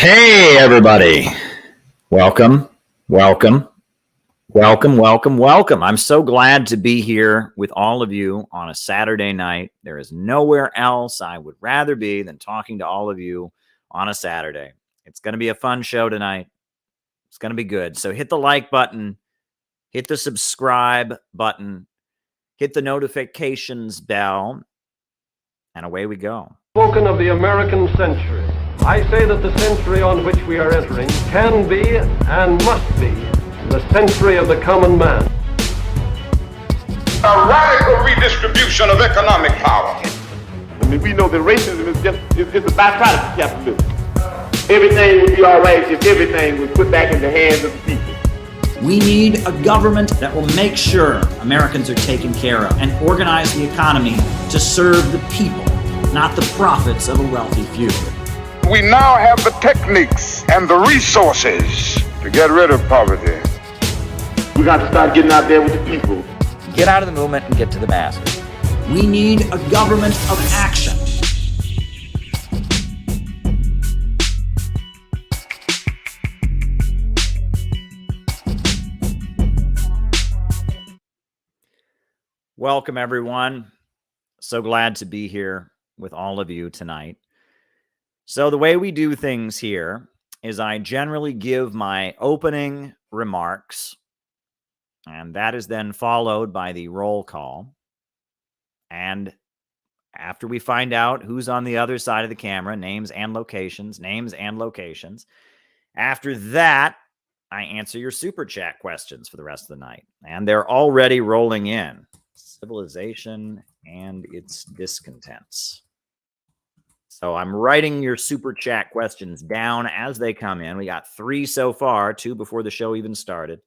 Hey, everybody. Welcome, welcome, welcome, welcome, welcome. I'm so glad to be here with all of you on a Saturday night. There is nowhere else I would rather be than talking to all of you on a Saturday. It's going to be a fun show tonight. It's going to be good. So hit the like button, hit the subscribe button, hit the notifications bell, and away we go. Spoken of the American century. I say that the century on which we are entering can be and must be the century of the common man. A radical redistribution of economic power. I mean, we know that racism is just a byproduct of capitalism. Everything would be all right if everything was put back in the hands of the people. We need a government that will make sure Americans are taken care of and organize the economy to serve the people, not the profits of a wealthy few. We now have the techniques and the resources to get rid of poverty. We got to start getting out there with the people. Get out of the movement and get to the masses. We need a government of action. Welcome, everyone. So glad to be here with all of you tonight. So the way we do things here is I generally give my opening remarks, and that is then followed by the roll call. And after we find out who's on the other side of the camera, names and locations, after that, I answer your super chat questions for the rest of the night. And they're already rolling in. Civilization and its discontents. So I'm writing your super chat questions down as they come in. We got 3 so far, 2 before the show even started.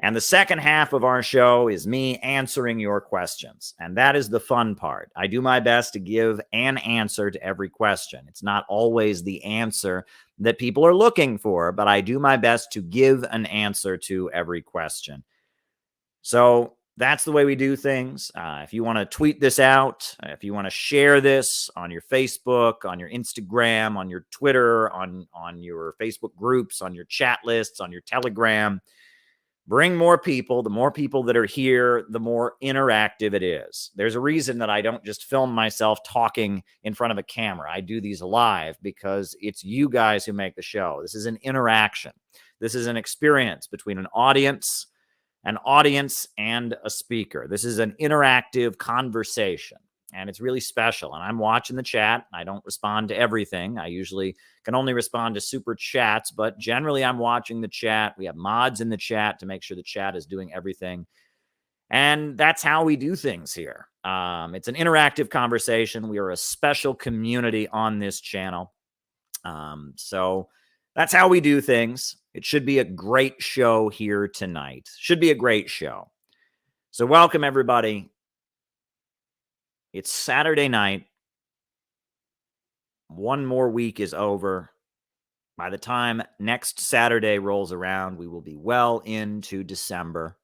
And the second half of our show is me answering your questions. And that is the fun part. I do my best to give an answer to every question. It's not always the answer that people are looking for, but I do my best to give an answer to every question. So that's the way we do things. If you want to tweet this out, if you want to share this on your Facebook, on your Instagram, on your Twitter, on your Facebook groups, on your chat lists, on your Telegram, bring more people. The more people that are here, the more interactive it is. There's a reason that I don't just film myself talking in front of a camera. I do these live because it's you guys who make the show. This is an interaction. This is an experience between an audience and a speaker. This is an interactive conversation, and it's really special. And I'm watching the chat. I don't respond to everything. I usually can only respond to super chats, but generally I'm watching the chat. We have mods in the chat to make sure the chat is doing everything. And that's how we do things here. It's an interactive conversation. We are a special community on this channel. So that's how we do things. It should be a great show here tonight. Should be a great show. So welcome, everybody. It's Saturday night. One more week is over. By the time next Saturday rolls around, we will be well into December.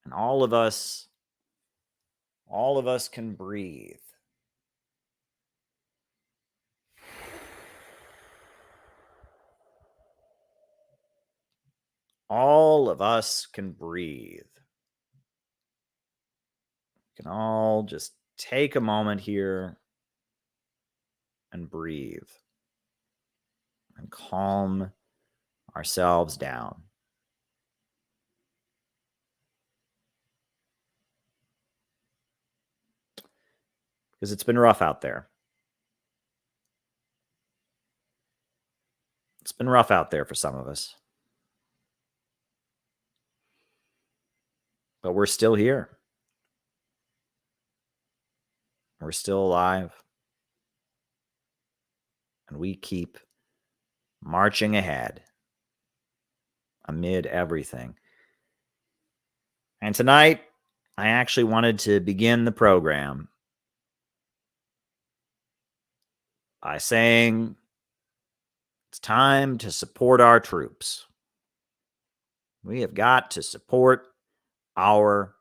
And all of us can breathe. All of us can breathe. We can all just take a moment here and breathe and calm ourselves down. Because it's been rough out there. It's been rough out there for some of us. But we're still here. We're still alive. And we keep marching ahead amid everything. And tonight, I actually wanted to begin the program by saying it's time to support our troops. We have got to support our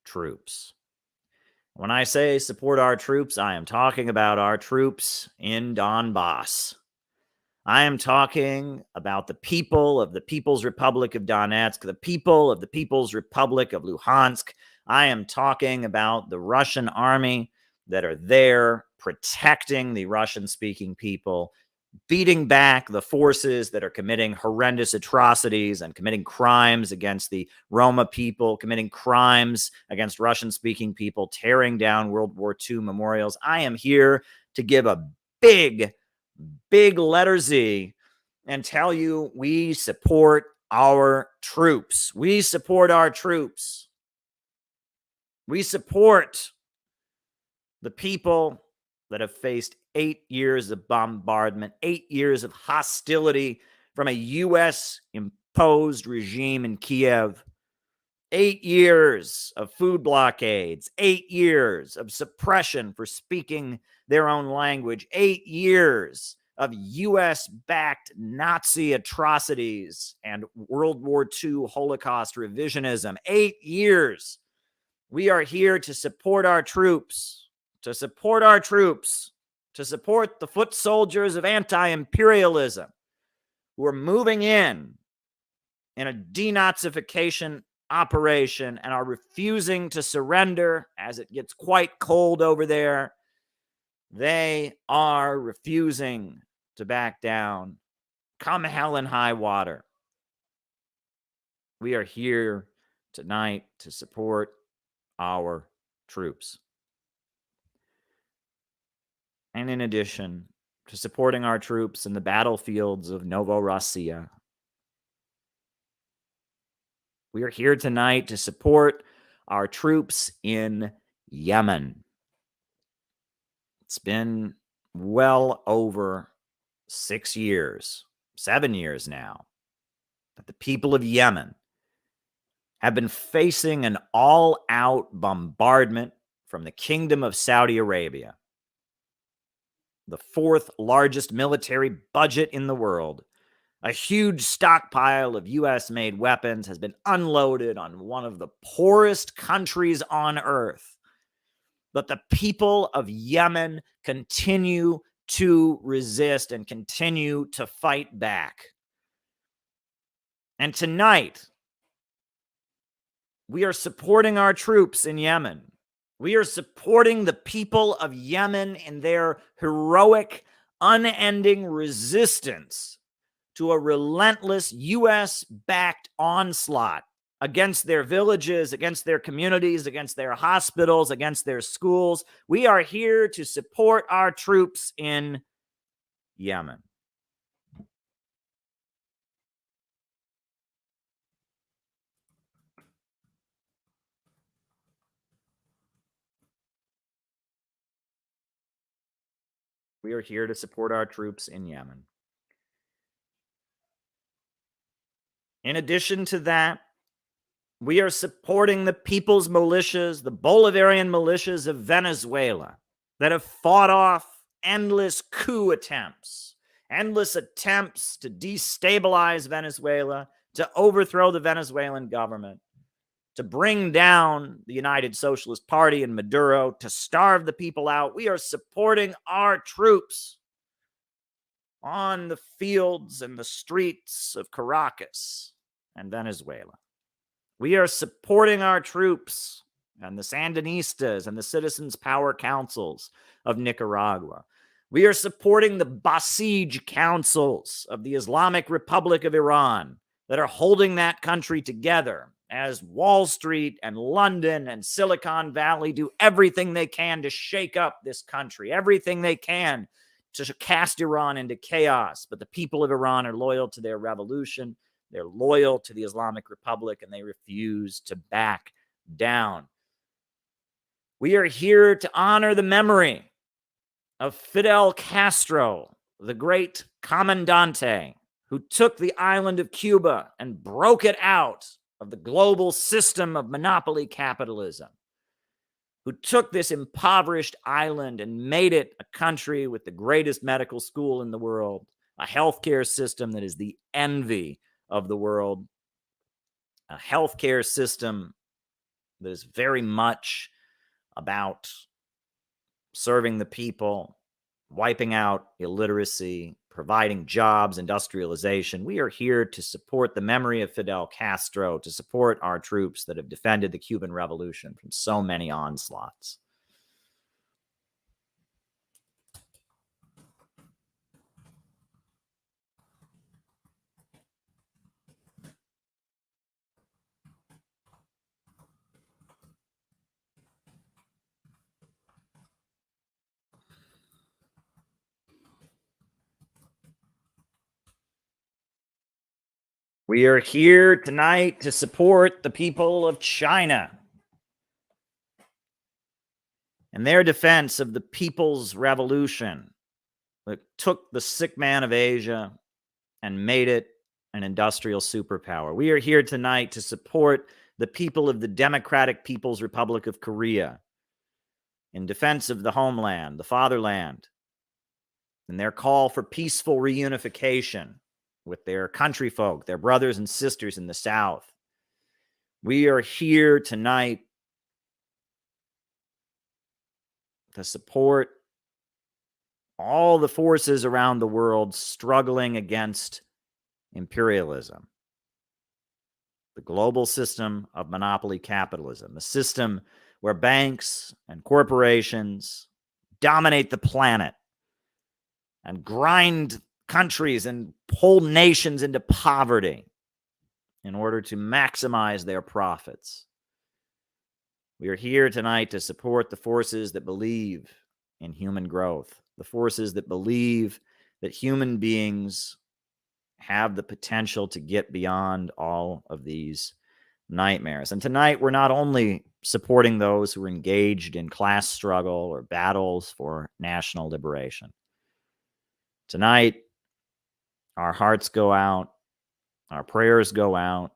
troops. When I say support our troops, I am talking about our troops in Donbass. I am talking about the people of the People's Republic of Donetsk, the people of the People's Republic of Luhansk. I am talking about the Russian army that are there protecting the Russian-speaking people, beating back the forces that are committing horrendous atrocities and committing crimes against the Roma people, committing crimes against Russian-speaking people, tearing down World War II memorials. I am here to give a big letter Z and tell you we support our troops. We support our troops. We support the people that have faced 8 years of bombardment, 8 years of hostility from a U.S.-imposed regime in Kiev, 8 years of food blockades, 8 years of suppression for speaking their own language, 8 years of U.S.-backed Nazi atrocities and World War II Holocaust revisionism, 8 years. We are here to support our troops, to support our troops, to support the foot soldiers of anti-imperialism who are moving in a denazification operation and are refusing to surrender as it gets quite cold over there. They are refusing to back down, come hell and high water. We are here tonight to support our troops. And in addition to supporting our troops in the battlefields of Novorossiya, we are here tonight to support our troops in Yemen. It's been well over 6 years, 7 years now, that the people of Yemen have been facing an all-out bombardment from the Kingdom of Saudi Arabia, the fourth largest military budget in the world. A huge stockpile of U.S.-made weapons has been unloaded on one of the poorest countries on earth. But the people of Yemen continue to resist and continue to fight back. And tonight, we are supporting our troops in Yemen. We are supporting the people of Yemen in their heroic, unending resistance to a relentless U.S.-backed onslaught against their villages, against their communities, against their hospitals, against their schools. We are here to support our troops in Yemen. We are here to support our troops in Yemen. In addition to that, we are supporting the people's militias, the Bolivarian militias of Venezuela that have fought off endless coup attempts, endless attempts to destabilize Venezuela, to overthrow the Venezuelan government, to bring down the United Socialist Party and Maduro, to starve the people out. We are supporting our troops on the fields and the streets of Caracas and Venezuela. We are supporting our troops and the Sandinistas and the Citizens' Power Councils of Nicaragua. We are supporting the Basij councils of the Islamic Republic of Iran that are holding that country together as Wall Street and London and Silicon Valley do everything they can to shake up this country, everything they can to cast Iran into chaos. But the people of Iran are loyal to their revolution. They're loyal to the Islamic Republic, and they refuse to back down. We are here to honor the memory of Fidel Castro, the great comandante who took the island of Cuba and broke it out of the global system of monopoly capitalism, who took this impoverished island and made it a country with the greatest medical school in the world, a healthcare system that is the envy of the world, a healthcare system that is very much about serving the people, wiping out illiteracy, providing jobs, industrialization. We are here to support the memory of Fidel Castro, to support our troops that have defended the Cuban Revolution from so many onslaughts. We are here tonight to support the people of China and their defense of the People's Revolution that took the sick man of Asia and made it an industrial superpower. We are here tonight to support the people of the Democratic People's Republic of Korea in defense of the homeland, the fatherland, and their call for peaceful reunification with their country folk, their brothers and sisters in the South. We are here tonight to support all the forces around the world struggling against imperialism, the global system of monopoly capitalism, the system where banks and corporations dominate the planet and grind countries and whole nations into poverty in order to maximize their profits. We are here tonight to support the forces that believe in human growth, the forces that believe that human beings have the potential to get beyond all of these nightmares. And tonight, we're not only supporting those who are engaged in class struggle or battles for national liberation. Tonight, our hearts go out, our prayers go out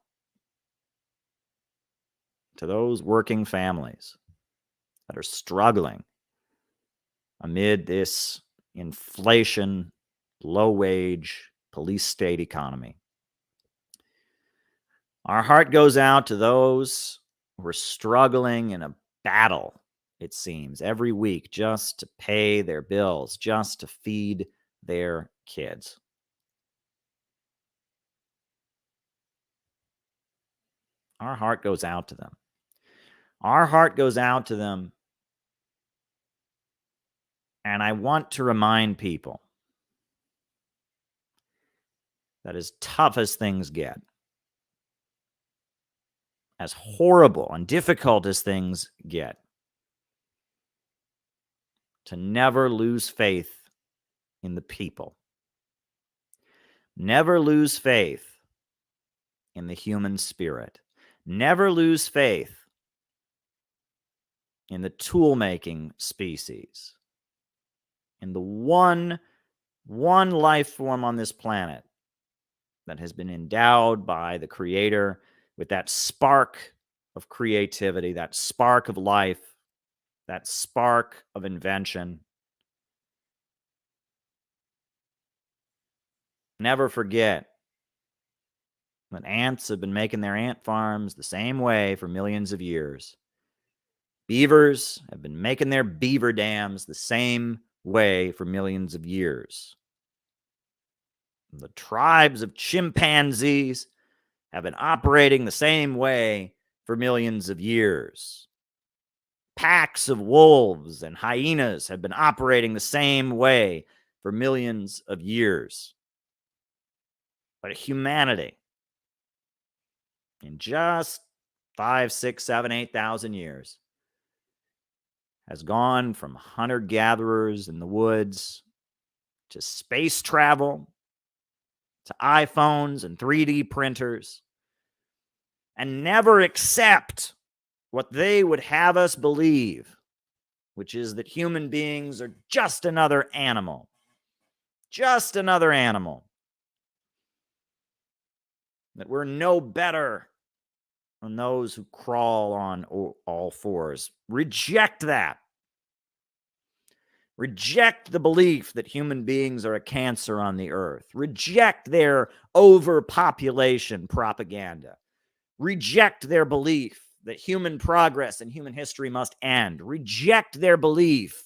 to those working families that are struggling amid this inflation, low-wage, police state economy. Our heart goes out to those who are struggling in a battle, it seems, every week just to pay their bills, just to feed their kids. Our heart goes out to them. Our heart goes out to them. And I want to remind people that as tough as things get, as horrible and difficult as things get, to never lose faith in the people. Never lose faith in the human spirit. Never lose faith in the tool-making species, in the one life form on this planet that has been endowed by the Creator with that spark of creativity, that spark of life, that spark of invention. Never forget that ants have been making their ant farms the same way for millions of years. Beavers have been making their beaver dams the same way for millions of years. The tribes of chimpanzees have been operating the same way for millions of years. Packs of wolves and hyenas have been operating the same way for millions of years. But humanity, in just 5, 6, 7, 8,000 years, has gone from hunter-gatherers in the woods to space travel, to iPhones and 3D printers, and never accept what they would have us believe, which is that human beings are just another animal. Just another animal. That we're no better than those who crawl on all fours. Reject that. Reject the belief that human beings are a cancer on the earth. Reject their overpopulation propaganda. Reject their belief that human progress and human history must end. Reject their belief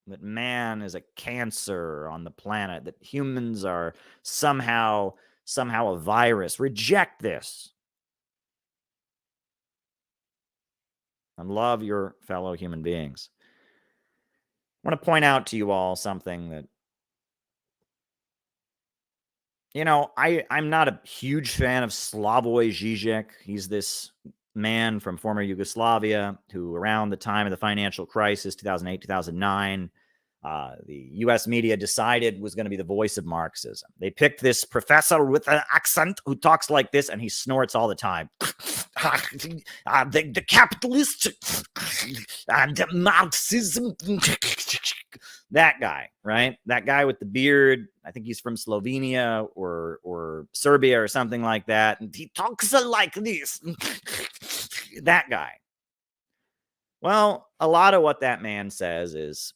that man is a cancer on the planet, that humans are somehow a virus. Reject this. And love your fellow human beings. I want to point out to you all something that, I'm not a huge fan of Slavoj Žižek. He's this man from former Yugoslavia who, around the time of the financial crisis, 2008, 2009, the U.S. media decided was going to be the voice of Marxism. They picked this professor with an accent who talks like this, and he snorts all the time. The capitalists and Marxism. That guy, right? That guy with the beard. I think he's from Slovenia or Serbia or something like that. And he talks like this. That guy. Well, a lot of what that man says is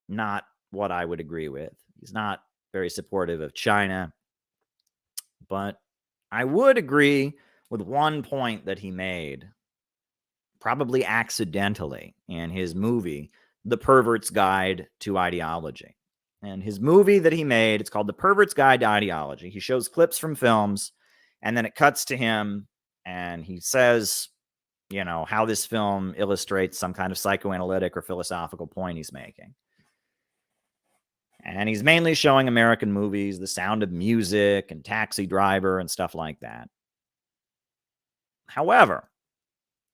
not what I would agree with. He's not very supportive of China. But I would agree with one point that he made, probably accidentally, in his movie, The Pervert's Guide to Ideology. And his movie that he made, it's called The Pervert's Guide to Ideology. He shows clips from films, and then it cuts to him, and he says, how this film illustrates some kind of psychoanalytic or philosophical point he's making. And he's mainly showing American movies, The Sound of Music and Taxi Driver and stuff like that. However,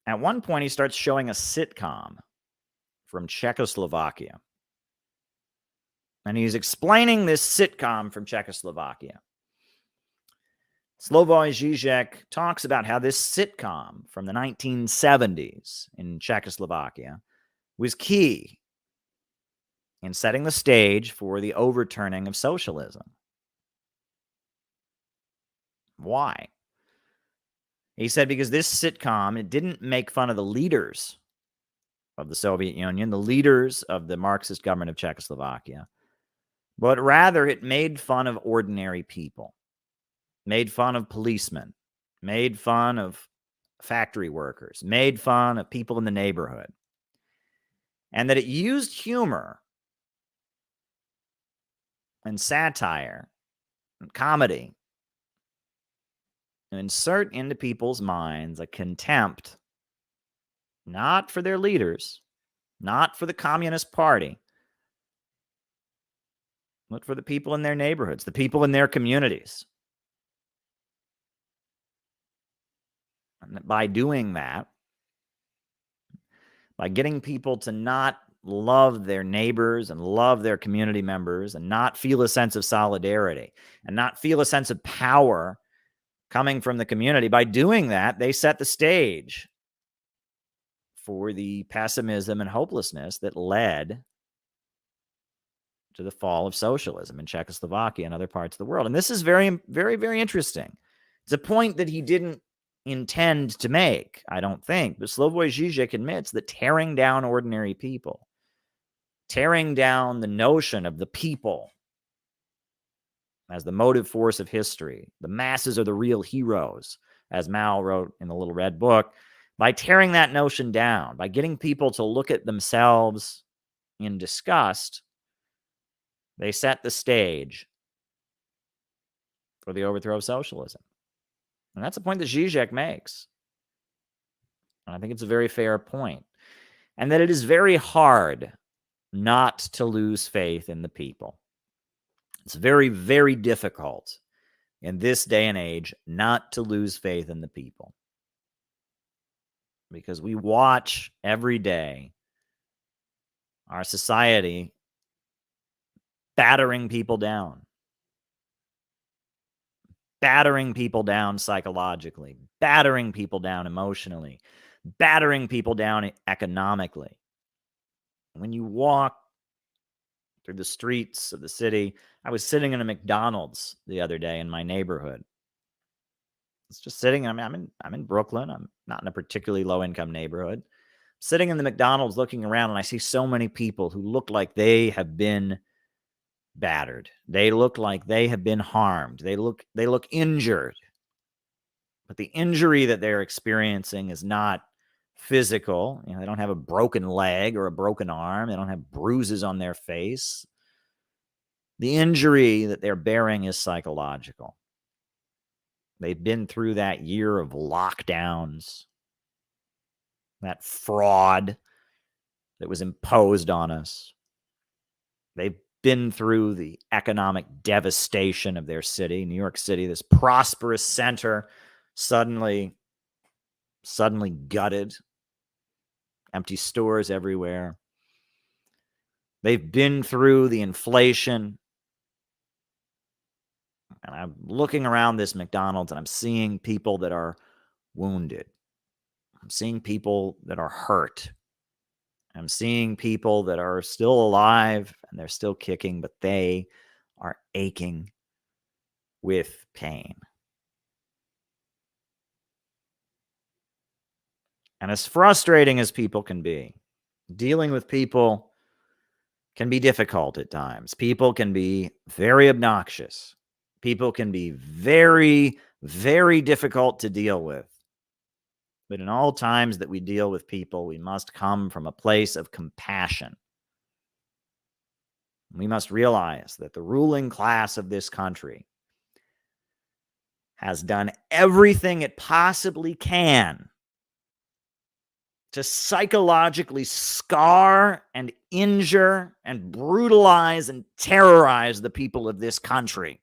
at one point he starts showing a sitcom from Czechoslovakia. And he's explaining this sitcom from Czechoslovakia. Slavoj Žižek talks about how this sitcom from the 1970s in Czechoslovakia was key in setting the stage for the overturning of socialism. Why? He said because this sitcom, it didn't make fun of the leaders of the Soviet Union, the leaders of the Marxist government of Czechoslovakia, but rather it made fun of ordinary people, made fun of policemen, made fun of factory workers, made fun of people in the neighborhood, and that it used humor and satire and comedy to insert into people's minds a contempt, not for their leaders, not for the Communist Party, but for the people in their neighborhoods, the people in their communities. And by doing that, by getting people to not love their neighbors and love their community members and not feel a sense of solidarity and not feel a sense of power coming from the community, by doing that, they set the stage for the pessimism and hopelessness that led to the fall of socialism in Czechoslovakia and other parts of the world. And this is very, very, very interesting. It's a point that he didn't intend to make, I don't think. But Slavoj Žižek admits that tearing down ordinary people, tearing down the notion of the people as the motive force of history, the masses are the real heroes, as Mao wrote in the Little Red Book, by tearing that notion down, by getting people to look at themselves in disgust, they set the stage for the overthrow of socialism. And that's a point that Žižek makes. And I think it's a very fair point. And that it is very hard not to lose faith in the people. It's very, very difficult in this day and age not to lose faith in the people. Because we watch every day our society battering people down psychologically, battering people down emotionally, battering people down economically. When you walk through the streets of the city, I was sitting in a McDonald's the other day in my neighborhood. It's just sitting. I'm in Brooklyn. I'm not in a particularly low income neighborhood. Sitting in the McDonald's looking around, and I see so many people who look like they have been battered. They look like they have been harmed. They look injured. But the injury that they're experiencing is not physical. They don't have a broken leg or a broken arm. They don't have bruises on their face. The injury that they're bearing is psychological. They've been through that year of lockdowns, that fraud that was imposed on us. They've been through the economic devastation of their city, New York City, this prosperous center, suddenly gutted, empty stores everywhere. They've been through the inflation. And I'm looking around this McDonald's and I'm seeing people that are wounded. I'm seeing people that are hurt. I'm seeing people that are still alive and they're still kicking, but they are aching with pain. And as frustrating as people can be, dealing with people can be difficult at times. People can be very obnoxious. People can be very, very difficult to deal with. But in all times that we deal with people, we must come from a place of compassion. We must realize that the ruling class of this country has done everything it possibly can to psychologically scar and injure and brutalize and terrorize the people of this country.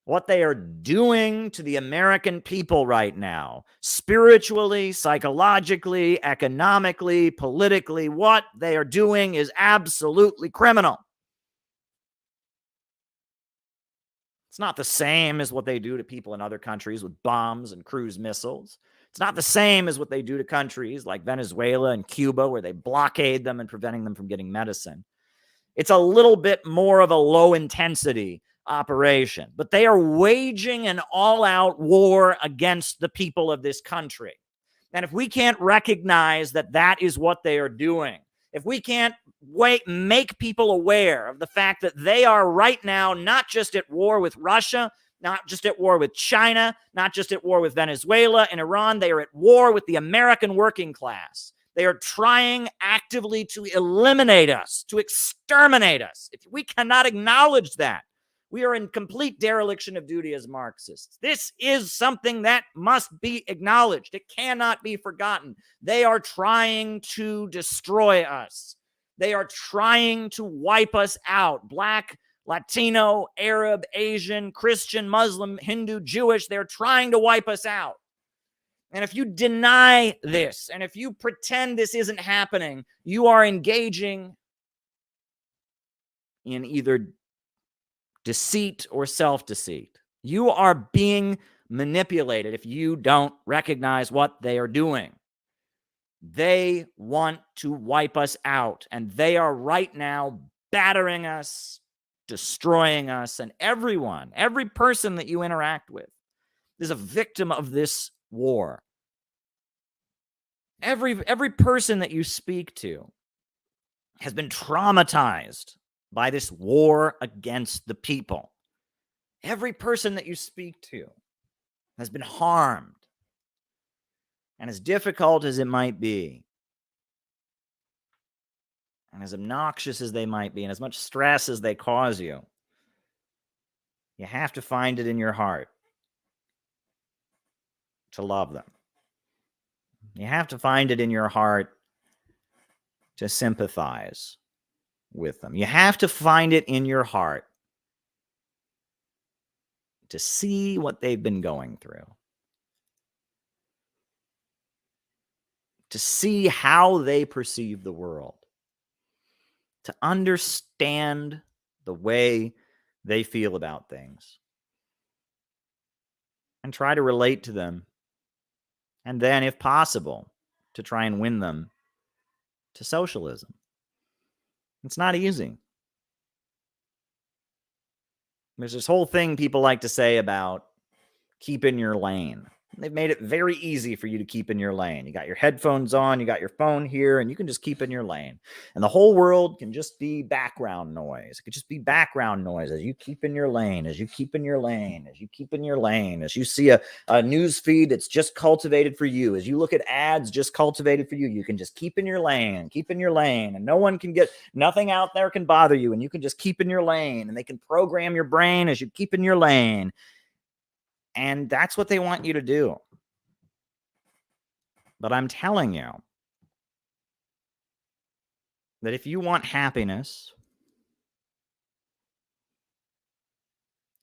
What they are doing to the American people right now, spiritually, psychologically, economically, politically, what they are doing is absolutely criminal. It's not the same as what they do to people in other countries with bombs and cruise missiles. It's not the same as what they do to countries like Venezuela and Cuba, where they blockade them and preventing them from getting medicine. It's a little bit more of a low-intensity operation, but they are waging an all-out war against the people of this country. And if we can't recognize that that is what they are doing, if we can't make people aware of the fact that they are right now not just at war with Russia, not just at war with China, not just at war with Venezuela and Iran, they are at war with the American working class. They are trying actively to eliminate us, to exterminate us. If we cannot acknowledge that, we are in complete dereliction of duty as Marxists. This is something that must be acknowledged. It cannot be forgotten. They are trying to destroy us. They are trying to wipe us out. Black, Latino, Arab, Asian, Christian, Muslim, Hindu, Jewish, they're trying to wipe us out. And if you deny this, and if you pretend this isn't happening, you are engaging in either deceit or self-deceit. You are being manipulated if you don't recognize what they are doing. They want to wipe us out, and they are right now battering us, destroying us, and everyone, every person that you interact with is a victim of this war. Every person that you speak to has been traumatized by this war against the people. Every person that you speak to has been harmed. And as difficult as it might be, and as obnoxious as they might be, and as much stress as they cause you, you have to find it in your heart to love them. You have to find it in your heart to sympathize with them. You have to find it in your heart to see what they've been going through, to see how they perceive the world, to understand the way they feel about things, and try to relate to them, and then, if possible, to try and win them to socialism. It's not easy. There's this whole thing people like to say about keep in your lane. They've made it very easy for you to keep in your lane. You got your headphones on, you got your phone here, and you can just keep in your lane. And the whole world can just be background noise. It could just be background noise as you keep in your lane, as you keep in your lane, as you keep in your lane, as you see a news feed that's just cultivated for you, as you look at ads just cultivated for you, you can just keep in your lane, and no one can get, nothing out there can bother you, and you can just keep in your lane, and they can program your brain as you keep in your lane. And that's what they want you to do. But I'm telling you that if you want happiness,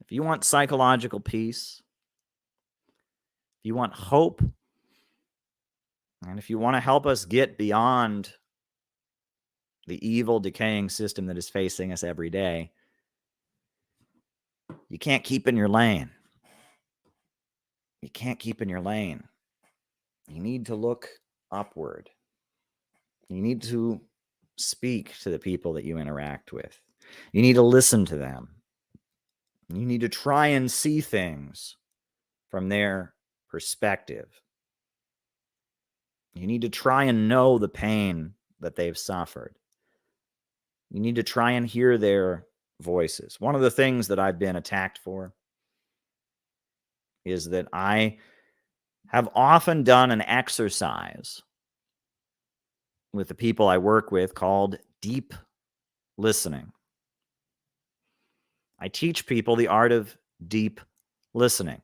if you want psychological peace, if you want hope, and if you want to help us get beyond the evil, decaying system that is facing us every day, you can't keep in your lane. You can't keep in your lane. You need to look upward. You need to speak to the people that you interact with. You need to listen to them. You need to try and see things from their perspective. You need to try and know the pain that they've suffered. You need to try and hear their voices. One of the things that I've been attacked for is that I have often done an exercise with the people I work with called deep listening. I teach people the art of deep listening.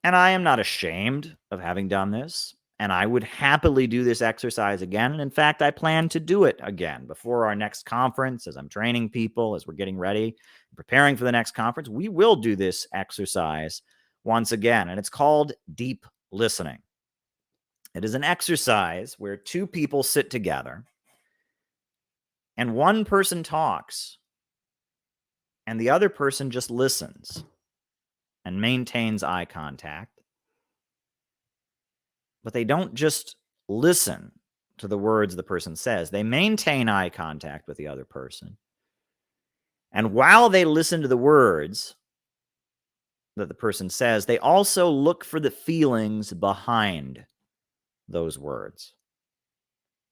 And I am not ashamed of having done this. And I would happily do this exercise again. And in fact, I plan to do it again before our next conference, as I'm training people, as we're getting ready, preparing for the next conference. We will do this exercise once again, and it's called deep listening. It is an exercise where two people sit together and one person talks and the other person just listens and maintains eye contact. But they don't just listen to the words the person says. They maintain eye contact with the other person. And while they listen to the words that the person says, they also look for the feelings behind those words.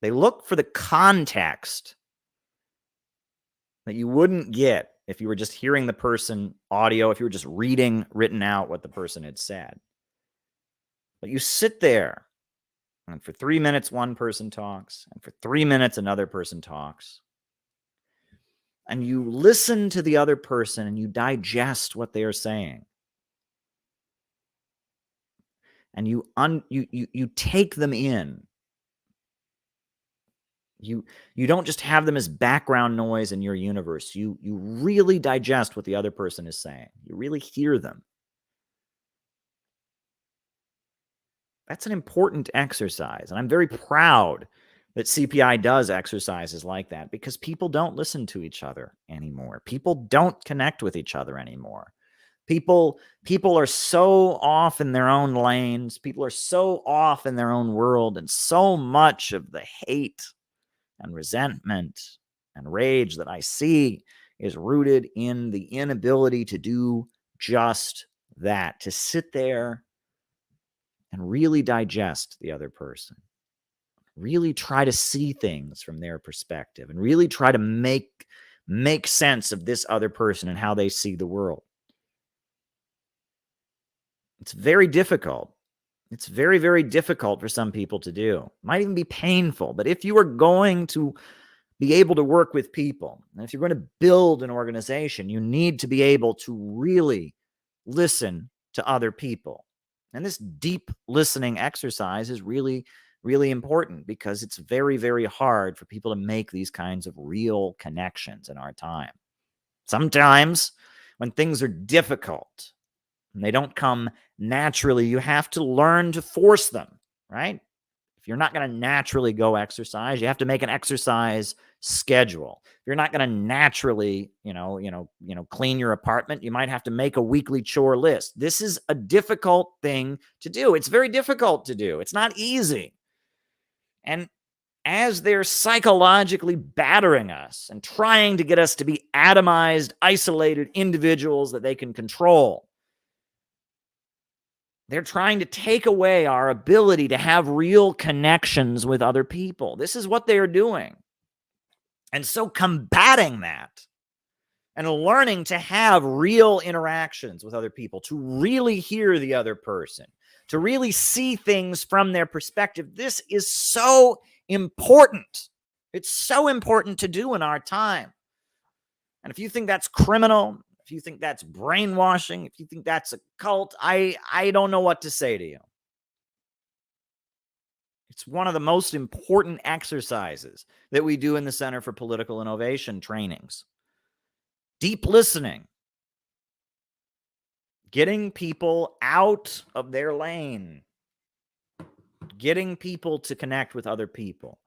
They look for the context that you wouldn't get if you were just hearing the person audio, if you were just reading written out what the person had said. But you sit there, and for 3 minutes, one person talks, and for 3 minutes, another person talks. And you listen to the other person and you digest what they are saying. And you take them in. You don't just have them as background noise in your universe. You really digest what the other person is saying. You really hear them. That's an important exercise. And I'm very proud that CPI does exercises like that, because people don't listen to each other anymore. People don't connect with each other anymore. People are so off in their own lanes. People are so off in their own world, and so much of the hate and resentment and rage that I see is rooted in the inability to do just that, to sit there and really digest the other person, really try to see things from their perspective, and really try to make sense of this other person and how they see the world. It's very difficult. It's very, very difficult for some people to do. It might even be painful. But if you are going to be able to work with people, and if you're going to build an organization, you need to be able to really listen to other people. And this deep listening exercise is really, really important, because it's very, very hard for people to make these kinds of real connections in our time. Sometimes when things are difficult and they don't come naturally, you have to learn to force them, right? If you're not going to naturally go exercise, you have to make an exercise schedule. If you're not going to naturally, clean your apartment, you might have to make a weekly chore list. This is a difficult thing to do. It's very difficult to do. It's not easy. And as they're psychologically battering us and trying to get us to be atomized, isolated individuals that they can control, They're trying to take away our ability to have real connections with other people. This is what they are doing. And so combating that and learning to have real interactions with other people, to really hear the other person, to really see things from their perspective, this is so important. It's so important to do in our time. And if you think that's criminal, if you think that's brainwashing, if you think that's a cult, I don't know what to say to you. It's one of the most important exercises that we do in the Center for Political Innovation trainings. Deep listening. Getting people out of their lane. Getting people to connect with other people.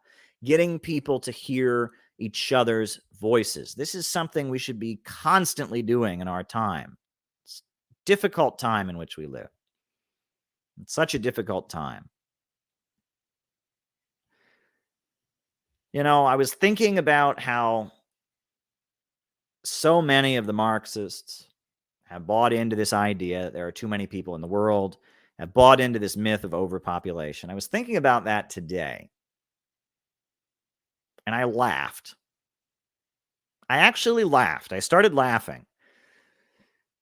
Getting people to hear each other's voices. This is something we should be constantly doing in our time. It's a difficult time in which we live. It's such a difficult time. You know, I was thinking about how so many of the Marxists have bought into this idea that there are too many people in the world, have bought into this myth of overpopulation. I was thinking about that today, and I laughed. I actually laughed. I started laughing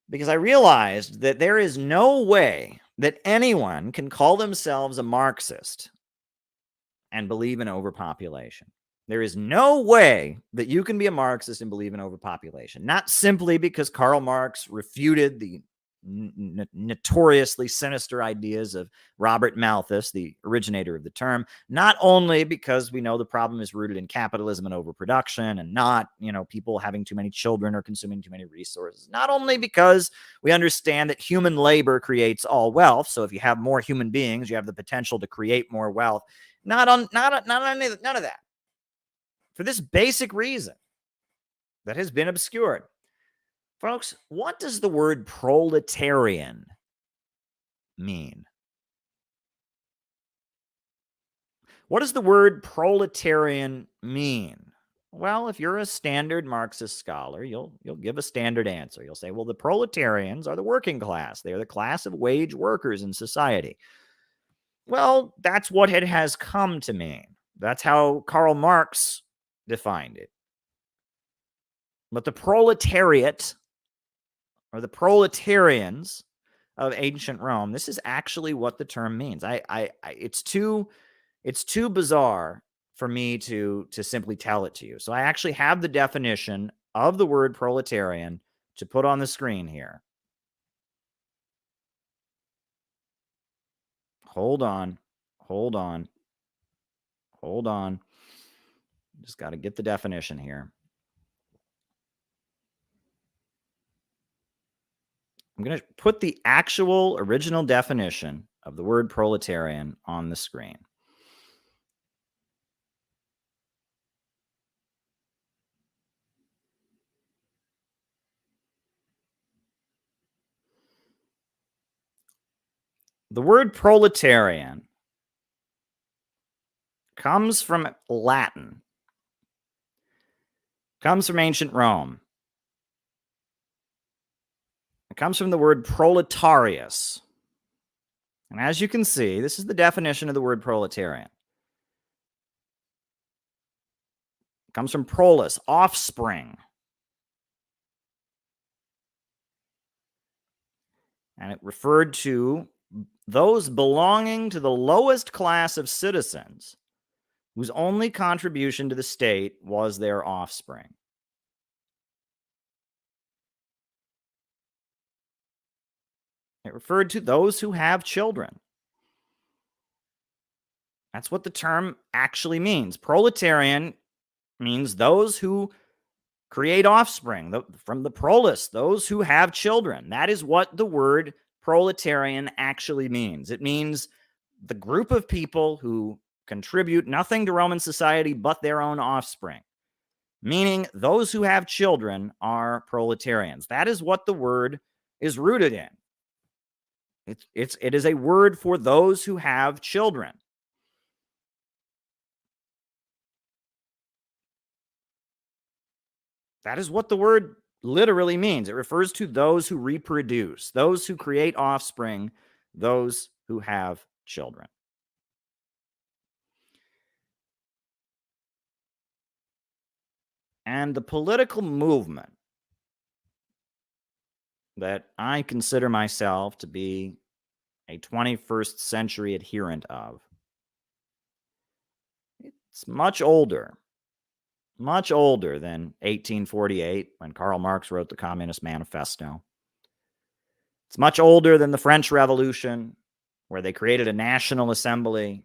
because I realized that there is no way that anyone can call themselves a Marxist and believe in overpopulation. There is no way that you can be a Marxist and believe in overpopulation. Not simply because Karl Marx refuted the notoriously sinister ideas of Robert Malthus, the originator of the term, not only because we know the problem is rooted in capitalism and overproduction and not, people having too many children or consuming too many resources, not only because we understand that human labor creates all wealth. So if you have more human beings, you have the potential to create more wealth. None of that. For this basic reason that has been obscured. Folks, what does the word proletarian mean? What does the word proletarian mean? Well, if you're a standard Marxist scholar, you'll give a standard answer. You'll say, well, the proletarians are the working class. They're the class of wage workers in society. Well, that's what it has come to mean. That's how Karl Marx defined it. But the proletariat, or the proletarians of ancient Rome, this is actually what the term means. It's too bizarre for me to simply tell it to you. So I actually have the definition of the word proletarian to put on the screen here. Hold on. Just got to get the definition here. I'm going to put the actual original definition of the word proletarian on the screen. The word proletarian comes from Latin, comes from ancient Rome. It comes from the word proletarius. And as you can see, this is the definition of the word proletarian. It comes from prolus, offspring. And it referred to those belonging to the lowest class of citizens whose only contribution to the state was their offspring. It referred to those who have children. That's what the term actually means. Proletarian means those who create offspring, from the prolus, those who have children. That is what the word proletarian actually means. It means the group of people who contribute nothing to Roman society but their own offspring, meaning those who have children are proletarians. That is what the word is rooted in. It is a word for those who have children. That is what the word literally means. It refers to those who reproduce, those who create offspring those who have children. And the political movement that I consider myself to be a 21st century adherent of, it's much older than 1848 when Karl Marx wrote the Communist Manifesto. It's much older than the French Revolution, where they created a national assembly,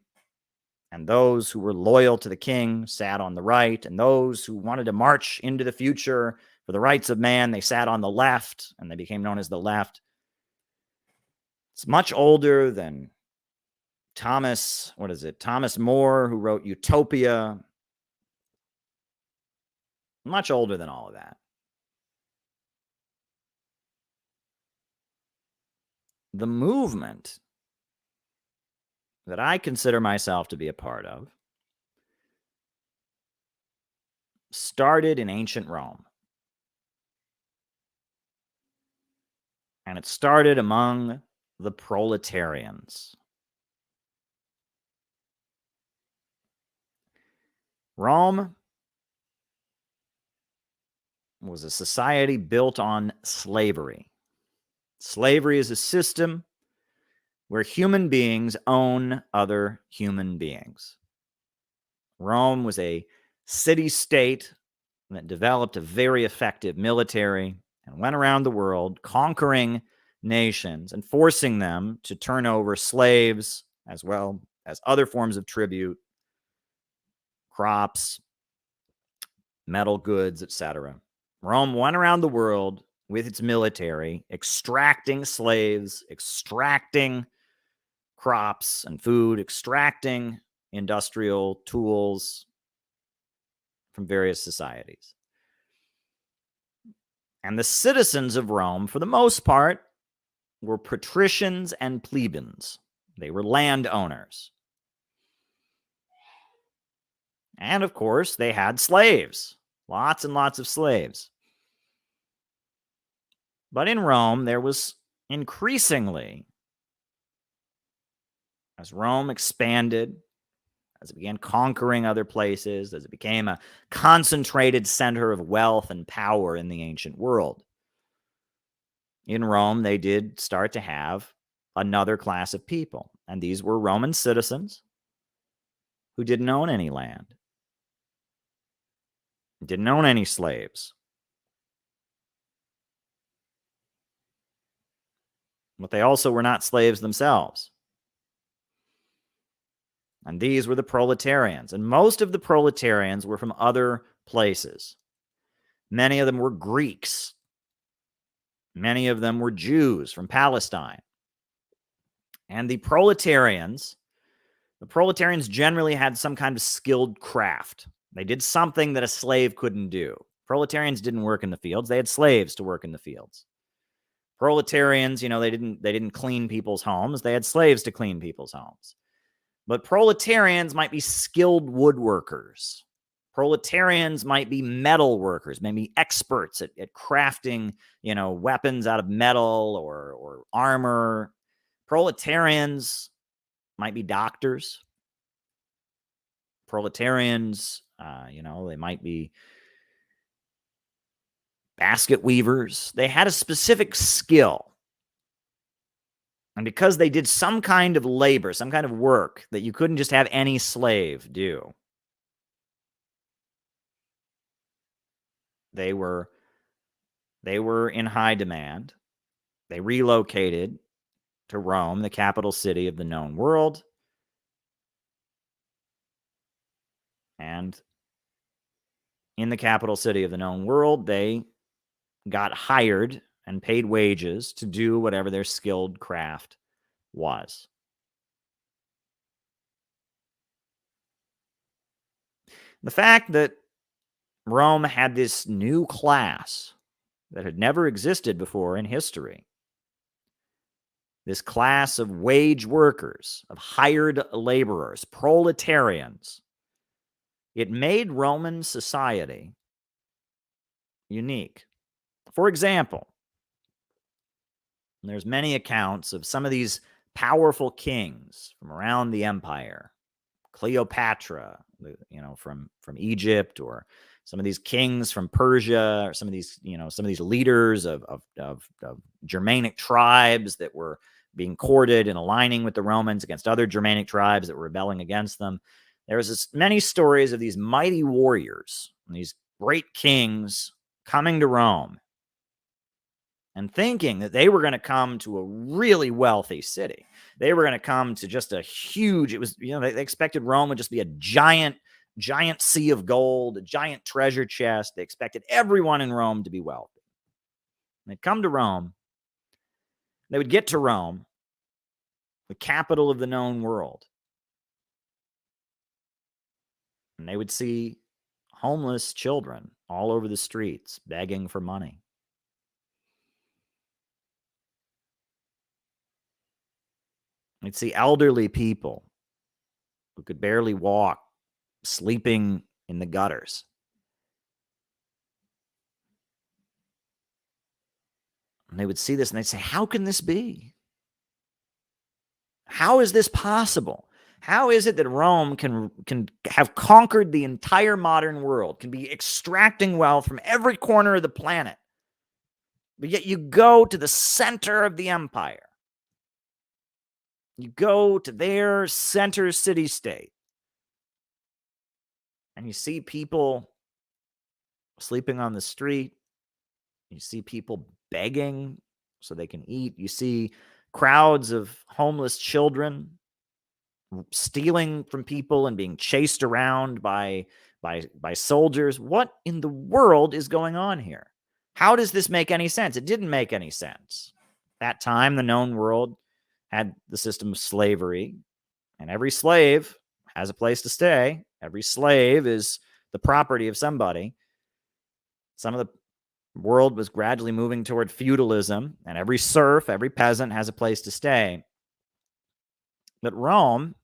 and those who were loyal to the king sat on the right, and those who wanted to march into the future for the rights of man, they sat on the left, and they became known as the left. It's much older than Thomas More, who wrote Utopia. Much older than all of that. The movement that I consider myself to be a part of started in ancient Rome. And it started among the proletarians. Rome was a society built on slavery. Slavery is a system where human beings own other human beings. Rome was a city-state that developed a very effective military and went around the world conquering nations and forcing them to turn over slaves as well as other forms of tribute, crops, metal goods, etc. Rome went around the world with its military, extracting slaves, extracting crops and food, extracting industrial tools from various societies. And the citizens of Rome, for the most part, were patricians and plebeians. They were landowners. And of course, they had slaves, lots and lots of slaves. But in Rome, there was increasingly, as Rome expanded, as it began conquering other places, as it became a concentrated center of wealth and power in the ancient world, in Rome, they did start to have another class of people. And these were Roman citizens who didn't own any land, didn't own any slaves. But they also were not slaves themselves. And these were the proletarians. And most of the proletarians were from other places. Many of them were Greeks. Many of them were Jews from Palestine. And the proletarians generally had some kind of skilled craft. They did something that a slave couldn't do. Proletarians didn't work in the fields. They had slaves to work in the fields. Proletarians, they didn't clean people's homes. They had slaves to clean people's homes. But proletarians might be skilled woodworkers. Proletarians might be metal workers, maybe experts at crafting, weapons out of metal or armor. Proletarians might be doctors. Proletarians, they might be basket weavers. They had a specific skill. And because they did some kind of labor, some kind of work that you couldn't just have any slave do, they were in high demand. They relocated to Rome, the capital city of the known world. And in the capital city of the known world, they got hired and paid wages to do whatever their skilled craft was. The fact that Rome had this new class that had never existed before in history, this class of wage workers, of hired laborers, proletarians, it made Roman society unique. For example, there's many accounts of some of these powerful kings from around the empire. Cleopatra, from Egypt, or some of these kings from Persia, or some of these leaders of Germanic tribes that were being courted and aligning with the Romans against other Germanic tribes that were rebelling against them. There was many stories of these mighty warriors and these great kings coming to Rome and thinking that they were going to come to a really wealthy city. They were going to come to just a huge, they expected Rome would just be a giant sea of gold, a giant treasure chest. They expected everyone in Rome to be wealthy. And they'd come to Rome. They would get to Rome, the capital of the known world. And they would see homeless children all over the streets begging for money. You'd see elderly people who could barely walk, sleeping in the gutters. And they would see this and they'd say, how can this be? How is this possible? How is it that Rome can have conquered the entire modern world, can be extracting wealth from every corner of the planet, but yet you go to the center of the empire? You go to their center city-state, and you see people sleeping on the street. You see people begging so they can eat. You see crowds of homeless children stealing from people and being chased around by soldiers. What in the world is going on here? How does this make any sense? It didn't make any sense. At that time, the known world had the system of slavery, and every slave has a place to stay. Every slave is the property of somebody. Some of the world was gradually moving toward feudalism, and every serf, every peasant has a place to stay. But Rome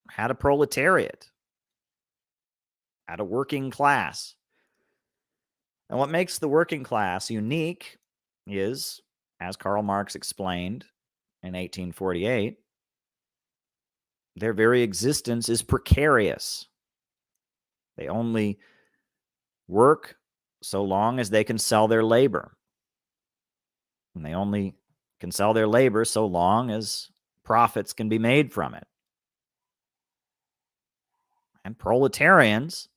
had a proletariat, had a working class. And what makes the working class unique is, as Karl Marx explained in 1848, their very existence is precarious. They only work so long as they can sell their labor. And they only can sell their labor so long as profits can be made from it. And proletarians,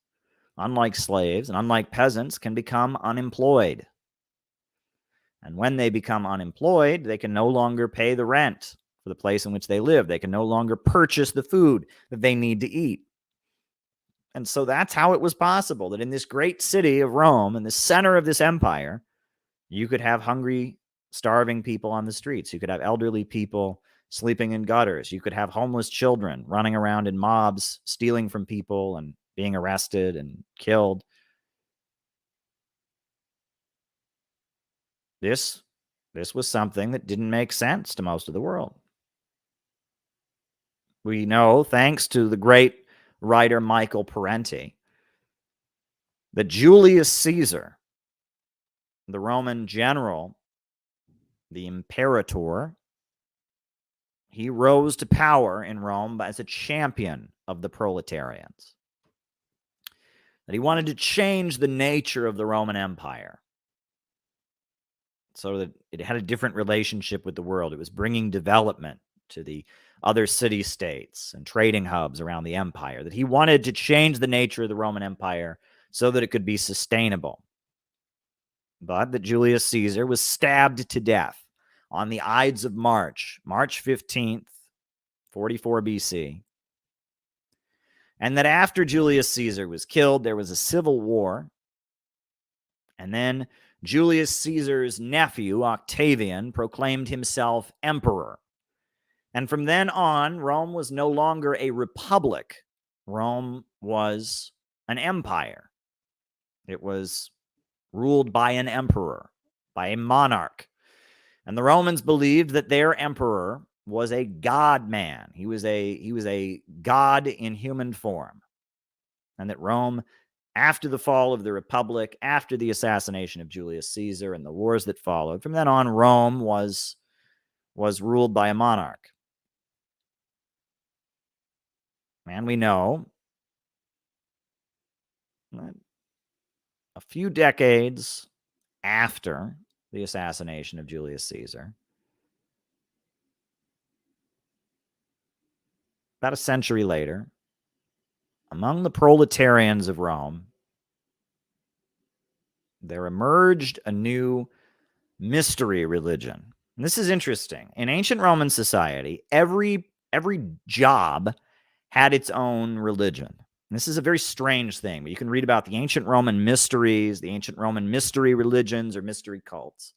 unlike slaves and unlike peasants, can become unemployed. And when they become unemployed, they can no longer pay the rent for the place in which they live. They can no longer purchase the food that they need to eat. And so that's how it was possible that in this great city of Rome, in the center of this empire, you could have hungry, starving people on the streets. You could have elderly people sleeping in gutters. You could have homeless children running around in mobs, stealing from people and being arrested and killed. This was something that didn't make sense to most of the world. We know, thanks to the great writer Michael Parenti, that Julius Caesar, the Roman general, the imperator, he rose to power in Rome as a champion of the proletarians. That he wanted to change the nature of the Roman Empire so that it had a different relationship with the world. It was bringing development to the other city-states and trading hubs around the empire. That he wanted to change the nature of the Roman Empire so that it could be sustainable. But that Julius Caesar was stabbed to death on the Ides of March 15th, 44 BC. And that after Julius Caesar was killed, there was a civil war. And then Julius Caesar's nephew, Octavian, proclaimed himself emperor. And from then on, Rome was no longer a republic. Rome was an empire. It was ruled by an emperor, by a monarch. And the Romans believed that their emperor was a god-man. He was a god in human form. And that Rome after the fall of the Republic, after the assassination of Julius Caesar and the wars that followed. From then on, Rome was ruled by a monarch. And we know that a few decades after the assassination of Julius Caesar, about a century later, among the proletarians of Rome, there emerged a new mystery religion. And this is interesting. In ancient Roman society, every job had its own religion. And this is a very strange thing, but you can read about the ancient Roman mysteries, the ancient Roman mystery religions or mystery cults.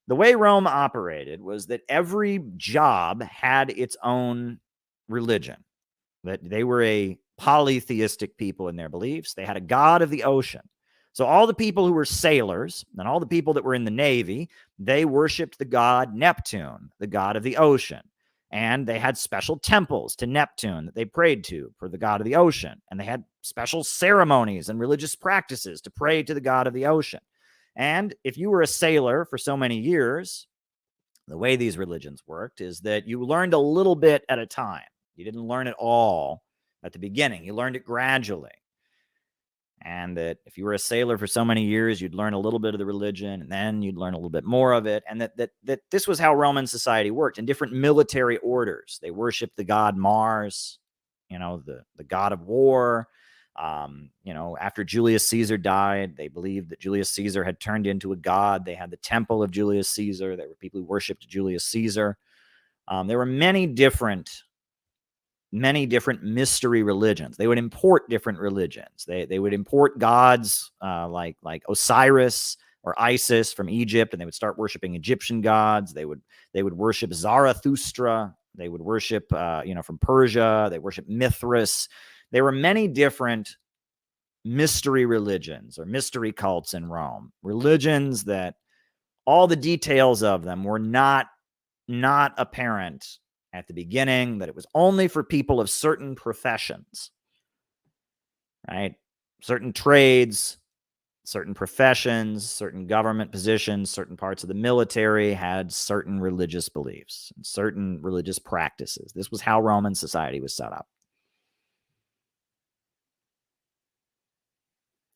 The way Rome operated was that every job had its own religion, that they were a polytheistic people in their beliefs. They had a god of the ocean. So all the people who were sailors and all the people that were in the Navy, they worshipped the god Neptune, the god of the ocean. And they had special temples to Neptune that they prayed to for the god of the ocean. And they had special ceremonies and religious practices to pray to the god of the ocean. And if you were a sailor for so many years, the way these religions worked is that you learned a little bit at a time. You didn't learn it all at the beginning. You learned it gradually. And that if you were a sailor for so many years, you'd learn a little bit of the religion, and then you'd learn a little bit more of it. And that this was how Roman society worked in different military orders. They worshiped the god Mars, the god of war. After Julius Caesar died, they believed that Julius Caesar had turned into a god. They had the temple of Julius Caesar. There were people who worshipped Julius Caesar. There were many different mystery religions. They would import different religions. They would import gods like Osiris or Isis from Egypt, and they would start worshiping Egyptian gods. They would worship Zarathustra. They would worship from Persia. They worship Mithras. There were many different mystery religions or mystery cults in Rome. Religions that all the details of them were not apparent at the beginning, that it was only for people of certain professions, right? Certain trades, certain professions, certain government positions, certain parts of the military had certain religious beliefs, and certain religious practices. This was how Roman society was set up.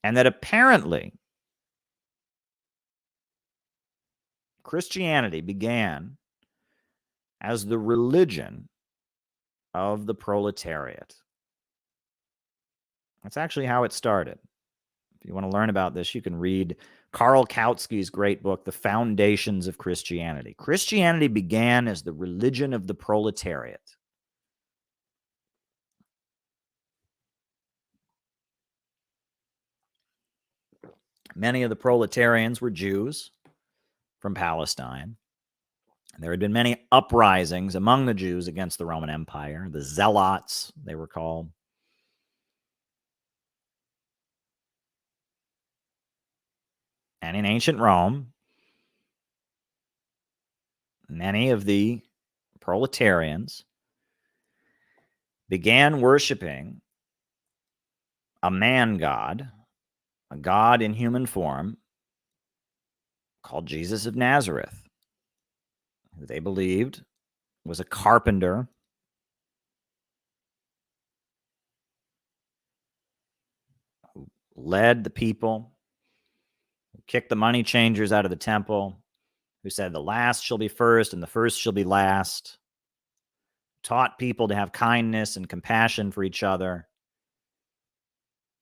And that apparently Christianity began as the religion of the proletariat. That's actually how it started. If you want to learn about this, you can read Karl Kautsky's great book, The Foundations of Christianity. Christianity began as the religion of the proletariat. Many of the proletarians were Jews from Palestine. There had been many uprisings among the Jews against the Roman Empire. The Zealots, they were called. And in ancient Rome, many of the proletarians began worshiping a man god, a god in human form, called Jesus of Nazareth, who they believed was a carpenter who led the people, who kicked the money changers out of the temple, who said the last shall be first and the first shall be last, taught people to have kindness and compassion for each other,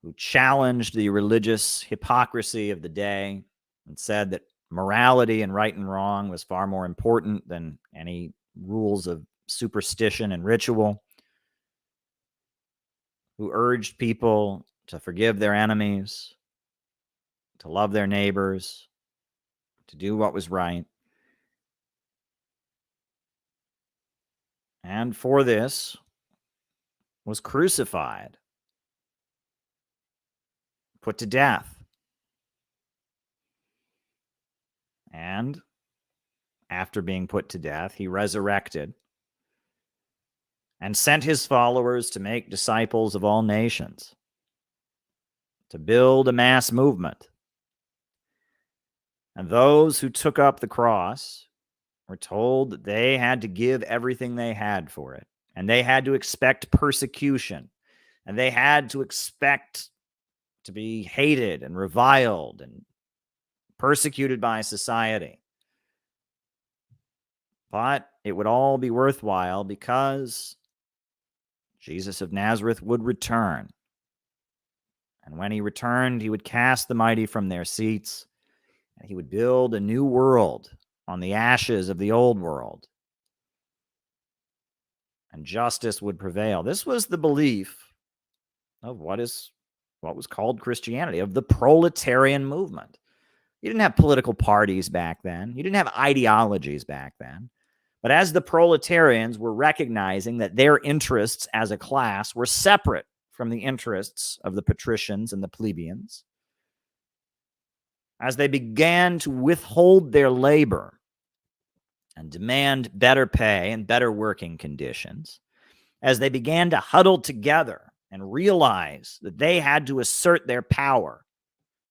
who challenged the religious hypocrisy of the day and said that morality and right and wrong was far more important than any rules of superstition and ritual, who urged people to forgive their enemies, to love their neighbors, to do what was right. And for this was crucified, put to death. And after being put to death, he resurrected and sent his followers to make disciples of all nations, to build a mass movement. And those who took up the cross were told that they had to give everything they had for it. And they had to expect persecution. And they had to expect to be hated and reviled and persecuted by society. But it would all be worthwhile because Jesus of Nazareth would return. And when he returned, he would cast the mighty from their seats, and he would build a new world on the ashes of the old world. And justice would prevail. This was the belief of what was called Christianity, of the proletarian movement. You didn't have political parties back then. You didn't have ideologies back then. But as the proletarians were recognizing that their interests as a class were separate from the interests of the patricians and the plebeians, as they began to withhold their labor and demand better pay and better working conditions, as they began to huddle together and realize that they had to assert their power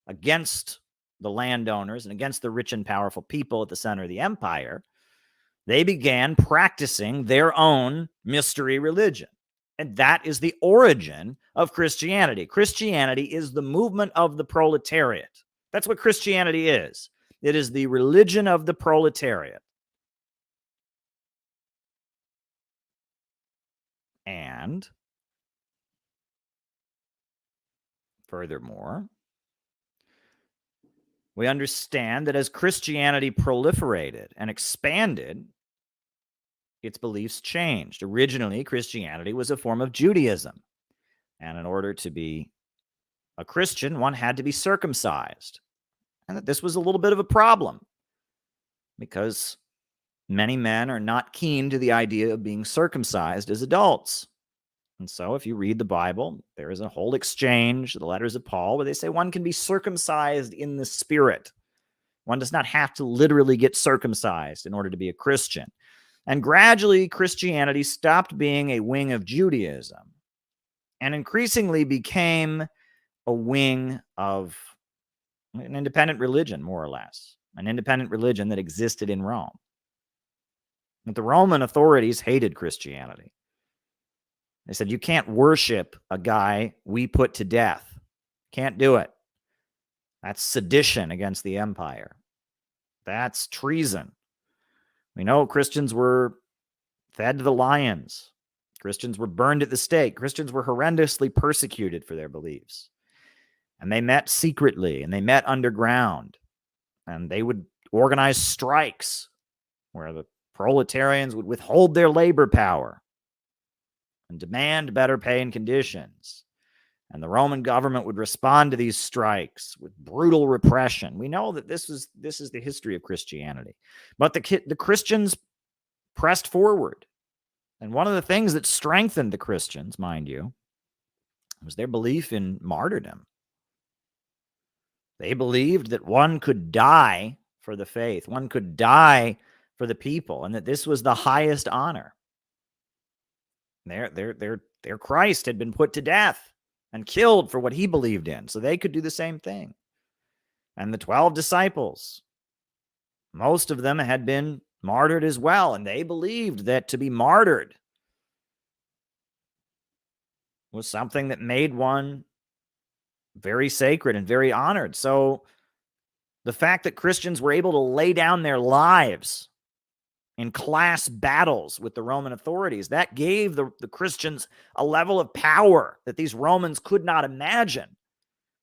against the landowners and against the rich and powerful people at the center of the empire, they began practicing their own mystery religion. And that is the origin of Christianity. Christianity is the movement of the proletariat. That's what Christianity is. It is the religion of the proletariat. And furthermore, we understand that as Christianity proliferated and expanded, its beliefs changed. Originally, Christianity was a form of Judaism. And in order to be a Christian, one had to be circumcised. And that this was a little bit of a problem because many men are not keen to the idea of being circumcised as adults. And so if you read the Bible, there is a whole exchange, the letters of Paul, where they say one can be circumcised in the spirit. One does not have to literally get circumcised in order to be a Christian. And gradually, Christianity stopped being a wing of Judaism and increasingly became a wing of an independent religion, more or less, an independent religion that existed in Rome. But the Roman authorities hated Christianity. They said, you can't worship a guy we put to death. Can't do it. That's sedition against the empire. That's treason. We know Christians were fed to the lions. Christians were burned at the stake. Christians were horrendously persecuted for their beliefs. And they met secretly, and they met underground. And they would organize strikes where the proletarians would withhold their labor power and demand better pay and conditions. And the Roman government would respond to these strikes with brutal repression. We know that this is the history of Christianity. But the Christians pressed forward. And one of the things that strengthened the Christians, mind you, was their belief in martyrdom. They believed that one could die for the faith. One could die for the people, and that this was the highest honor. Their Christ had been put to death and killed for what he believed in, so they could do the same thing. And the 12 disciples, most of them had been martyred as well, and they believed that to be martyred was something that made one very sacred and very honored. So the fact that Christians were able to lay down their lives in class battles with the Roman authorities, that gave the Christians a level of power that these Romans could not imagine.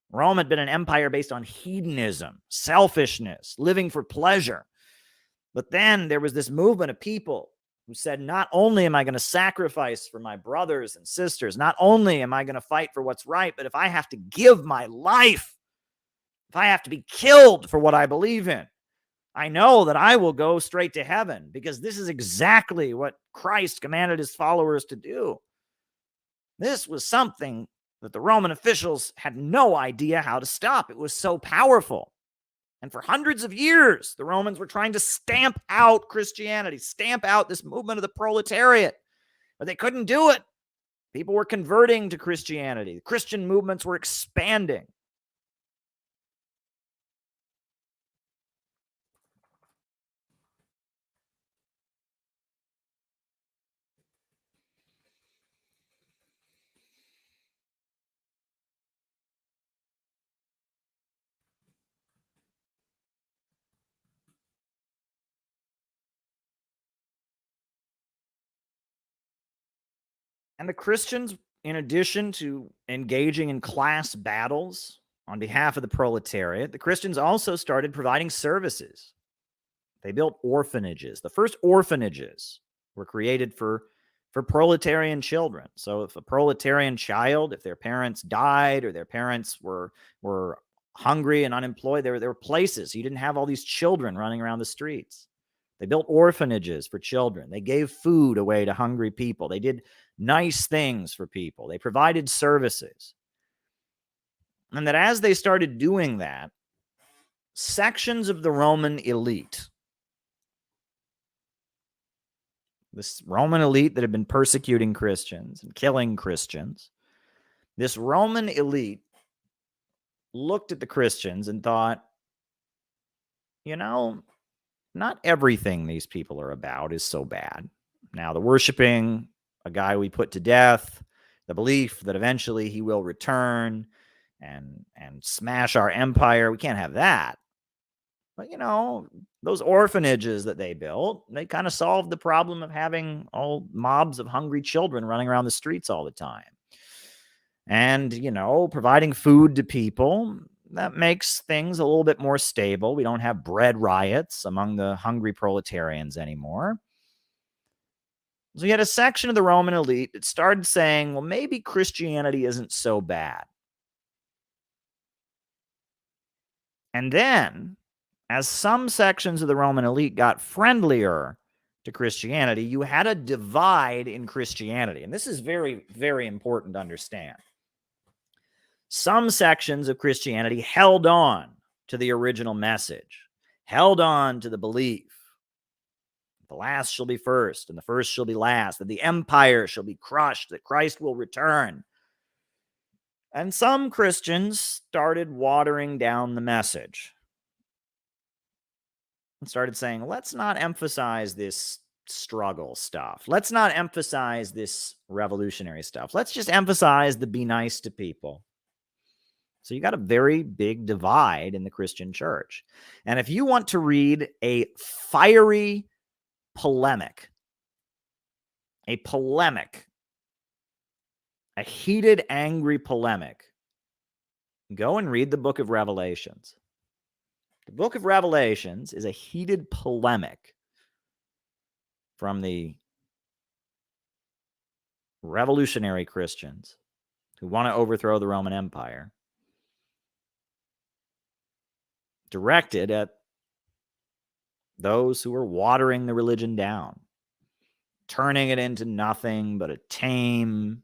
Rome had been an empire based on hedonism, selfishness, living for pleasure. But then there was this movement of people who said, not only am I going to sacrifice for my brothers and sisters, not only am I going to fight for what's right, but if I have to give my life, if I have to be killed for what I believe in, I know that I will go straight to heaven, because this is exactly what Christ commanded his followers to do. This was something that the Roman officials had no idea how to stop. It was so powerful. And for hundreds of years, the Romans were trying to stamp out Christianity, stamp out this movement of the proletariat, but they couldn't do it. People were converting to Christianity. Christian movements were expanding. And the Christians, in addition to engaging in class battles on behalf of the proletariat, the Christians also started providing services. They built orphanages. The first orphanages were created for proletarian children. So if a proletarian child, if their parents died or their parents were hungry and unemployed, there were places. You didn't have all these children running around the streets. They built orphanages for children. They gave food away to hungry people. They did nice things for people. They provided services. And that as they started doing that, sections of the Roman elite, this Roman elite that had been persecuting Christians and killing Christians, this Roman elite looked at the Christians and thought, you know, not everything these people are about is so bad. Now, the worshiping a guy we put to death, the belief that eventually he will return and smash our empire, we can't have that. But, you know, those orphanages that they built, they kind of solved the problem of having all mobs of hungry children running around the streets all the time. And, you know, providing food to people, that makes things a little bit more stable. We don't have bread riots among the hungry proletarians anymore. So you had a section of the Roman elite that started saying, well, maybe Christianity isn't so bad. And then, as some sections of the Roman elite got friendlier to Christianity, you had a divide in Christianity. And this is very, very important to understand. Some sections of Christianity held on to the original message, held on to the belief the last shall be first and the first shall be last, that the empire shall be crushed, that Christ will return. And some Christians started watering down the message and started saying, let's not emphasize this struggle stuff. Let's not emphasize this revolutionary stuff. Let's just emphasize the be nice to people. So you got a very big divide in the Christian church. And if you want to read a fiery polemic, a heated, angry polemic, go and read the book of Revelations. The book of Revelations is a heated polemic from the revolutionary Christians who want to overthrow the Roman Empire, directed at those who are watering the religion down, turning it into nothing but a tame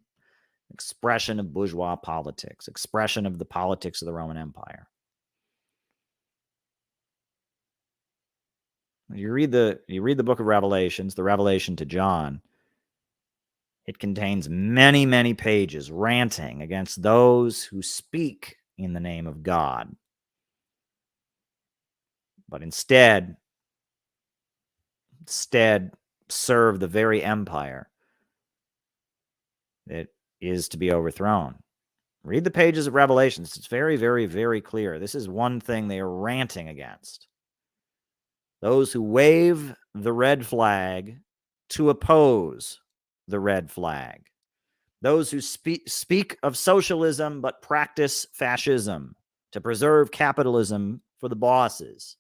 expression of bourgeois politics, expression of the politics of the Roman Empire. You read the book of Revelations, the revelation to John. It contains many, many pages ranting against those who speak in the name of God, but instead serve the very empire that is to be overthrown. Read the pages of Revelations. It's very, very, very clear. This is one thing they are ranting against. Those who wave the red flag to oppose the red flag. Those who speak of socialism but practice fascism to preserve capitalism for the bosses.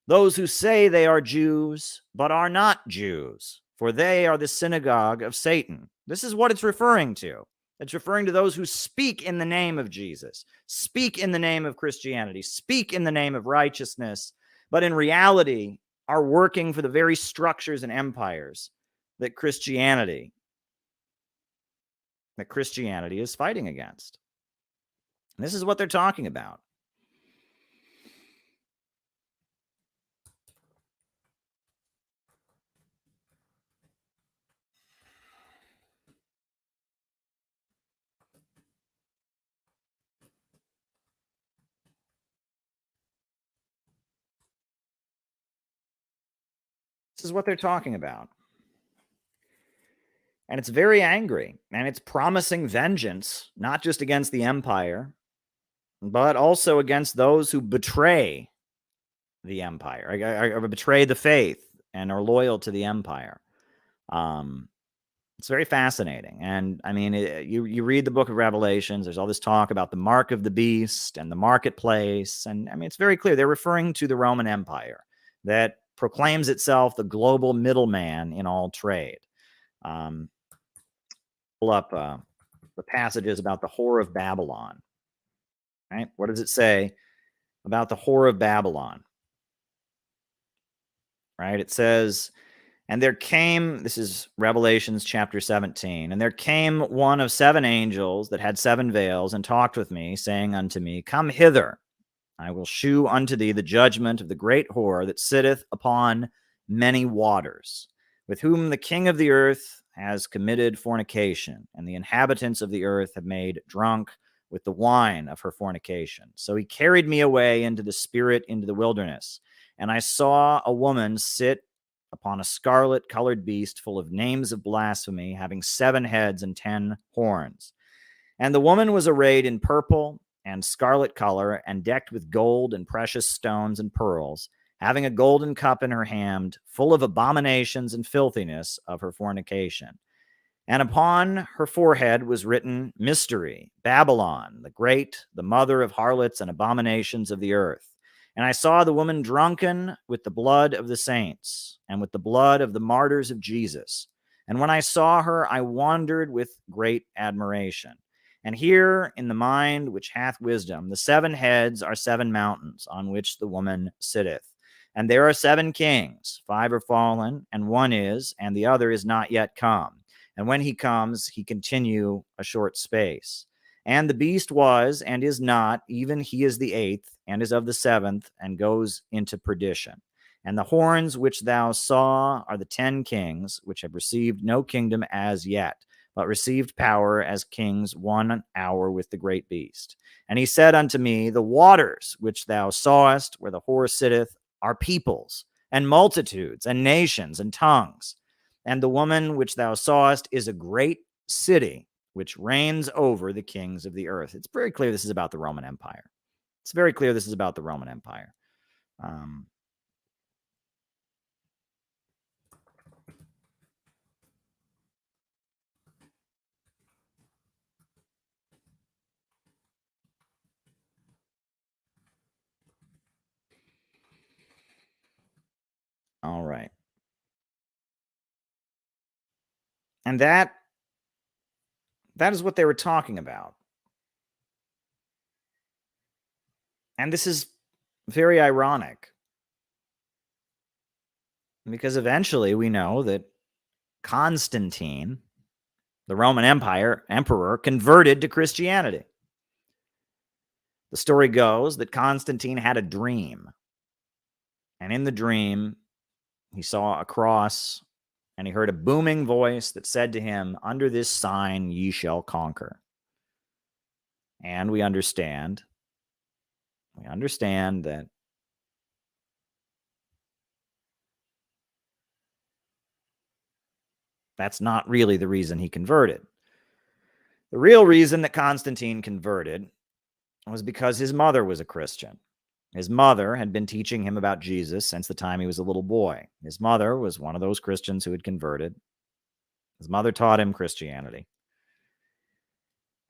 Those who say they are Jews but are not Jews, for they are the synagogue of Satan. This is what it's referring to. It's referring to those who speak in the name of Jesus, speak in the name of Christianity, speak in the name of righteousness, but in reality are working for the very structures and empires that Christianity is fighting against. And this is what they're talking about. This is what they're talking about. And it's very angry, and it's promising vengeance, not just against the empire, but also against those who betray the empire, or betray the faith and are loyal to the empire. It's very fascinating. And I mean, you read the book of Revelations, there's all this talk about the mark of the beast and the marketplace. And I mean, it's very clear they're referring to the Roman Empire that proclaims itself the global middleman in all trade. Pull up the passages about the whore of Babylon. Right? What does it say about the whore of Babylon? Right? It says, and there came, this is Revelations chapter 17, and there came one of 7 angels that had 7 veils and talked with me, saying unto me, Come hither, I will shew unto thee the judgment of the great whore that sitteth upon many waters, with whom the king of the earth has committed fornication, and the inhabitants of the earth have made drunk with the wine of her fornication. So he carried me away into the spirit into the wilderness, and I saw a woman sit upon a scarlet-colored beast full of names of blasphemy, having 7 heads and 10 horns. And the woman was arrayed in purple and scarlet color, and decked with gold and precious stones and pearls, having a golden cup in her hand, full of abominations and filthiness of her fornication. And upon her forehead was written, Mystery, Babylon, the Great, the mother of harlots and abominations of the earth. And I saw the woman drunken with the blood of the saints, and with the blood of the martyrs of Jesus. And when I saw her, I wondered with great admiration. And here in the mind which hath wisdom, the 7 heads are 7 mountains on which the woman sitteth. And there are 7 kings, 5 are fallen, and 1 is, and the other is not yet come. And when he comes, he continue a short space. And the beast was, and is not, even he is the 8th, and is of the 7th, and goes into perdition. And the horns which thou saw are the 10 kings, which have received no kingdom as yet, but received power as kings 1 hour with the great beast. And he said unto me, The waters which thou sawest, where the whore sitteth, are peoples, and multitudes, and nations, and tongues. And the woman which thou sawest is a great city, which reigns over the kings of the earth. It's very clear this is about the Roman Empire. It's very clear this is about the Roman Empire. All right. And that is what they were talking about. And this is very ironic, because eventually we know that Constantine, the Roman emperor, converted to Christianity. The story goes that Constantine had a dream. And in the dream, he saw a cross, and he heard a booming voice that said to him, Under this sign ye shall conquer. And we understand that that's not really the reason he converted. The real reason that Constantine converted was because his mother was a Christian. His mother had been teaching him about Jesus since the time he was a little boy. His mother was one of those Christians who had converted. His mother taught him Christianity.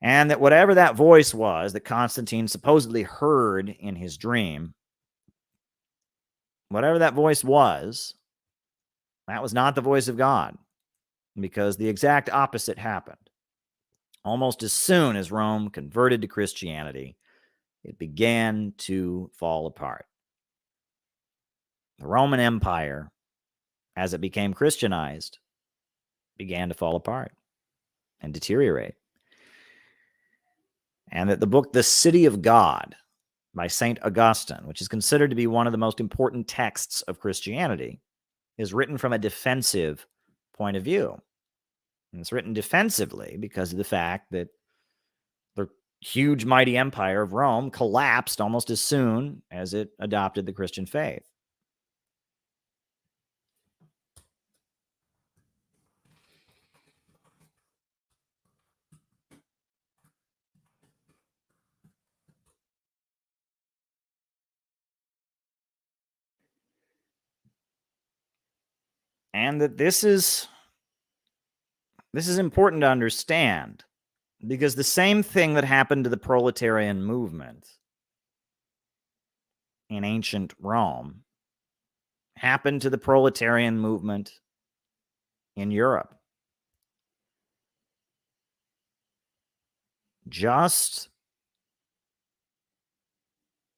And that whatever that voice was that Constantine supposedly heard in his dream, whatever that voice was, that was not the voice of God, because the exact opposite happened. Almost as soon as Rome converted to Christianity, it began to fall apart. The Roman Empire, as it became Christianized, began to fall apart and deteriorate. And that the book, The City of God, by St. Augustine, which is considered to be one of the most important texts of Christianity, is written from a defensive point of view. And it's written defensively because of the fact that the huge, mighty empire of Rome collapsed almost as soon as it adopted the Christian faith. And that this is This is important to understand because the same thing that happened to the proletarian movement in ancient Rome happened to the proletarian movement in Europe. Just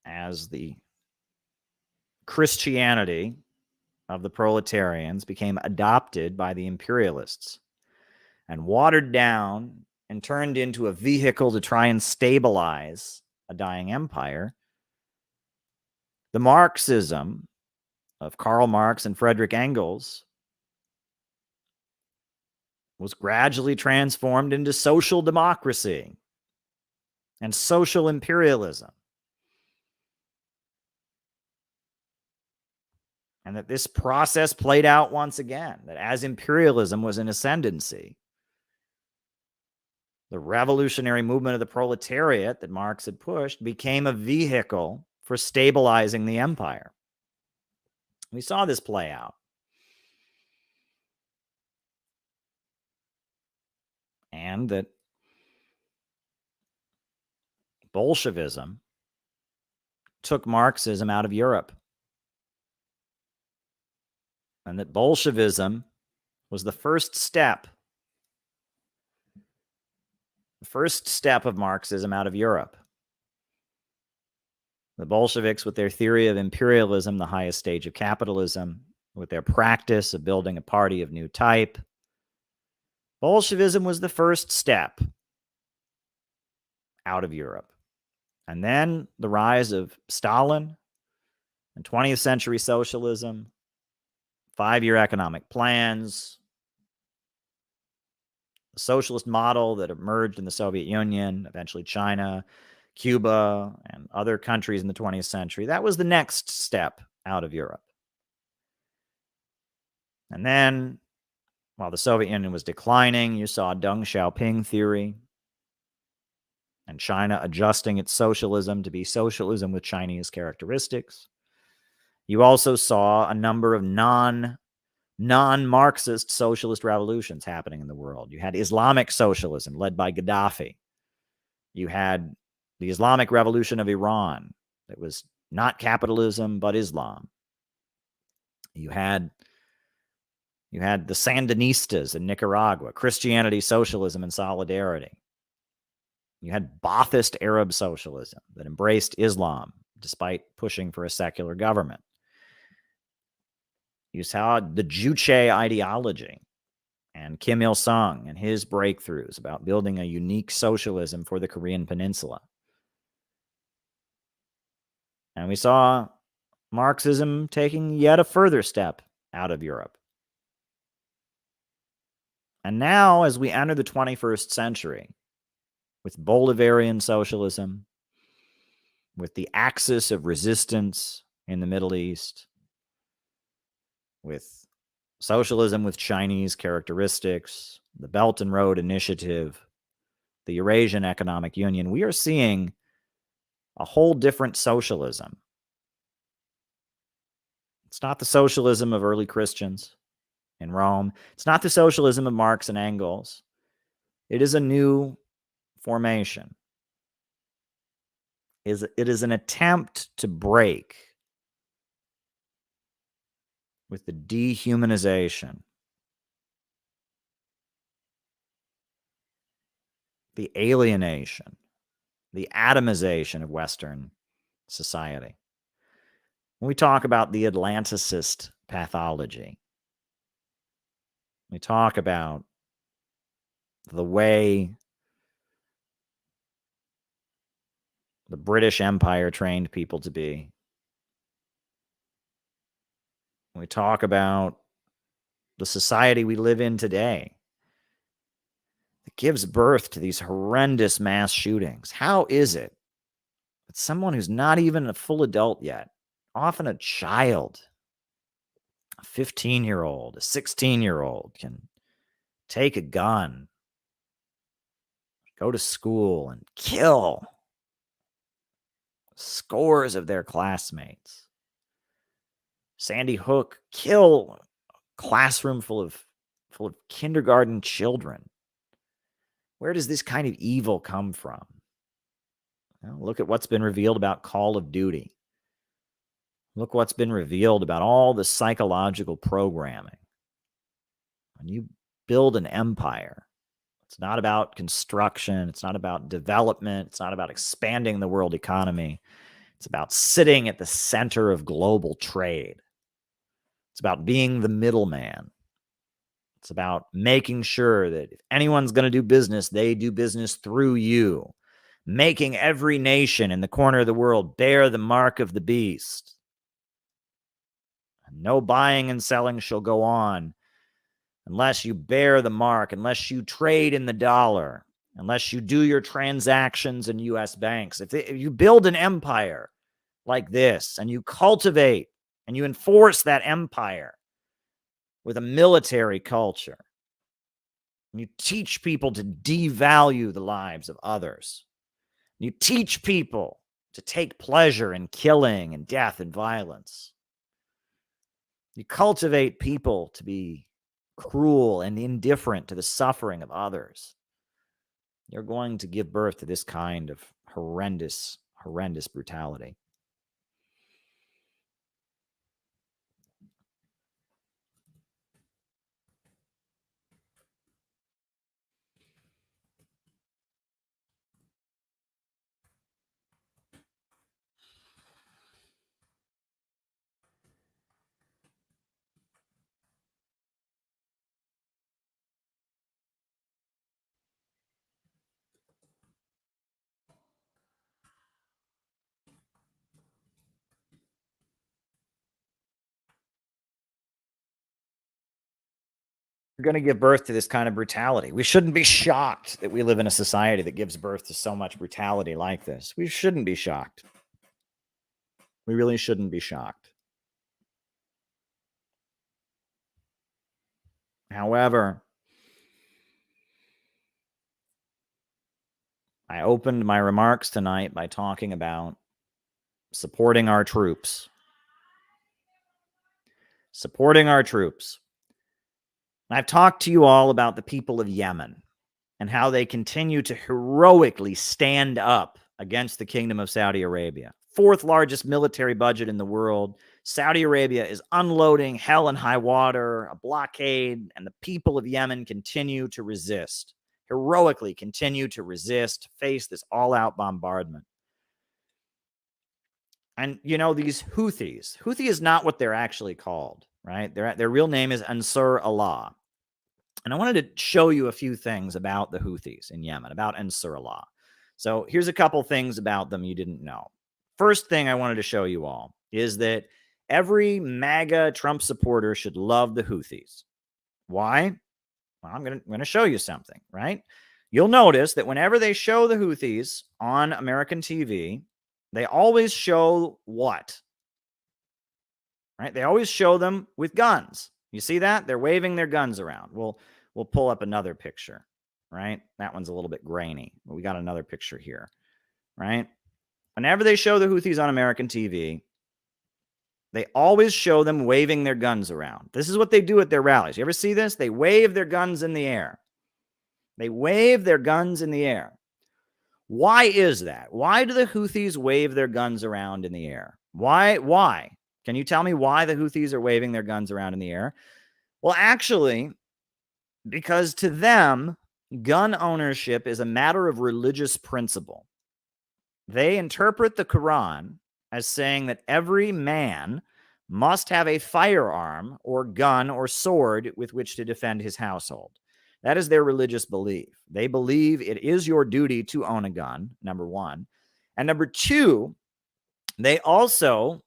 as the Christianity of the proletarians became adopted by the imperialists and watered down and turned into a vehicle to try and stabilize a dying empire, the Marxism of Karl Marx and Friedrich Engels was gradually transformed into social democracy and social imperialism. And that this process played out once again, that as imperialism was in ascendancy, the revolutionary movement of the proletariat that Marx had pushed became a vehicle for stabilizing the empire. We saw this play out. And that Bolshevism took Marxism out of Europe. And that Bolshevism was the first step of Marxism out of Europe. The Bolsheviks, with their theory of imperialism, the highest stage of capitalism, with their practice of building a party of new type, Bolshevism was the first step out of Europe. And then the rise of Stalin and 20th century socialism, 5-year economic plans, the socialist model that emerged in the Soviet Union, eventually China, Cuba, and other countries in the 20th century. That was the next step out of Europe. And then, while the Soviet Union was declining, you saw Deng Xiaoping theory and China adjusting its socialism to be socialism with Chinese characteristics. You also saw a number of non-Marxist socialist revolutions happening in the world. You had Islamic socialism led by Gaddafi. You had the Islamic Revolution of Iran. It was not capitalism, but Islam. You had the Sandinistas in Nicaragua, Christianity, socialism, and solidarity. You had Ba'athist Arab socialism that embraced Islam despite pushing for a secular government. You saw the Juche ideology and Kim Il-sung and his breakthroughs about building a unique socialism for the Korean Peninsula. And we saw Marxism taking yet a further step out of Europe. And now, as we enter the 21st century, with Bolivarian socialism, with the axis of resistance in the Middle East, with socialism with Chinese characteristics, the Belt and Road Initiative, the Eurasian Economic Union, we are seeing a whole different socialism. It's not the socialism of early Christians in Rome. It's not the socialism of Marx and Engels. It is a new formation. It is an attempt to break with the dehumanization, the alienation, the atomization of Western society. When we talk about the Atlanticist pathology, we talk about the way the British Empire trained people to be. We talk about the society we live in today that gives birth to these horrendous mass shootings. How is it that someone who's not even a full adult yet, often a child, a 15-year-old, a 16-year-old, can take a gun, go to school, and kill scores of their classmates? Sandy Hook, kill a classroom full full of kindergarten children. Where does this kind of evil come from? Well, look at what's been revealed about Call of Duty. Look what's been revealed about all the psychological programming. When you build an empire, it's not about construction. It's not about development. It's not about expanding the world economy. It's about sitting at the center of global trade. It's about being the middleman. It's about making sure that if anyone's going to do business, they do business through you, making every nation in the corner of the world bear the mark of the beast. No buying and selling shall go on unless you bear the mark, unless you trade in the dollar, unless you do your transactions in U.S. banks. If you build an empire like this and you cultivate and you enforce that empire with a military culture, and you teach people to devalue the lives of others, you teach people to take pleasure in killing and death and violence, you cultivate people to be cruel and indifferent to the suffering of others, you're going to give birth to this kind of horrendous brutality. You're going to give birth to this kind of brutality. We shouldn't be shocked that we live in a society that gives birth to so much brutality like this. We shouldn't be shocked. We really shouldn't be shocked. However, I opened my remarks tonight by talking about supporting our troops. Supporting our troops. I've talked to you all about the people of Yemen and how they continue to heroically stand up against the Kingdom of Saudi Arabia. Fourth largest military budget in the world. Saudi Arabia is unloading hell and high water, a blockade, and the people of Yemen continue to resist. Heroically continue to resist, face this all-out bombardment. And, you know, these Houthis, Houthi is not what they're actually called, right? Their real name is Ansar Allah. And I wanted to show you a few things about the Houthis in Yemen, about Ansar Allah. So here's a couple things about them you didn't know. First thing I wanted to show you all is that every MAGA Trump supporter should love the Houthis. Why? Well, I'm going to show you something, right? You'll notice that whenever they show the Houthis on American TV, they always show what? Right? They always show them with guns. You see that? They're waving their guns around. We'll pull up another picture, right? That one's a little bit grainy, but we got another picture here, right? Whenever they show the Houthis on American TV, they always show them waving their guns around. This is what they do at their rallies. You ever see this? They wave their guns in the air. They wave their guns in the air. Why is that? Why do the Houthis wave their guns around in the air? Why? Can you tell me why the Houthis are waving their guns around in the air? Well, actually, because to them, gun ownership is a matter of religious principle. They interpret the Quran as saying that every man must have a firearm or gun or sword with which to defend his household. That is their religious belief. They believe it is your duty to own a gun, number one. And number two, they also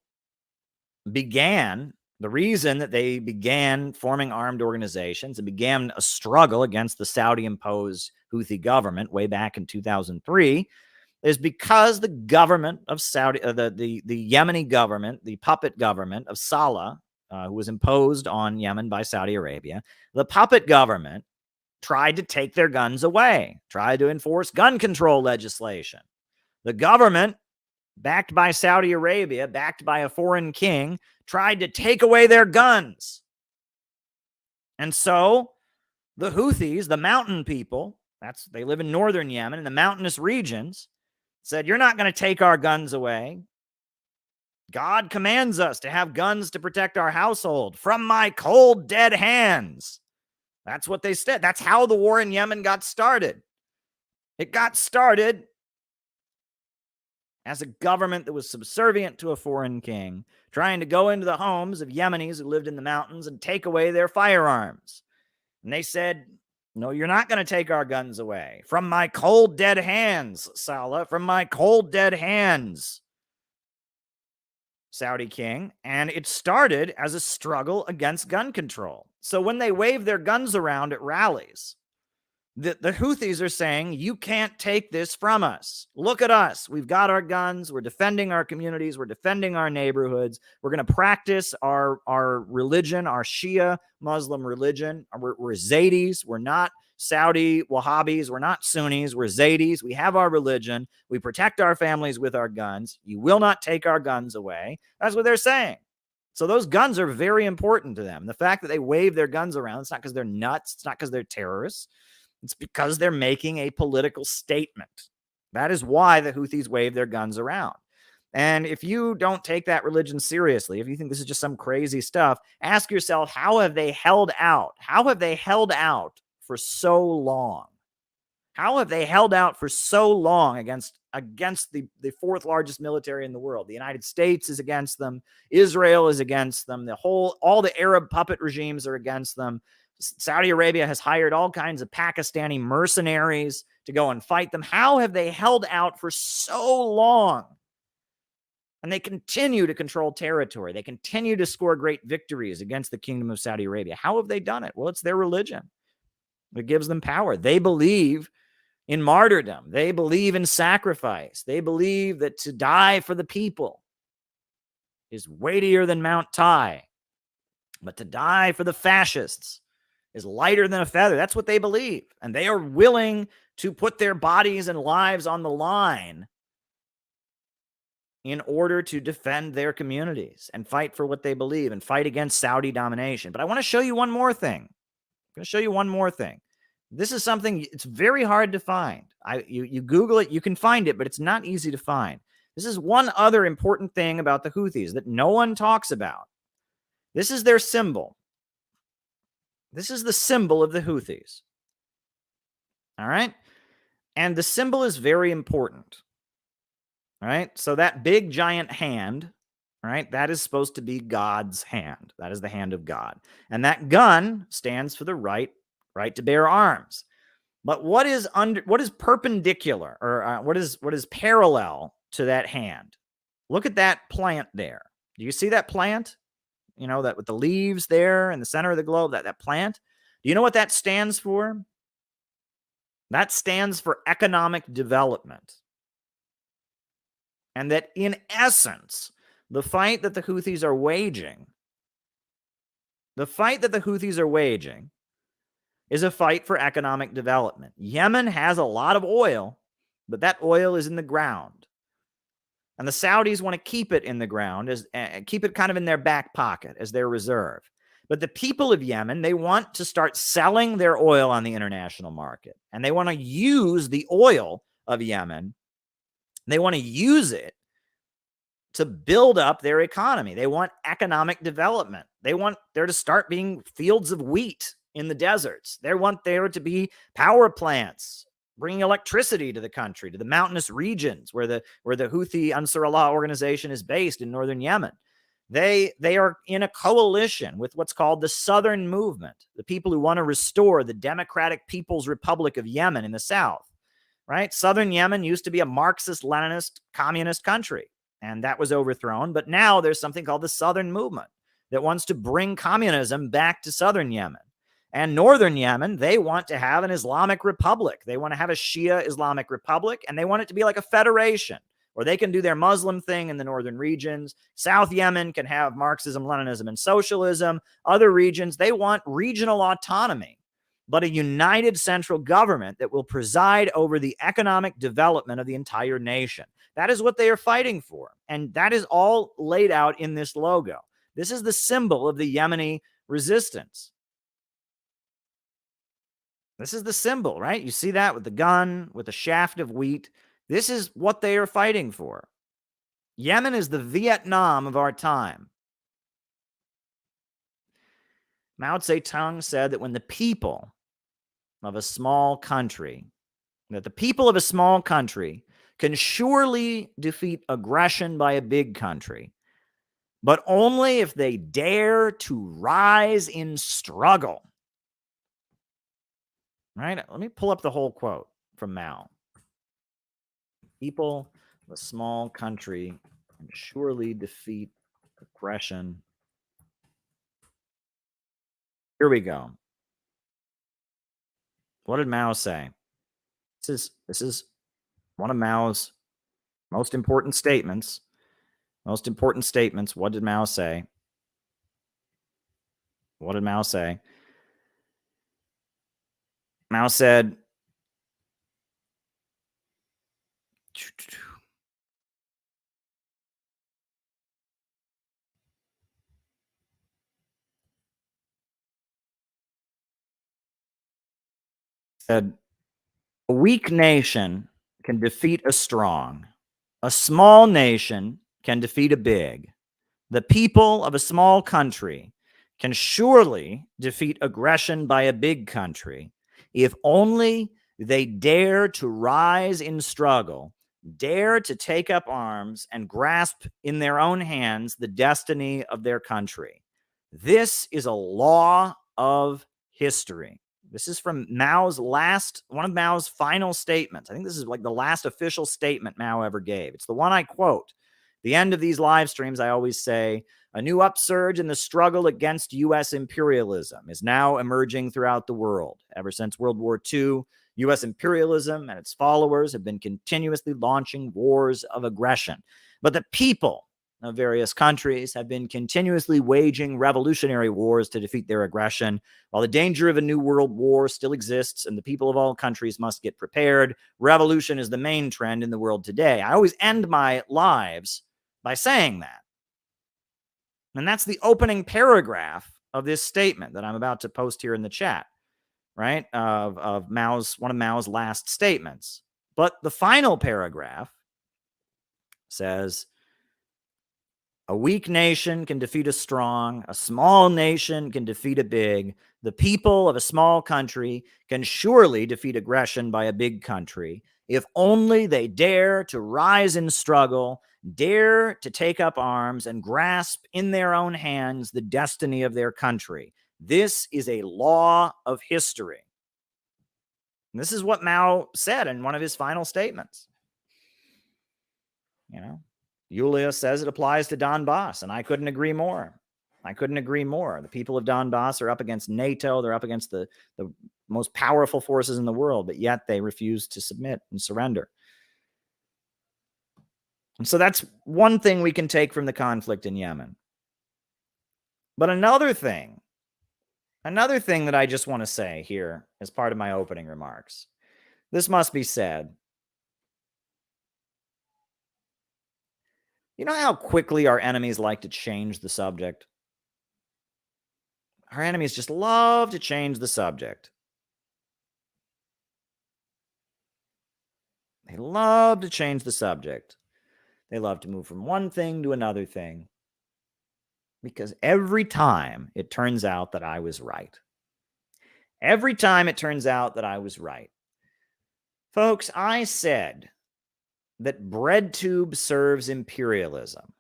the reason that they began forming armed organizations and began a struggle against the Saudi-imposed Houthi government way back in 2003 is because the government of Saudi, the Yemeni government, the puppet government of Saleh, who was imposed on Yemen by Saudi Arabia, the puppet government tried to take their guns away, tried to enforce gun control legislation. The government, backed by Saudi Arabia, backed by a foreign king, tried to take away their guns. And so The Houthis, the mountain people, they live in northern Yemen, in the mountainous regions, said, you're not going to take our guns away. God commands us to have guns to protect our household from my cold, dead hands. That's what they said. That's how the war in Yemen got started. It got started as a government that was subservient to a foreign king, trying to go into the homes of Yemenis who lived in the mountains and take away their firearms. And they said, no, you're not going to take our guns away. From my cold, dead hands, Salah, from my cold, dead hands, Saudi king. And it started as a struggle against gun control. So when they wave their guns around at rallies, the Houthis are saying, you can't take this from us. Look at us. We've got our guns. We're defending our communities. We're defending our neighborhoods. We're going to practice our religion, our Shia Muslim religion. We're Zaydis. We're not Saudi Wahhabis. We're not Sunnis. We're Zaydis. We have our religion. We protect our families with our guns. You will not take our guns away. That's what they're saying. So those guns are very important to them. The fact that they wave their guns around, it's not because they're nuts. It's not because they're terrorists. It's because they're making a political statement. That is why the Houthis wave their guns around. And if you don't take that religion seriously, if you think this is just some crazy stuff, ask yourself, how have they held out? How have they held out for so long? How have they held out for so long against the fourth largest military in the world? The United States is against them. Israel is against them. All the Arab puppet regimes are against them. Saudi Arabia has hired all kinds of Pakistani mercenaries to go and fight them. How have they held out for so long? And they continue to control territory. They continue to score great victories against the Kingdom of Saudi Arabia. How have they done it? Well, it's their religion. It gives them power. They believe in martyrdom. They believe in sacrifice. They believe that to die for the people is weightier than Mount Tai. But to die for the fascists is lighter than a feather. That's what they believe. And they are willing to put their bodies and lives on the line in order to defend their communities and fight for what they believe and fight against Saudi domination. But I want to show you one more thing. I'm going to show you one more thing. This is something, it's very hard to find. You Google it, you can find it, but it's not easy to find. This is one other important thing about the Houthis that no one talks about. This is their symbol. This is the symbol of the Houthis. All right? And the symbol is very important. All right? So that big giant hand, all right, that is supposed to be God's hand. That is the hand of God. And that gun stands for the right to bear arms. But what is perpendicular, or what is parallel to that hand? Look at that plant there. Do you see that plant? You know, that with the leaves there in the center of the globe, that plant. Do you know what that stands for? That stands for economic development. And that in essence, the fight that the Houthis are waging, is a fight for economic development. Yemen has a lot of oil, but that oil is in the ground. And the Saudis want to keep it in the ground, keep it kind of in their back pocket as their reserve. But the people of Yemen, they want to start selling their oil on the international market. And they want to use the oil of Yemen. They want to use it to build up their economy. They want economic development. They want there to start being fields of wheat in the deserts. They want there to be power plants bringing electricity to the country, to the mountainous regions where the Houthi Ansar Allah organization is based in northern Yemen. They are in a coalition with what's called the Southern Movement, the people who want to restore the Democratic People's Republic of Yemen in the south, right? Southern Yemen used to be a Marxist-Leninist communist country, and that was overthrown. But now there's something called the Southern Movement that wants to bring communism back to southern Yemen. And northern Yemen, they want to have an Islamic republic. They want to have a Shia Islamic republic, and they want it to be like a federation where they can do their Muslim thing in the northern regions. South Yemen can have Marxism, Leninism, and socialism. Other regions, they want regional autonomy, but a united central government that will preside over the economic development of the entire nation. That is what they are fighting for, and that is all laid out in this logo. This is the symbol of the Yemeni resistance. This is the symbol, right? You see that with the gun, with the shaft of wheat. This is what they are fighting for. Yemen is the Vietnam of our time. Mao Zedong said that when the people of a small country, can surely defeat aggression by a big country, but only if they dare to rise in struggle. Right? Let me pull up the whole quote from Mao. People of a small country can surely defeat aggression. Here we go. What did Mao say? This is one of Mao's most important statements. What did Mao say? What did Mao say? Mao said, a weak nation can defeat a strong. A small nation can defeat a big. The people of a small country can surely defeat aggression by a big country if only they dare to rise in struggle, dare to take up arms and grasp in their own hands the destiny of their country. This is a law of history. This is from one of Mao's final statements. I think this is like the last official statement Mao ever gave. It's the one I quote. The end of these live streams, I always say, a new upsurge in the struggle against U.S. imperialism is now emerging throughout the world. Ever since World War II, U.S. imperialism and its followers have been continuously launching wars of aggression. But the people of various countries have been continuously waging revolutionary wars to defeat their aggression. While the danger of a new world war still exists and the people of all countries must get prepared, revolution is the main trend in the world today. I always end my lives by saying that. And that's the opening paragraph of this statement that I'm about to post here in the chat, right? Of one of Mao's last statements. But the final paragraph says, a weak nation can defeat a strong. A small nation can defeat a big. The people of a small country can surely defeat aggression by a big country if only they dare to rise in struggle, dare to take up arms and grasp in their own hands the destiny of their country. This is a law of history. And this is what Mao said in one of his final statements. Julius says it applies to Donbass, and I couldn't agree more. The people of Donbass are up against NATO. They're up against the most powerful forces in the world, but yet they refuse to submit and surrender. And so that's one thing we can take from the conflict in Yemen. But another thing that I just want to say here as part of my opening remarks, this must be said. You know how quickly our enemies like to change the subject? Our enemies just love to change the subject. They love to change the subject. They love to move from one thing to another thing. Because every time it turns out that I was right. Folks, I said that BreadTube serves imperialism.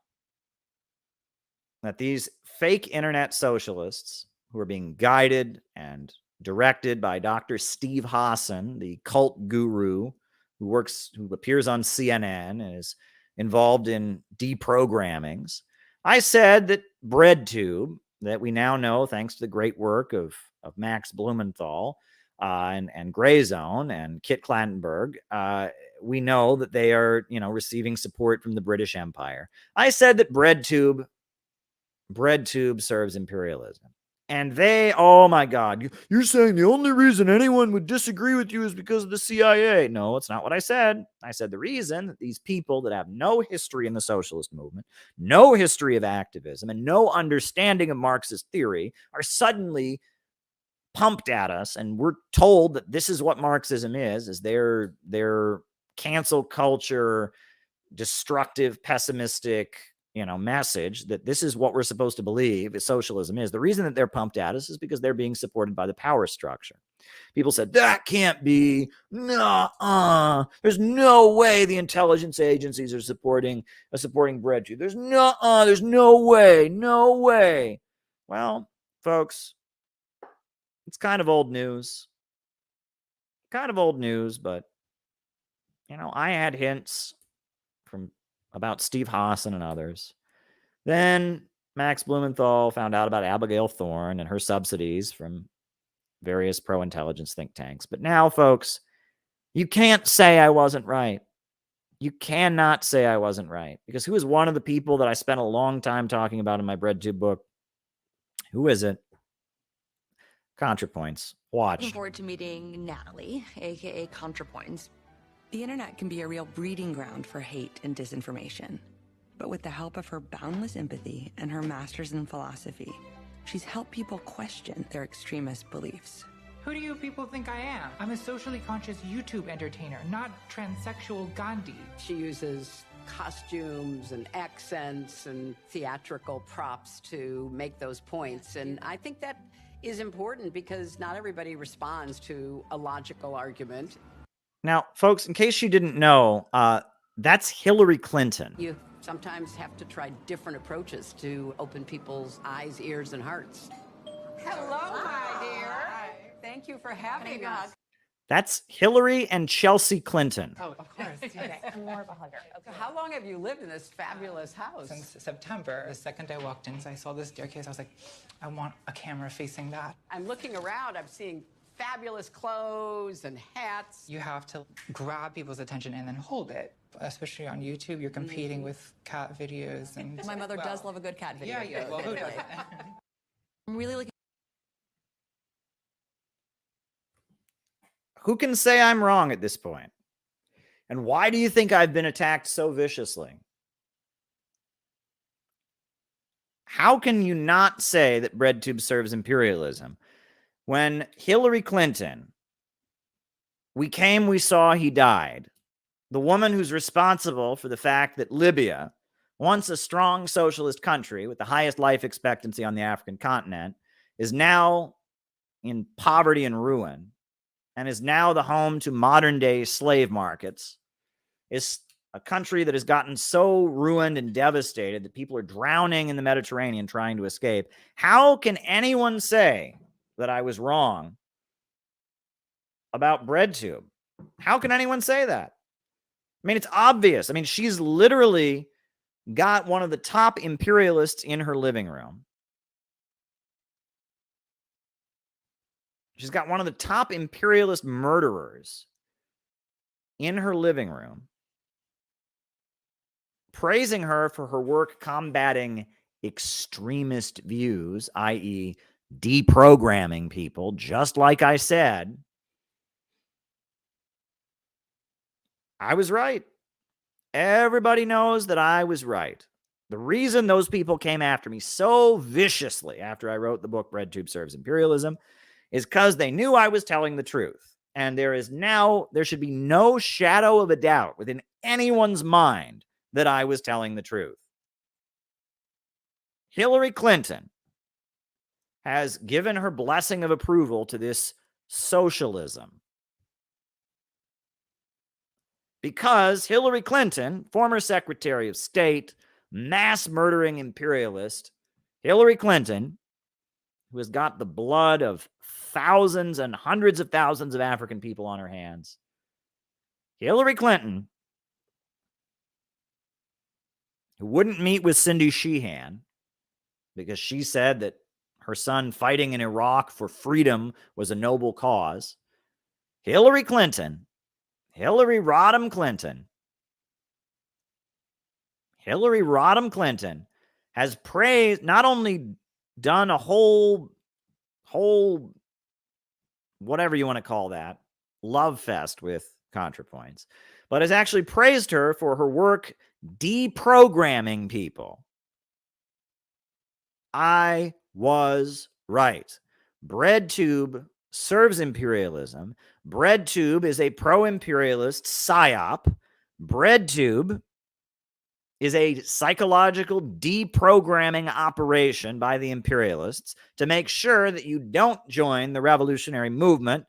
That these fake internet socialists who are being guided and directed by Dr. Steve Hassan, the cult guru who appears on CNN and is involved in deprogrammings. I said that BreadTube, that we now know thanks to the great work of Max Blumenthal and Grayzone and Kit Klantenberg, we know that they are, receiving support from the British Empire. I said that BreadTube serves imperialism. And they, oh my God, you're saying the only reason anyone would disagree with you is because of the CIA. No, it's not what I said. I said the reason that these people that have no history in the socialist movement, no history of activism, and no understanding of Marxist theory are suddenly pumped at us, and we're told that this is what Marxism is their cancel culture, destructive, pessimistic, message, that this is what we're supposed to believe is socialism is. The reason that they're pumped at us is because they're being supported by the power structure. People said, that can't be. No, there's no way the intelligence agencies are supporting breadtube. There's no way. Well, folks, it's kind of old news. But I had hints about Steve Hassan and others. Then Max Blumenthal found out about Abigail Thorne and her subsidies from various pro-intelligence think tanks. But now, folks, you can't say I wasn't right. You cannot say I wasn't right. Because who is one of the people that I spent a long time talking about in my BreadTube book? Who is it? ContraPoints. Watch. Looking forward to meeting Natalie, aka ContraPoints. The internet can be a real breeding ground for hate and disinformation. But with the help of her boundless empathy and her master's in philosophy, she's helped people question their extremist beliefs. Who do you people think I am? I'm a socially conscious YouTube entertainer, not transsexual Gandhi. She uses costumes and accents and theatrical props to make those points. And I think that is important because not everybody responds to a logical argument. Now, folks, in case you didn't know, that's Hillary Clinton. You sometimes have to try different approaches to open people's eyes, ears, and hearts. Hello, my dear. Hi. Thank you for having us. That's Hillary and Chelsea Clinton. Oh, of course. Okay, I'm more of a hugger. Okay. How long have you lived in this fabulous house? Since September. The second I walked in, I saw this staircase. I was like, I want a camera facing that. I'm looking around. I'm seeing fabulous clothes and hats. You have to grab people's attention and then hold it. Especially on YouTube, you're competing with cat videos. And my mother does love a good cat video. Yeah, well, who doesn't? I'm really looking. Who can say I'm wrong at this point? And why do you think I've been attacked so viciously? How can you not say that BreadTube serves imperialism when Hillary Clinton, we came, we saw, he died, the woman who's responsible for the fact that Libya, once a strong socialist country with the highest life expectancy on the African continent, is now in poverty and ruin, and is now the home to modern-day slave markets, is a country that has gotten so ruined and devastated that people are drowning in the Mediterranean trying to escape. How can anyone say that I was wrong about BreadTube? How can anyone say that? I mean, it's obvious. I mean, she's literally got one of the top imperialists in her living room. She's got one of the top imperialist murderers in her living room, praising her for her work combating extremist views, i.e., deprogramming people, just like I said. I was right. Everybody knows that I was right. The reason those people came after me so viciously after I wrote the book BreadTube Serves Imperialism is because they knew I was telling the truth. And there should be no shadow of a doubt within anyone's mind that I was telling the truth. Hillary Clinton has given her blessing of approval to this socialism. Because Hillary Clinton, former Secretary of State, mass murdering imperialist, Hillary Clinton, who has got the blood of thousands and hundreds of thousands of African people on her hands, Hillary Clinton, who wouldn't meet with Cindy Sheehan because she said that her son fighting in Iraq for freedom was a noble cause. Hillary Rodham Clinton has praised, not only done a whole whatever you want to call that, love fest with ContraPoints, but has actually praised her for her work deprogramming people. I was right. BreadTube serves imperialism. BreadTube is a pro-imperialist psyop. BreadTube is a psychological deprogramming operation by the imperialists to make sure that you don't join the revolutionary movement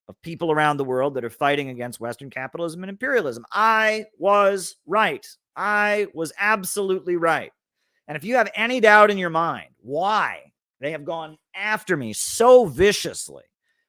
of people around the world that are fighting against Western capitalism and imperialism. I was right. I was absolutely right. And if you have any doubt in your mind why they have gone after me so viciously,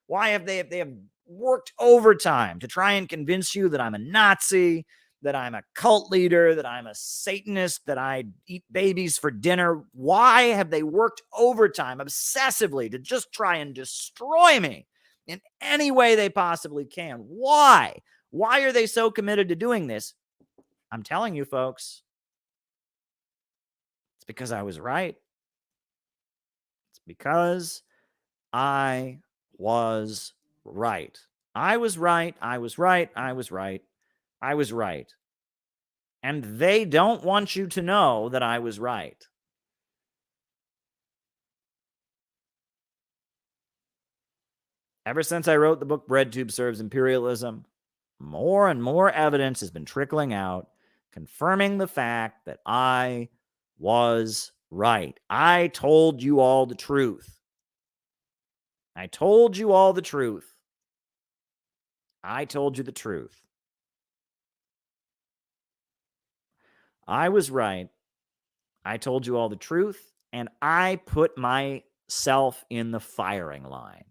why have they have worked overtime to try and convince you that I'm a Nazi, that I'm a cult leader, that I'm a Satanist, that I eat babies for dinner? Why have they worked overtime obsessively to just try and destroy me in any way they possibly can? Why? Why are they so committed to doing this? I'm telling you, folks, it's because I was right. It's because I was right. I was right. I was right. I was right. I was right. And they don't want you to know that I was right. Ever since I wrote the book BreadTube Serves Imperialism, more and more evidence has been trickling out, confirming the fact that I was right. I told you all the truth. I told you all the truth. I told you the truth. I was right. I told you all the truth, and I put myself in the firing line.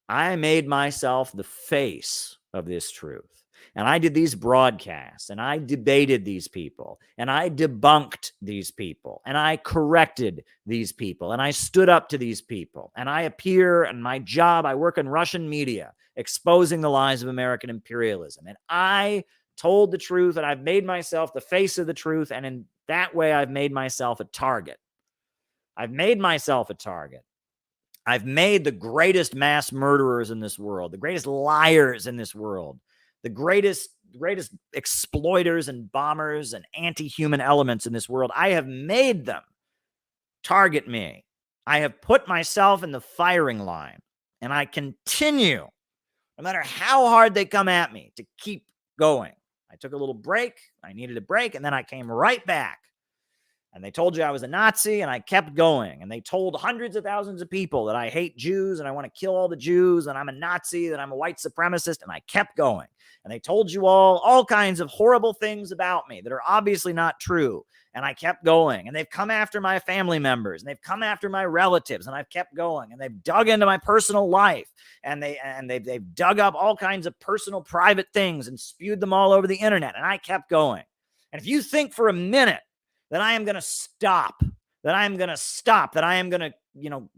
I made myself the face of this truth. And I did these broadcasts, and I debated these people, and I debunked these people, and I corrected these people, and I stood up to these people. And I appear in my job, I work in Russian media, exposing the lies of American imperialism. And I told the truth, and I've made myself the face of the truth, and in that way, I've made myself a target. I've made myself a target. I've made the greatest mass murderers in this world, the greatest liars in this world, the greatest exploiters and bombers and anti-human elements in this world. I have made them target me. I have put myself in the firing line, and I continue, no matter how hard they come at me, to keep going. I took a little break. I needed a break, and then I came right back. And they told you I was a Nazi, and I kept going. And they told hundreds of thousands of people that I hate Jews and I want to kill all the Jews, and I'm a Nazi, that I'm a white supremacist, and I kept going. And they told you all kinds of horrible things about me that are obviously not true, and I kept going. And they've come after my family members, and they've come after my relatives, and I've kept going. And they've dug into my personal life, and they've dug up all kinds of personal private things and spewed them all over the internet, and I kept going. And if you think for a minute that I am going to stop, that I am going to,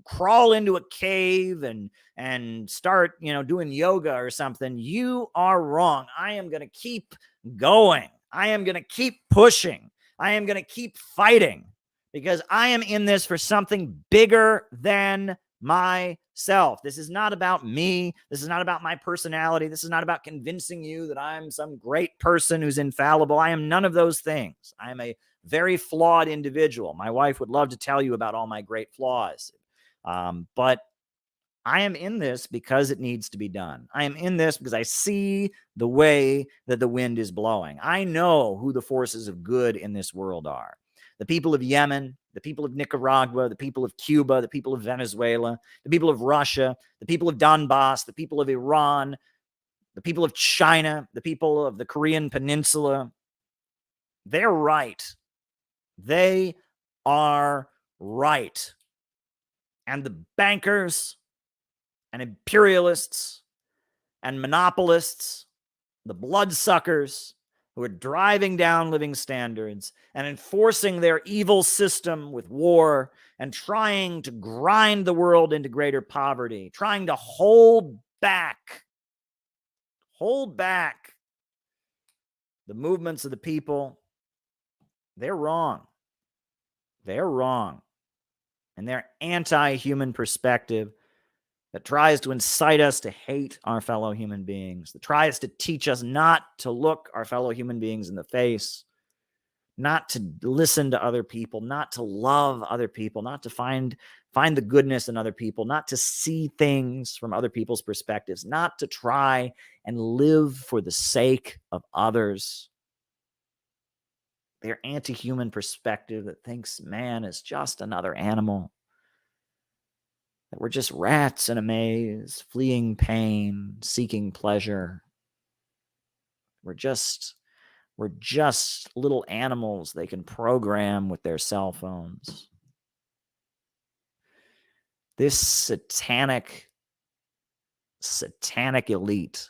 crawl into a cave and start, doing yoga or something, you are wrong. I am going to keep going. I am going to keep pushing. I am going to keep fighting, because I am in this for something bigger than myself. This is not about me. This is not about my personality. This is not about convincing you that I'm some great person who's infallible. I am none of those things. I am a very flawed individual. My wife would love to tell you about all my great flaws. But I am in this because it needs to be done. I am in this because I see the way that the wind is blowing. I know who the forces of good in this world are. The people of Yemen, the people of Nicaragua, the people of Cuba, the people of Venezuela, the people of Russia, the people of Donbass, the people of Iran, the people of China, the people of the Korean Peninsula. They're right. They are right. And the bankers and imperialists and monopolists, the bloodsuckers who are driving down living standards and enforcing their evil system with war and trying to grind the world into greater poverty, trying to hold back the movements of the people, they're wrong. They're wrong. And their anti-human perspective that tries to incite us to hate our fellow human beings, that tries to teach us not to look our fellow human beings in the face, not to listen to other people, not to love other people, not to find find the goodness in other people, not to see things from other people's perspectives, not to try and live for the sake of others. Their anti-human perspective that thinks man is just another animal, that we're just rats in a maze, fleeing pain, seeking pleasure. We're just little animals they can program with their cell phones. This satanic elite,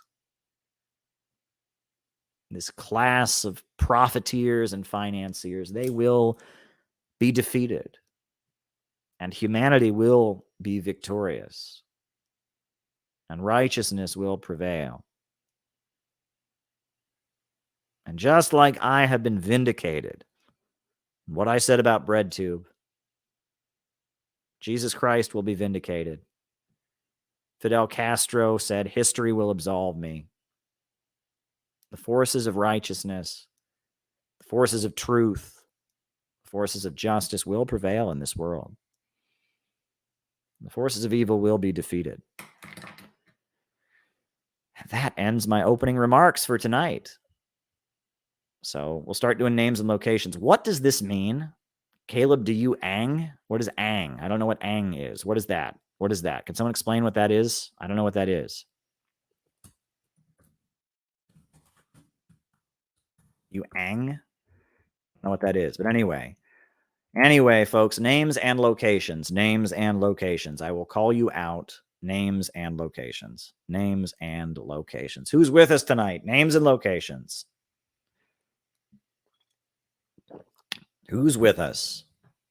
this class of profiteers and financiers, they will be defeated, and humanity will be victorious, and righteousness will prevail. And just like I have been vindicated, what I said about BreadTube, Jesus Christ will be vindicated. Fidel Castro said, history will absolve me. The forces of righteousness, the forces of truth, the forces of justice will prevail in this world. The forces of evil will be defeated. That ends my opening remarks for tonight. So we'll start doing names and locations. What does this mean? Caleb, do you ang? What is ang? I don't know what ang is. What is that? What is that? Can someone explain what that is? I don't know what that is. You ang? I don't know what that is. But anyway, folks, names and locations. Names and locations. I will call you out. Names and locations. Names and locations. Who's with us tonight? Names and locations. Who's with us?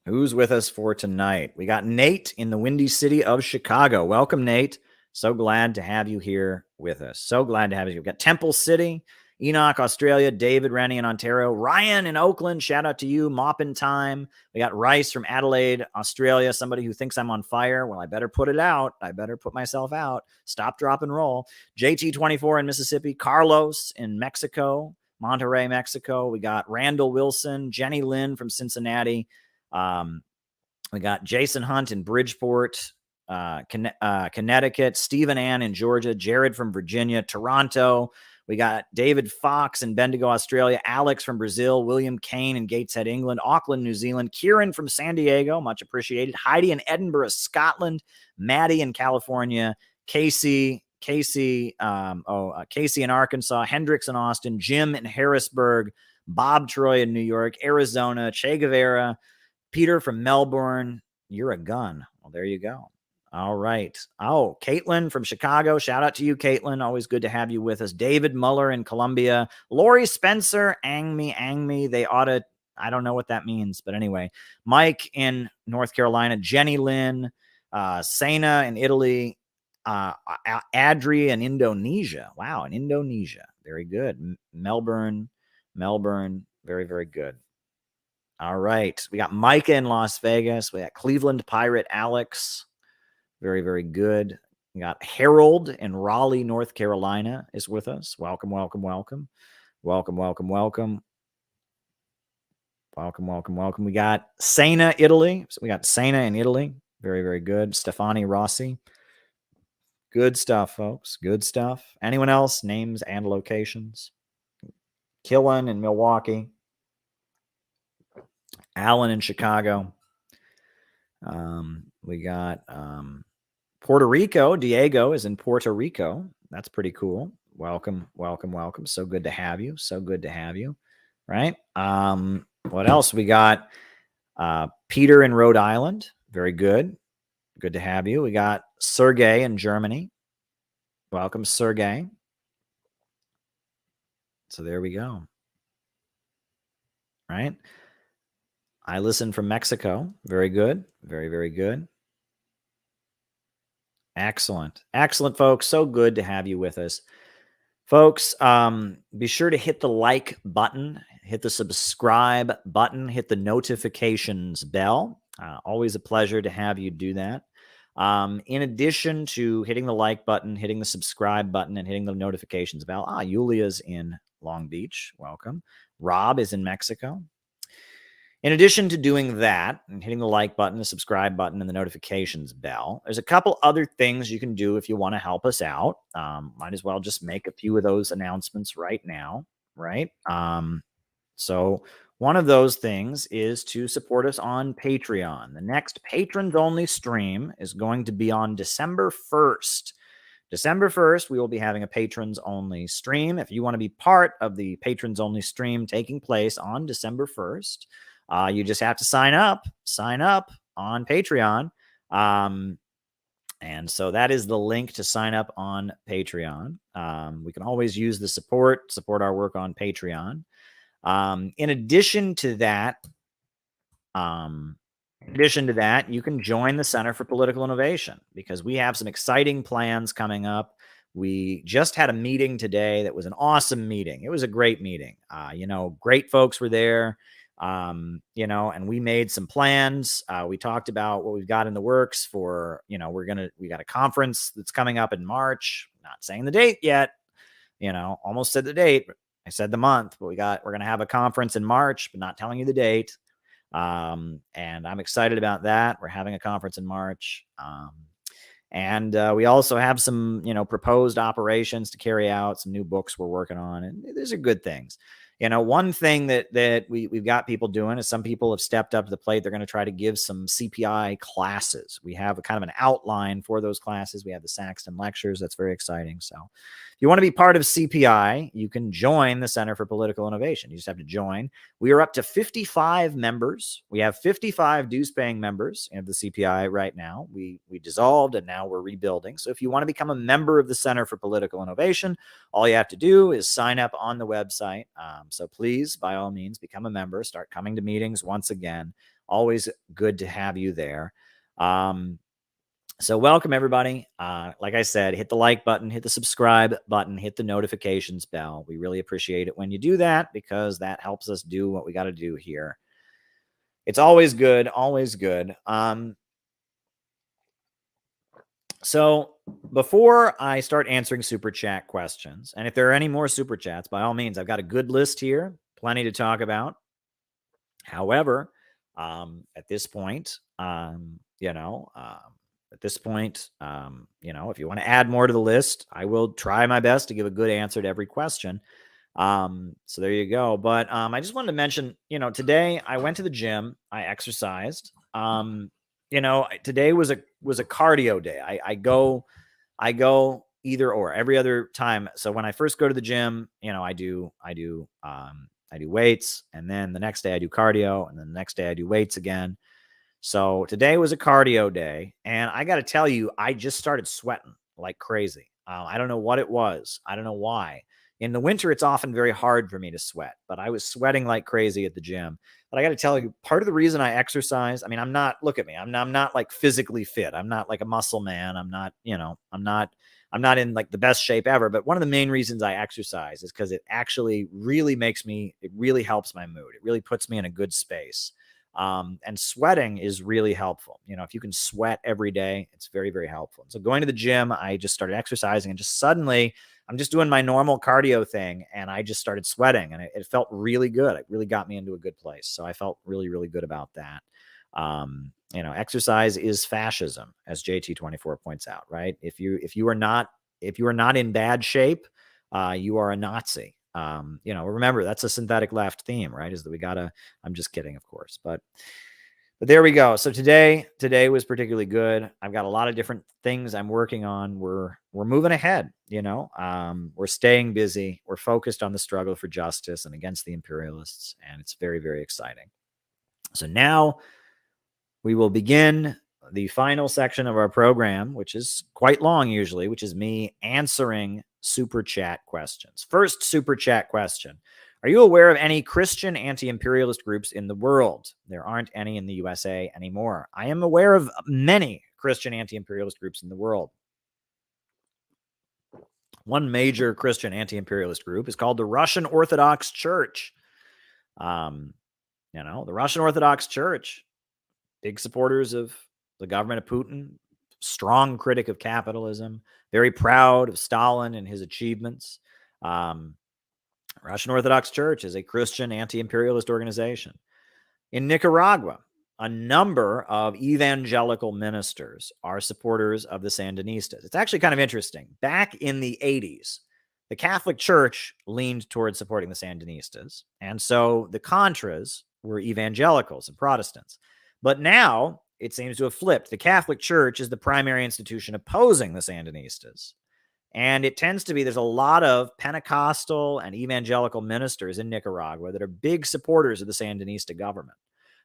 Who's with us for tonight? We got Nate in the Windy City of Chicago. Welcome, Nate. So glad to have you here with us. So glad to have you. We've got Temple City, Enoch, Australia, David, Rennie in Ontario, Ryan in Oakland. Shout out to you. Maupin time. We got Rice from Adelaide, Australia. Somebody who thinks I'm on fire. Well, I better put it out. I better put myself out. Stop, drop, and roll. JT24 in Mississippi. Carlos in Mexico. Monterrey, Mexico. We got Randall Wilson, Jenny Lynn from Cincinnati. We got Jason Hunt in Bridgeport, Connecticut, Stephen Ann in Georgia, Jared from Virginia, Toronto. We got David Fox in Bendigo, Australia, Alex from Brazil, William Kane in Gateshead, England, Auckland, New Zealand, Kieran from San Diego, much appreciated, Heidi in Edinburgh, Scotland, Maddie in California, Casey in Arkansas, Hendricks in Austin, Jim in Harrisburg, Bob Troy in New York, Arizona, Che Guevara, Peter from Melbourne. You're a gun. Well, there you go. All right. Oh, Caitlin from Chicago. Shout out to you, Caitlin. Always good to have you with us. David Muller in Columbia. Lori Spencer, ang me. They ought to, I don't know what that means, but anyway. Mike in North Carolina. Jenny Lynn, Sena in Italy. Adri in Indonesia. Wow, in Indonesia. Very good. Melbourne. Very, very good. All right. We got Micah in Las Vegas. We got Cleveland Pirate Alex. Very, very good. We got Harold in Raleigh, North Carolina is with us. Welcome. We got Sena, Italy. So we got Sena in Italy. Very, very good. Stefani Rossi. Good stuff, folks. Good stuff. Anyone else? Names and locations. Killen in Milwaukee. Alan in Chicago. We got Puerto Rico. Diego is in Puerto Rico. That's pretty cool. Welcome. So good to have you. Right? What else? We got Peter in Rhode Island. Very good. Good to have you. We got Sergey in Germany. Welcome, Sergey. So there we go. Right? I listen from Mexico. Very good. Very, very good. Excellent. Excellent, folks. So good to have you with us. Folks, be sure to hit the like button, hit the subscribe button, hit the notifications bell. Always a pleasure to have you do that. In addition to hitting the like button, hitting the subscribe button, and hitting the notifications bell. Yulia's in Long Beach. Welcome. Rob is in Mexico. In addition to doing that and hitting the like button, the subscribe button, and the notifications bell, there's a couple other things you can do if you want to help us out. Might as well just make a few of those announcements right now, right? So one of those things is to support us on Patreon. The next patrons-only stream is going to be on December 1st. December 1st, we will be having a patrons-only stream. If you want to be part of the patrons-only stream taking place on December 1st, you just have to sign up on Patreon. And so that is the link to sign up on Patreon. We can always use the support our work on Patreon. In addition to that, you can join the Center for Political Innovation because we have some exciting plans coming up. We just had a meeting today that was an awesome meeting. It was a great meeting. Great folks were there. And we made some plans. We talked about what we've got in the works for, we got a conference that's coming up in March. Not saying the date yet, almost said the date. I said the month, but we're going to have a conference in March, but not telling you the date. And I'm excited about that. We're having a conference in March. And we also have some, proposed operations to carry out, some new books we're working on, and these are good things. One thing that we've got people doing is some people have stepped up to the plate. They're going to try to give some CPI classes. We have a kind of an outline for those classes. We have the Saxton lectures. That's very exciting. So if you want to be part of CPI, you can join the Center for Political Innovation. You just have to join. We are up to 55 members. We have 55 dues-paying members of the CPI right now. We dissolved, and now we're rebuilding. So if you want to become a member of the Center for Political Innovation, all you have to do is sign up on the website. So please, by all means, become a member. Start coming to meetings once again. Always good to have you there. So welcome, everybody. Like I said, hit the like button, hit the subscribe button, hit the notifications bell. We really appreciate it when you do that because that helps us do what we got to do here. It's always good, always good. So before I start answering super chat questions, and if there are any more super chats, by all means, I've got a good list here, plenty to talk about. However, at this point, if you want to add more to the list, I will try my best to give a good answer to every question. So there you go. But I just wanted to mention, today I went to the gym, I exercised. Today was a cardio day. I go either or every other time. So when I first go to the gym, I do weights, and then the next day I do cardio, and then the next day I do weights again. So today was a cardio day, and I got to tell you, I just started sweating like crazy. I don't know what it was. I don't know why. In the winter, it's often very hard for me to sweat, but I was sweating like crazy at the gym. But I got to tell you, part of the reason I exercise, look at me. I'm not like physically fit. I'm not like a muscle man. I'm not in like the best shape ever. But one of the main reasons I exercise is because it actually really it really helps my mood. It really puts me in a good space. And sweating is really helpful. If you can sweat every day, it's very, very helpful. So going to the gym, I just started exercising, and just suddenly I'm just doing my normal cardio thing, and I just started sweating, and it felt really good. It really got me into a good place. So I felt really, really good about that. Exercise is fascism, as JT24 points out, right? If you are not in bad shape, you are a Nazi. Remember, that's a synthetic left theme, right? Is that I'm just kidding, of course, but there we go. So today was particularly good. I've got a lot of different things I'm working on. We're moving ahead, we're staying busy. We're focused on the struggle for justice and against the imperialists. And it's very, very exciting. So now we will begin the final section of our program, which is quite long usually, which is me answering super chat questions. First super chat question. Are you aware of any Christian anti-imperialist groups in the world? There aren't any in the USA anymore. I am aware of many Christian anti-imperialist groups in the world. One major Christian anti-imperialist group is called the Russian Orthodox Church. The Russian Orthodox Church, big supporters of the government of Putin, strong critic of capitalism, very proud of Stalin and his achievements. Russian Orthodox Church is a Christian anti-imperialist organization. In Nicaragua, a number of evangelical ministers are supporters of the Sandinistas. It's actually kind of interesting. Back in the 80s, the Catholic Church leaned towards supporting the Sandinistas, and so the Contras were evangelicals and Protestants. But now it seems to have flipped. The Catholic Church is the primary institution opposing the Sandinistas. And it tends to be there's a lot of Pentecostal and evangelical ministers in Nicaragua that are big supporters of the Sandinista government.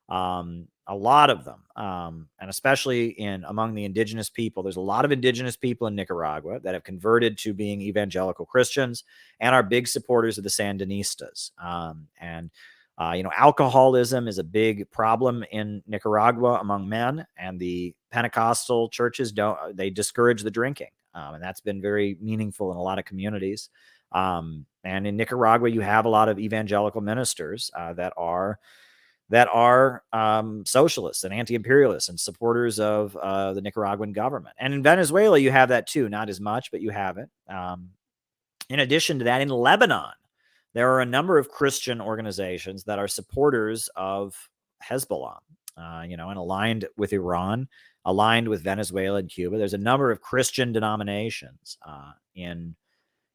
A lot of them, and especially among the indigenous people. There's a lot of indigenous people in Nicaragua that have converted to being evangelical Christians and are big supporters of the Sandinistas. Alcoholism is a big problem in Nicaragua among men, and the Pentecostal churches they discourage the drinking. And that's been very meaningful in a lot of communities. And in Nicaragua, you have a lot of evangelical ministers that are socialists and anti-imperialists and supporters of the Nicaraguan government. And in Venezuela, you have that too. Not as much, but you have it. In addition to that, in Lebanon, there are a number of Christian organizations that are supporters of Hezbollah, and aligned with Iran, aligned with Venezuela and Cuba. There's a number of Christian denominations in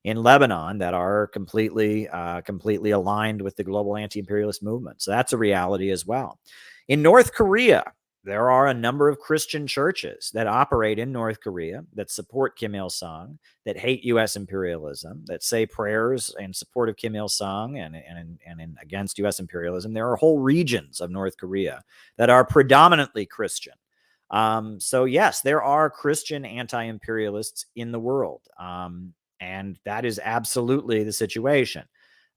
Lebanon that are completely aligned with the global anti-imperialist movement. So that's a reality as well. In North Korea, there are a number of Christian churches that operate in North Korea that support Kim Il-sung, that hate U.S. imperialism, that say prayers in support of Kim Il-sung and against U.S. imperialism. There are whole regions of North Korea that are predominantly Christian. So yes, there are Christian anti-imperialists in the world. And that is absolutely the situation.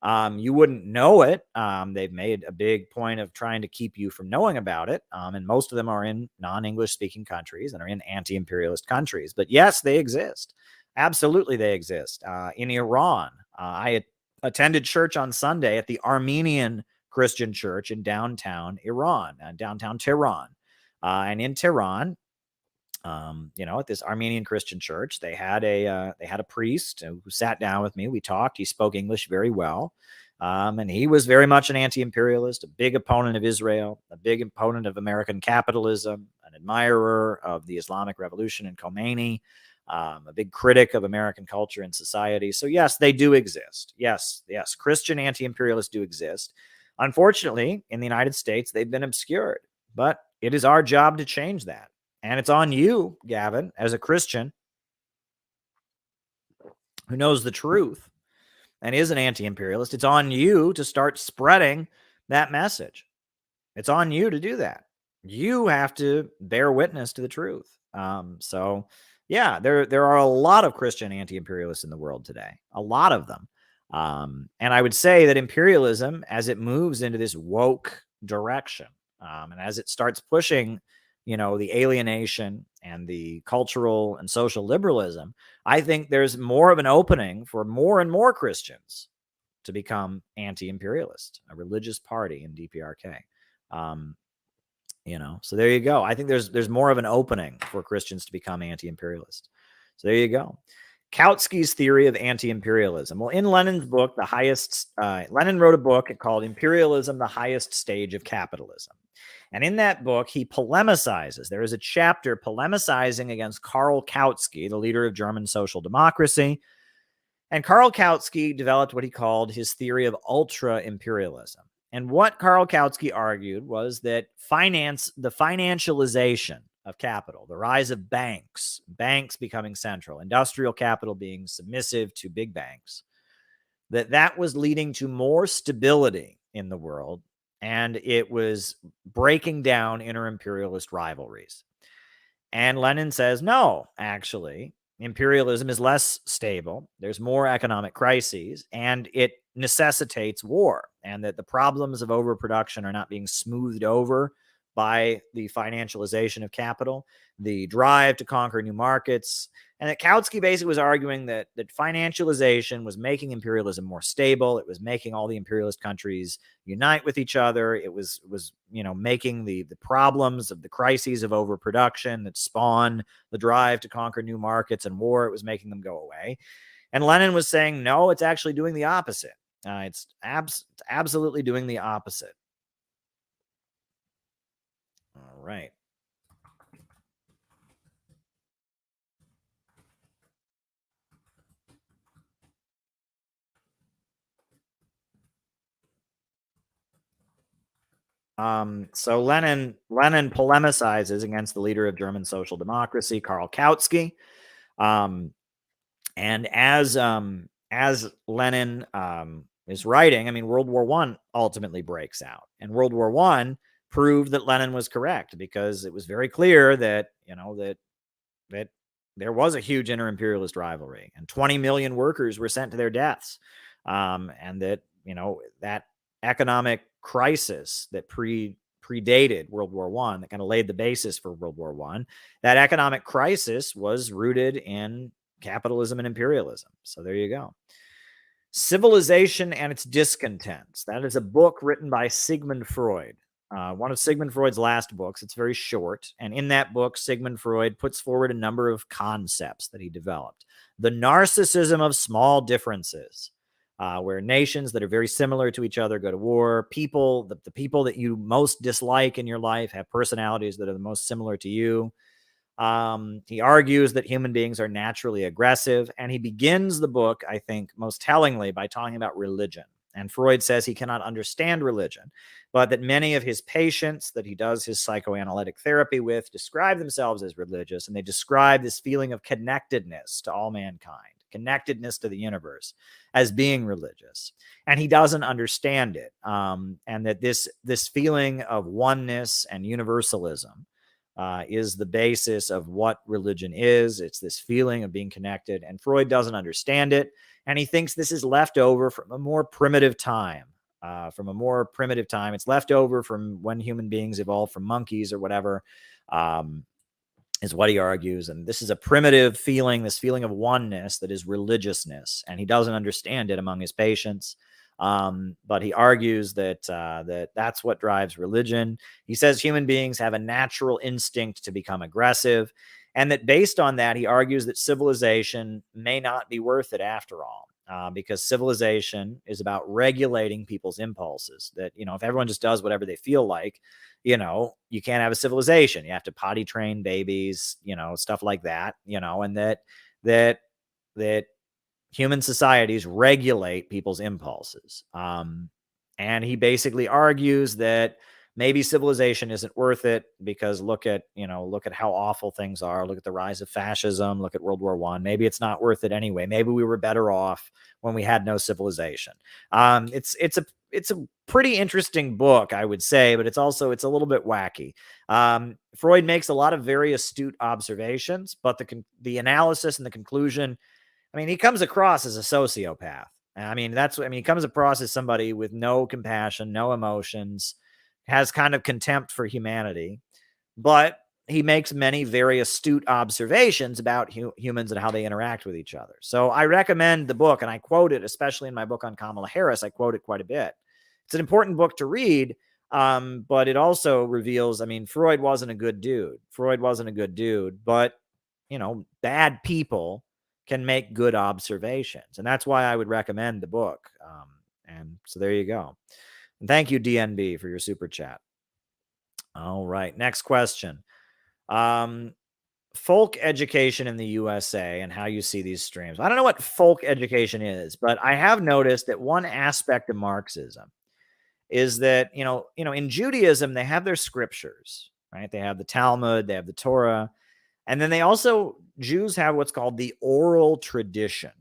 You wouldn't know it. They've made a big point of trying to keep you from knowing about it. And most of them are in non-English speaking countries and are in anti-imperialist countries. But yes, they exist. Absolutely, they exist. In Iran, I attended church on Sunday at the Armenian Christian church in downtown Iran, downtown Tehran. And in Tehran, at this Armenian Christian church, they had a priest who sat down with me. We talked. He spoke English very well. And he was very much an anti-imperialist, a big opponent of Israel, a big opponent of American capitalism, an admirer of the Islamic Revolution and Khomeini, a big critic of American culture and society. So yes, they do exist. Yes, Christian anti-imperialists do exist. Unfortunately, in the United States, they've been obscured. But it is our job to change that. And it's on you, Gavin, as a Christian who knows the truth and is an anti-imperialist. It's on you to start spreading that message. It's on you to do that. You have to bear witness to the truth. So, yeah, there are a lot of Christian anti-imperialists in the world today, a lot of them. And I would say that imperialism, as it moves into this woke direction, and as it starts pushing the alienation and the cultural and social liberalism, I think there's more of an opening for more and more Christians to become anti-imperialist, a religious party in DPRK. So there you go. I think there's more of an opening for Christians to become anti-imperialist. So there you go. Kautsky's theory of anti-imperialism. Well, in Lenin's book, Lenin wrote a book called Imperialism, the Highest Stage of Capitalism. And in that book, he polemicizes. There is a chapter polemicizing against Karl Kautsky, the leader of German social democracy. And Karl Kautsky developed what he called his theory of ultra-imperialism. And what Karl Kautsky argued was that the financialization of capital, the rise of banks becoming central, industrial capital being submissive to big banks, that was leading to more stability in the world, and it was breaking down inter-imperialist rivalries. And Lenin says, no, actually, imperialism is less stable. There's more economic crises, and it necessitates war, and that the problems of overproduction are not being smoothed over by the financialization of capital, the drive to conquer new markets. And that Kautsky basically was arguing that financialization was making imperialism more stable. It was making all the imperialist countries unite with each other. It was making the problems of the crises of overproduction that spawn the drive to conquer new markets and war, it was making them go away. And Lenin was saying, no, it's actually doing the opposite. It's absolutely doing the opposite. All right. So Lenin polemicizes against the leader of German social democracy, Karl Kautsky. And as Lenin is writing, I mean, World War I ultimately breaks out, and World War I proved that Lenin was correct, because it was very clear that, you know, that there was a huge inter-imperialist rivalry, and 20 million workers were sent to their deaths, and that, you know, that economic crisis that predated World War I, that kind of laid the basis for World War I, that economic crisis was rooted in capitalism and imperialism. So there you go. Civilization and Its Discontents. That is a book written by Sigmund Freud. One of Sigmund Freud's last books. It's very short. And in that book, Sigmund Freud puts forward a number of concepts that he developed. The narcissism of small differences, where nations that are very similar to each other go to war. People, the people that you most dislike in your life have personalities that are the most similar to you. He argues that human beings are naturally aggressive, and he begins the book, I think, most tellingly by talking about religion. And Freud says he cannot understand religion, but that many of his patients that he does his psychoanalytic therapy with describe themselves as religious, and they describe this feeling of connectedness to all mankind, connectedness to the universe, as being religious. And he doesn't understand it, and that this feeling of oneness and universalism is the basis of what religion is. It's this feeling of being connected, and Freud doesn't understand it, and he thinks this is left over from a more primitive time. It's left over from when human beings evolved from monkeys or whatever, is what he argues. And this is a primitive feeling, this feeling of oneness that is religiousness, and he doesn't understand it among his patients. But he argues that that's what drives religion. He says human beings have a natural instinct to become aggressive, and that based on that, he argues that civilization may not be worth it after all, because civilization is about regulating people's impulses. That, you know, if everyone just does whatever they feel like, you know, you can't have a civilization. You have to potty train babies, you know, stuff like that, you know, and that human societies regulate people's impulses. And he basically argues that maybe civilization isn't worth it, because look at how awful things are. Look at the rise of fascism. Look at World War I. Maybe it's not worth it anyway. Maybe we were better off when we had no civilization. It's a pretty interesting book, I would say, but it's a little bit wacky. Freud makes a lot of very astute observations, but the analysis and the conclusion, I mean, he comes across as a sociopath. He comes across as somebody with no compassion, no emotions, has kind of contempt for humanity, but he makes many very astute observations about humans and how they interact with each other. So I recommend the book, and I quote it, especially in my book on Kamala Harris. I quote it quite a bit. It's an important book to read, but it also reveals, I mean, Freud wasn't a good dude, but, you know, bad people can make good observations. And that's why I would recommend the book. And so there you go. And thank you, DNB, for your super chat. All right. Next question. Folk education in the USA and how you see these streams. I don't know what folk education is, but I have noticed that one aspect of Marxism is that, you know, in Judaism, they have their scriptures, right? They have the Talmud, they have the Torah. And then Jews have what's called the oral tradition,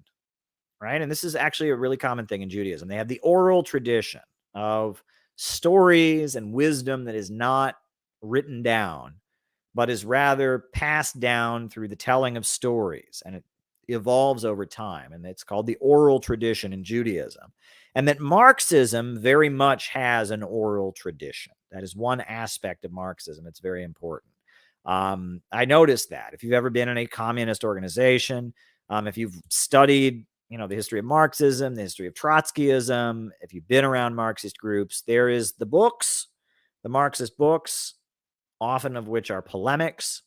right? And this is actually a really common thing in Judaism. They have the oral tradition of stories and wisdom that is not written down, but is rather passed down through the telling of stories, and it evolves over time. And it's called the oral tradition in Judaism. And that Marxism very much has an oral tradition. That is one aspect of Marxism. It's very important. I noticed that if you've ever been in a communist organization, if you've studied, you know, the history of Marxism, the history of Trotskyism, if you've been around Marxist groups, there is the books, the Marxist books, often of which are polemics.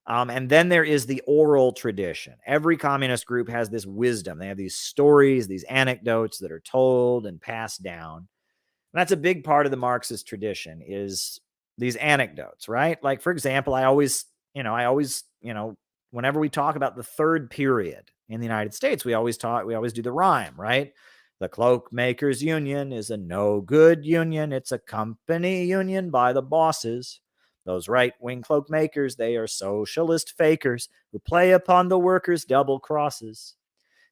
And then there is the oral tradition. Every communist group has this wisdom. They have these stories, these anecdotes that are told and passed down. And that's a big part of the Marxist tradition, is these anecdotes, right? Like, for example, I always, whenever we talk about the third period in the United States, we always do the rhyme, right? The cloak makers union is a no good union. It's a company union by the bosses. Those right-wing cloak makers, they are socialist fakers who play upon the workers' double crosses.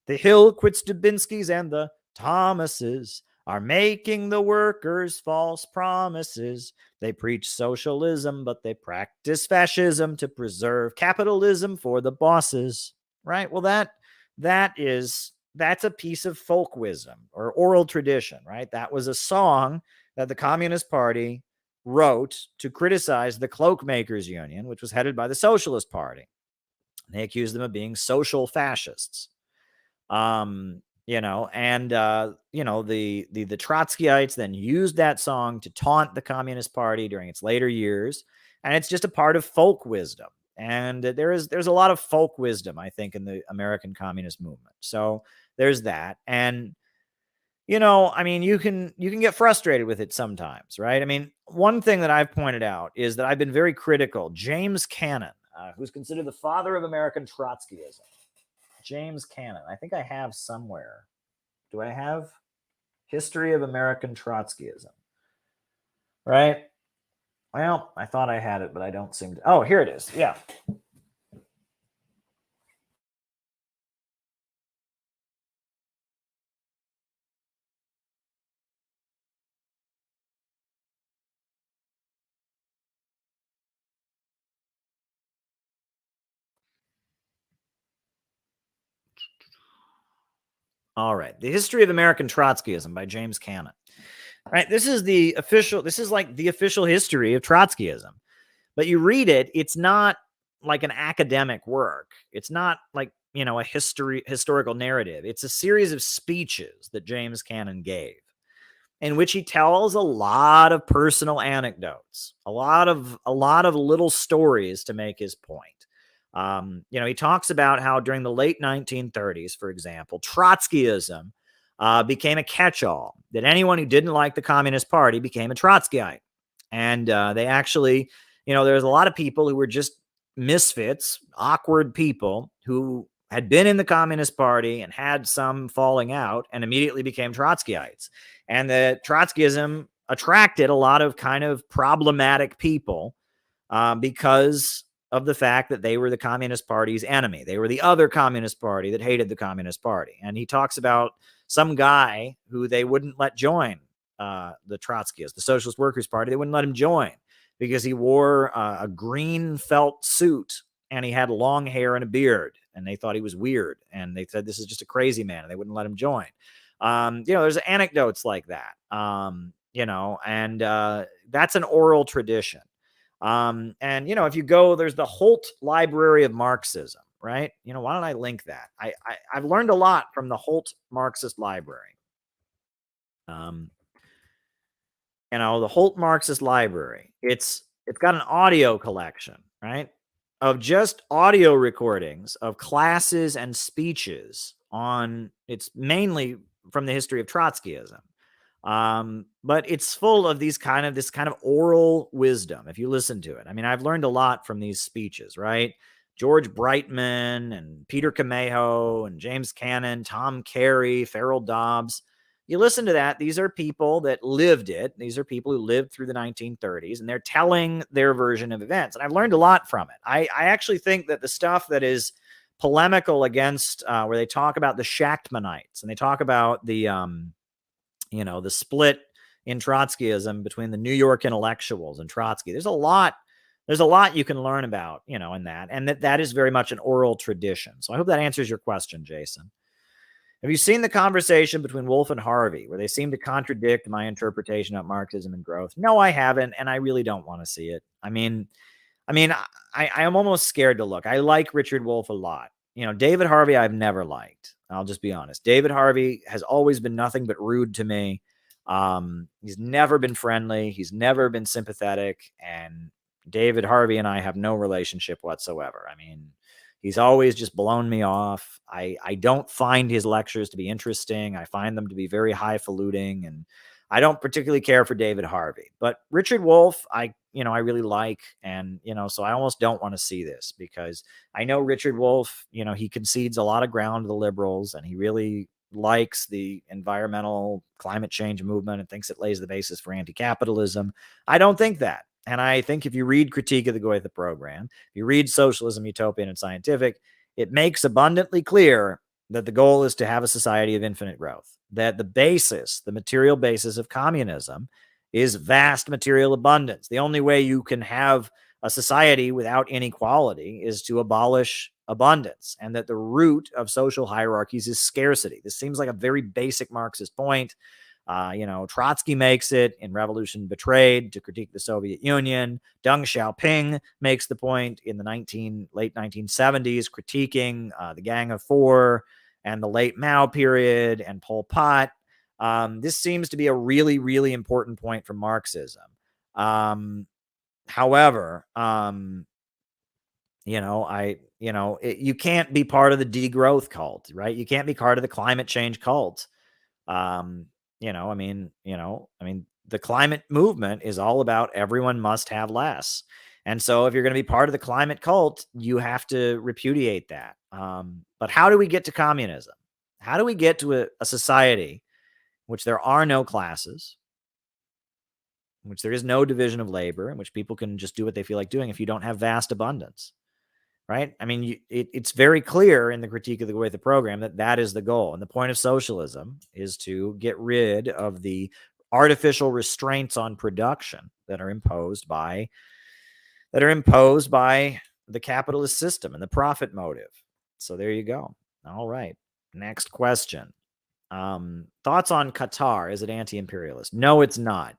The Hill quits Dubinsky's and the Thomases are making the workers false promises. They preach socialism, but they practice fascism to preserve capitalism for the bosses. Right? Well, that's a piece of folk wisdom or oral tradition, right? That was a song that the Communist Party wrote to criticize the Cloakmakers Union, which was headed by the Socialist Party. They accused them of being social fascists. The Trotskyites then used that song to taunt the Communist Party during its later years, and it's just a part of folk wisdom. And there's a lot of folk wisdom, I think, in the American communist movement. So there's that. And you can get frustrated with it sometimes, right? I mean, one thing that I've pointed out is that I've been very critical. James Cannon, who's considered the father of American Trotskyism. James Cannon. I think I have somewhere. Do I have History of American Trotskyism? Right? Well, I thought I had it, but I don't seem to. Oh, here it is. Yeah. All right. The History of American Trotskyism by James Cannon. All right. This is like the official history of Trotskyism. But you read it, it's not like an academic work. It's not like, a historical narrative. It's a series of speeches that James Cannon gave in which he tells a lot of personal anecdotes, a lot of little stories to make his point. He talks about how during the late 1930s, for example, Trotskyism became a catch-all, that anyone who didn't like the Communist Party became a Trotskyite. And they actually, there's a lot of people who were just misfits, awkward people who had been in the Communist Party and had some falling out and immediately became Trotskyites. And that Trotskyism attracted a lot of kind of problematic people because of the fact that they were the Communist Party's enemy. They were the other Communist Party that hated the Communist Party. And he talks about some guy who they wouldn't let join the Trotskyists, the Socialist Workers' Party. They wouldn't let him join because he wore a green felt suit and he had long hair and a beard. And they thought he was weird. And they said, this is just a crazy man. And they wouldn't let him join. There's anecdotes like that, and that's an oral tradition. If you go, there's the Holt Library of Marxism, right? Why don't I link that? I've learned a lot from the Holt Marxist Library. The Holt Marxist Library, it's got an audio collection, right? Of just audio recordings of classes and speeches it's mainly from the history of Trotskyism. But it's full of this kind of oral wisdom. If you listen to it, I mean, I've learned a lot from these speeches, right? George Brightman and Peter Camejo and James Cannon, Tom Carey, Farrell Dobbs. You listen to that. These are people that lived it. These are people who lived through the 1930s, and they're telling their version of events. And I've learned a lot from it. I actually think that the stuff that is polemical against, where they talk about the Shachtmanites and they talk about the split in Trotskyism between the New York intellectuals and Trotsky. There's a lot you can learn about, in that. And that is very much an oral tradition. So I hope that answers your question, Jason. Have you seen the conversation between Wolf and Harvey, where they seem to contradict my interpretation of Marxism and growth? No, I haven't, and I really don't want to see it. I am almost scared to look. I like Richard Wolff a lot. David Harvey, I've never liked. I'll just be honest. David Harvey has always been nothing but rude to me. He's never been friendly. He's never been sympathetic. And David Harvey and I have no relationship whatsoever. I mean, he's always just blown me off. I don't find his lectures to be interesting. I find them to be very highfalutin. And I don't particularly care for David Harvey, but Richard Wolff, I really like. And, so I almost don't want to see this, because I know Richard Wolff, he concedes a lot of ground to the liberals, and he really likes the environmental climate change movement and thinks it lays the basis for anti-capitalism. I don't think that. And I think if you read Critique of the Goethe Program, if you read Socialism, Utopian, and Scientific, it makes abundantly clear that the goal is to have a society of infinite growth, that the material basis of communism is vast material abundance. The only way you can have a society without inequality is to abolish abundance, and that the root of social hierarchies is scarcity. This seems like a very basic Marxist point. Trotsky makes it in Revolution Betrayed to critique the Soviet Union. Deng Xiaoping makes the point in the late 1970s, critiquing the Gang of Four and the late Mao period and Pol Pot. This seems to be a really, really important point for Marxism. However, you can't be part of the degrowth cult, right? You can't be part of the climate change cult. The climate movement is all about everyone must have less. And so if you're going to be part of the climate cult, you have to repudiate that. But how do we get to communism? How do we get to a society in which there are no classes, in which there is no division of labor, in which people can just do what they feel like doing if you don't have vast abundance? Right? I mean, it's very clear in the Critique of the Goethe Program that is the goal. And the point of socialism is to get rid of the artificial restraints on production that are imposed by the capitalist system and the profit motive. So there you go. All right. Next question. Thoughts on Qatar? Is it anti-imperialist? No, it's not.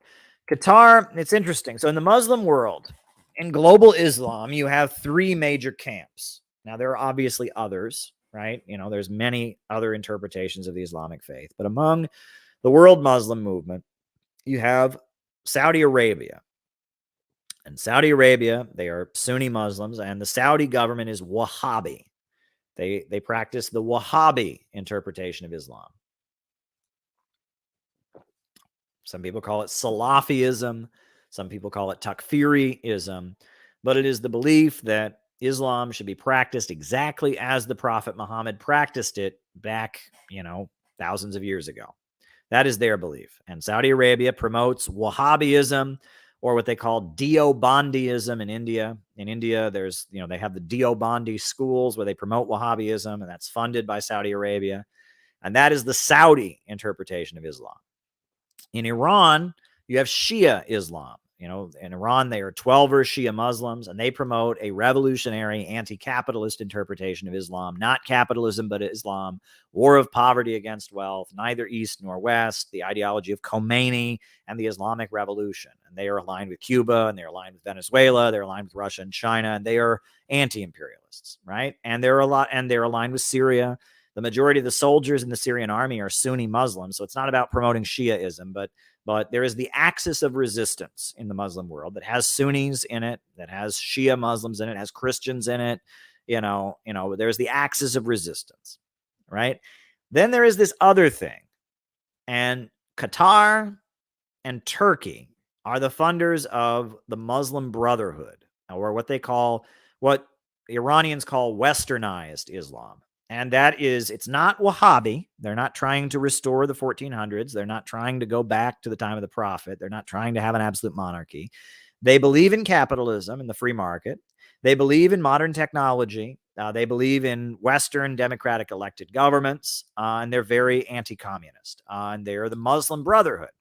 Qatar, it's interesting. So in the Muslim world, in global Islam, you have three major camps. Now, there are obviously others, right? There's many other interpretations of the Islamic faith. But among the world Muslim movement, you have Saudi Arabia. And Saudi Arabia, they are Sunni Muslims, and the Saudi government is Wahhabi. They practice the Wahhabi interpretation of Islam. Some people call it Salafism. Some people call it Takfiriism. But it is the belief that Islam should be practiced exactly as the Prophet Muhammad practiced it back, thousands of years ago. That is their belief. And Saudi Arabia promotes Wahhabism, or what they call Deobandism in India. In India, there's, they have the Deobandi schools where they promote Wahhabism, and that's funded by Saudi Arabia. And that is the Saudi interpretation of Islam. In Iran, you have Shia Islam. In Iran, they are 12er Shia Muslims, and they promote a revolutionary anti-capitalist interpretation of Islam, not capitalism, but Islam, war of poverty against wealth, neither East nor West, the ideology of Khomeini and the Islamic Revolution. And they are aligned with Cuba, and they're aligned with Venezuela, they're aligned with Russia and China, and they are anti-imperialists, right? And they're aligned with Syria. The majority of the soldiers in the Syrian army are Sunni Muslims, so it's not about promoting Shiaism, but there is the axis of resistance in the Muslim world that has Sunnis in it, that has Shia Muslims in it, has Christians in it. There's the axis of resistance, right? Then there is this other thing, and Qatar and Turkey are the funders of the Muslim Brotherhood, or what Iranians call westernized Islam. And that is, it's not Wahhabi. They're not trying to restore the 1400s. They're not trying to go back to the time of the Prophet. They're not trying to have an absolute monarchy. They believe in capitalism and the free market. They believe in modern technology. They believe in Western democratic elected governments. And they're very anti-communist. And they're the Muslim Brotherhood,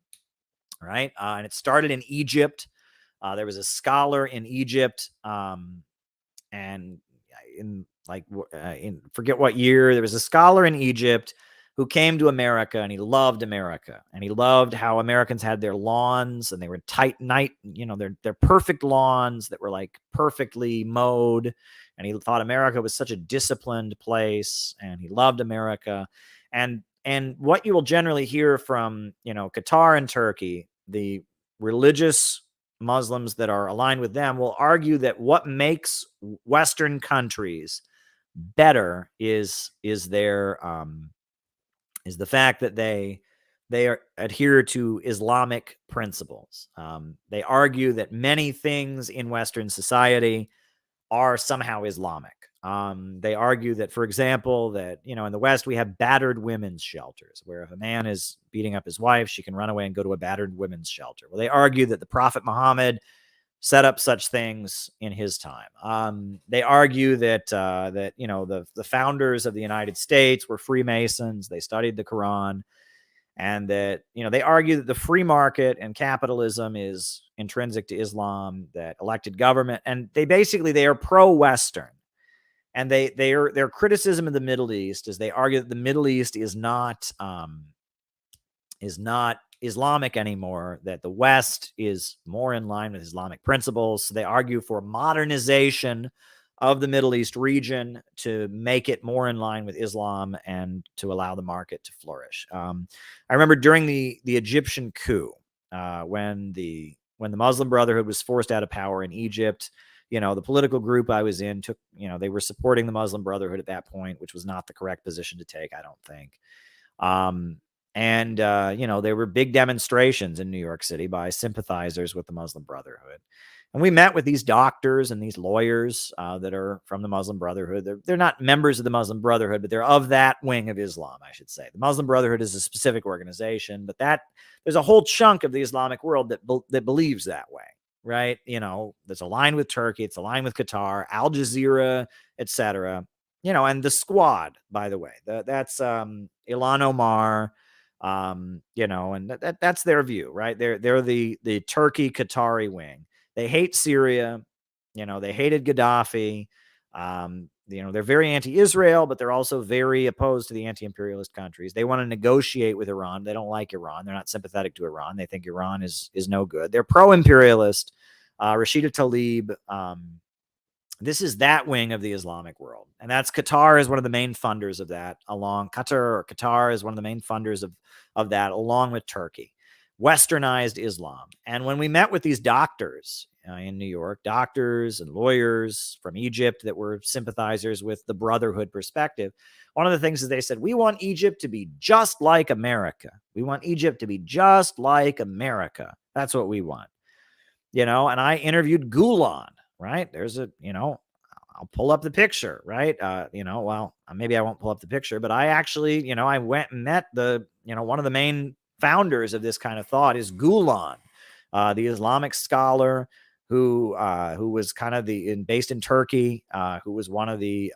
right? And it started in Egypt. There was a scholar in Egypt, and forget what year, there was a scholar in Egypt who came to America, and he loved America, and he loved how Americans had their lawns, and they were they're perfect lawns that were like perfectly mowed. And he thought America was such a disciplined place, and he loved America. And what you will generally hear from, Qatar and Turkey, the religious Muslims that are aligned with them will argue that what makes Western countries better is the fact that they they adhere to Islamic principles. They argue that many things in Western society are somehow Islamic. They argue that, for example, that, in the West, we have battered women's shelters, where if a man is beating up his wife, she can run away and go to a battered women's shelter. Well, they argue that the Prophet Muhammad set up such things in his time. They argue that the founders of the United States were Freemasons. They studied the Quran. And that, they argue that the free market and capitalism is intrinsic to Islam, that elected government, and they are pro-Western. And their criticism of the Middle East is they argue that the Middle East is not Islamic anymore, that the West is more in line with Islamic principles. So they argue for modernization of the Middle East region to make it more in line with Islam and to allow the market to flourish. I remember during the Egyptian coup, when the Muslim Brotherhood was forced out of power in Egypt, the political group I was in they were supporting the Muslim Brotherhood at that point, which was not the correct position to take, I don't think. There were big demonstrations in New York City by sympathizers with the Muslim Brotherhood. And we met with these doctors and these lawyers that are from the Muslim Brotherhood. They're not members of the Muslim Brotherhood, but they're of that wing of Islam, I should say. The Muslim Brotherhood is a specific organization, but there's a whole chunk of the Islamic world that believes that way, right? That's aligned with Turkey, it's aligned with Qatar, Al Jazeera, etc. And the Squad, by the way, that's Ilhan Omar, and that's their view, right? They're the Turkey Qatari wing. They hate Syria. They hated Gaddafi. They're very anti-Israel, but they're also very opposed to the anti-imperialist countries. They want to negotiate with Iran. They don't like Iran. They're not sympathetic to Iran. They think Iran is no good. They're pro-imperialist. Rashida Tlaib. This is that wing of the Islamic world. And Qatar is one of the main funders of that, Qatar is one of the main funders of that, along with Turkey. Westernized Islam. And when we met with these doctors in New York, doctors and lawyers from Egypt that were sympathizers with the Brotherhood perspective, one of the things is they said, we want Egypt to be just like America. We want Egypt to be just like America. That's what we want. And I interviewed Gulen, right? There's I'll pull up the picture, right? Well, maybe I won't pull up the picture, but I actually, I went and met one of the main founders of this kind of thought is Gulen, the Islamic scholar who was kind of based in Turkey, who was one of the,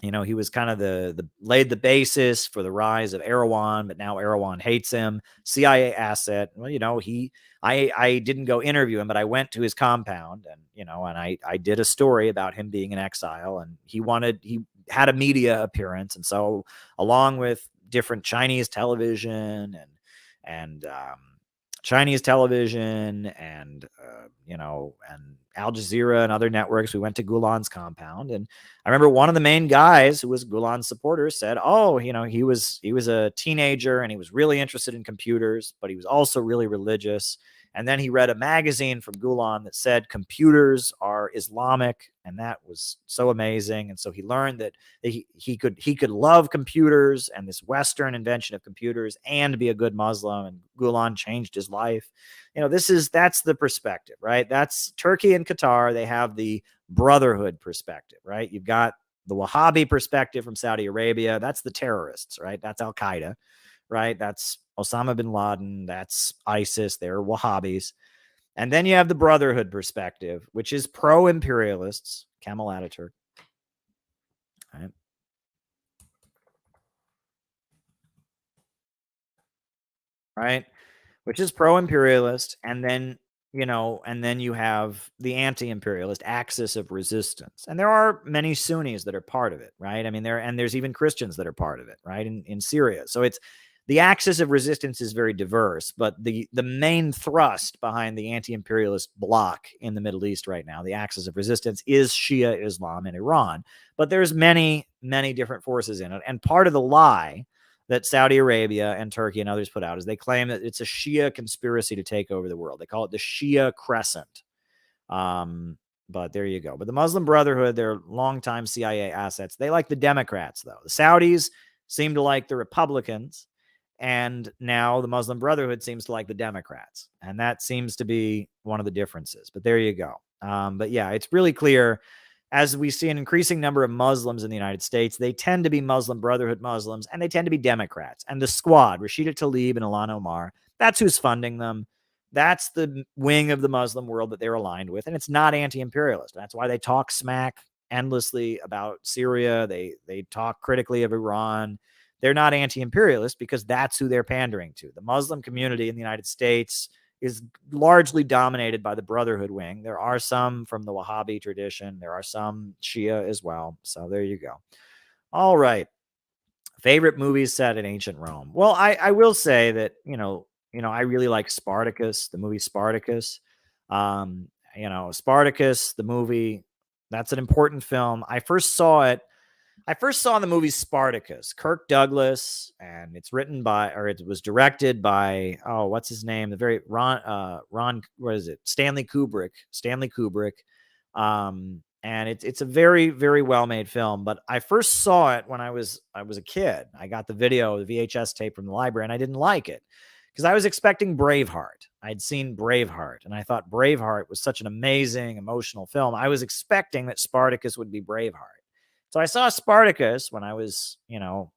he was kind of laid the basis for the rise of Erdogan, but now Erdogan hates him. CIA asset. Well, I didn't go interview him, but I went to his compound and I did a story about him being in exile, and he had a media appearance. And so along with different Chinese television and Chinese television and Al Jazeera and other networks, we went to Gulen's compound. And I remember one of the main guys who was Gulen's supporter said, he was a teenager and he was really interested in computers, but he was also really religious. And then he read a magazine from Gulen that said computers are Islamic, and that was so amazing. And so he learned that he could love computers and this Western invention of computers and be a good Muslim. And Gulen changed his life. That's the perspective, right? That's Turkey and Qatar. They have the Brotherhood perspective, right? You've got the Wahhabi perspective from Saudi Arabia. That's the terrorists, right? That's Al Qaeda, right? That's Osama bin Laden. That's ISIS. They're Wahhabis. And then you have the Brotherhood perspective, which is pro-imperialists. Kemal Ataturk. Right. Right. Which is pro-imperialist. And then, you have the anti-imperialist axis of resistance. And there are many Sunnis that are part of it, right? I mean, there's even Christians that are part of it, right? In Syria. So the axis of resistance is very diverse, but the main thrust behind the anti-imperialist bloc in the Middle East right now, the axis of resistance, is Shia Islam in Iran. But there's many, many different forces in it. And part of the lie that Saudi Arabia and Turkey and others put out is they claim that it's a Shia conspiracy to take over the world. They call it the Shia Crescent. But there you go. But the Muslim Brotherhood, they're longtime CIA assets. They like the Democrats, though. The Saudis seem to like the Republicans. And now the Muslim Brotherhood seems to like the Democrats. And that seems to be one of the differences. But there you go. But yeah, it's really clear, as we see an increasing number of Muslims in the United States, they tend to be Muslim Brotherhood Muslims, and they tend to be Democrats. And the squad, Rashida Tlaib and Ilhan Omar, that's who's funding them. That's the wing of the Muslim world that they're aligned with. And it's not anti-imperialist. That's why they talk smack endlessly about Syria. They talk critically of Iran. They're not anti-imperialist because that's who they're pandering to. The Muslim community in the United States is largely dominated by the Brotherhood wing. There are some from the Wahhabi tradition. There are some Shia as well. So there you go. All right. Favorite movies set in ancient Rome. Well, I will say that, I really like Spartacus, the movie Spartacus. Spartacus, the movie, that's an important film. I first saw the movie Spartacus, Kirk Douglas, and it was directed by, what's his name? The very what is it? Stanley Kubrick. And it's a very, very well-made film, but I first saw it when I was a kid. I got the VHS tape from the library, and I didn't like it because I was expecting Braveheart. I'd seen Braveheart, and I thought Braveheart was such an amazing, emotional film. I was expecting that Spartacus would be Braveheart. So I saw Spartacus when I was,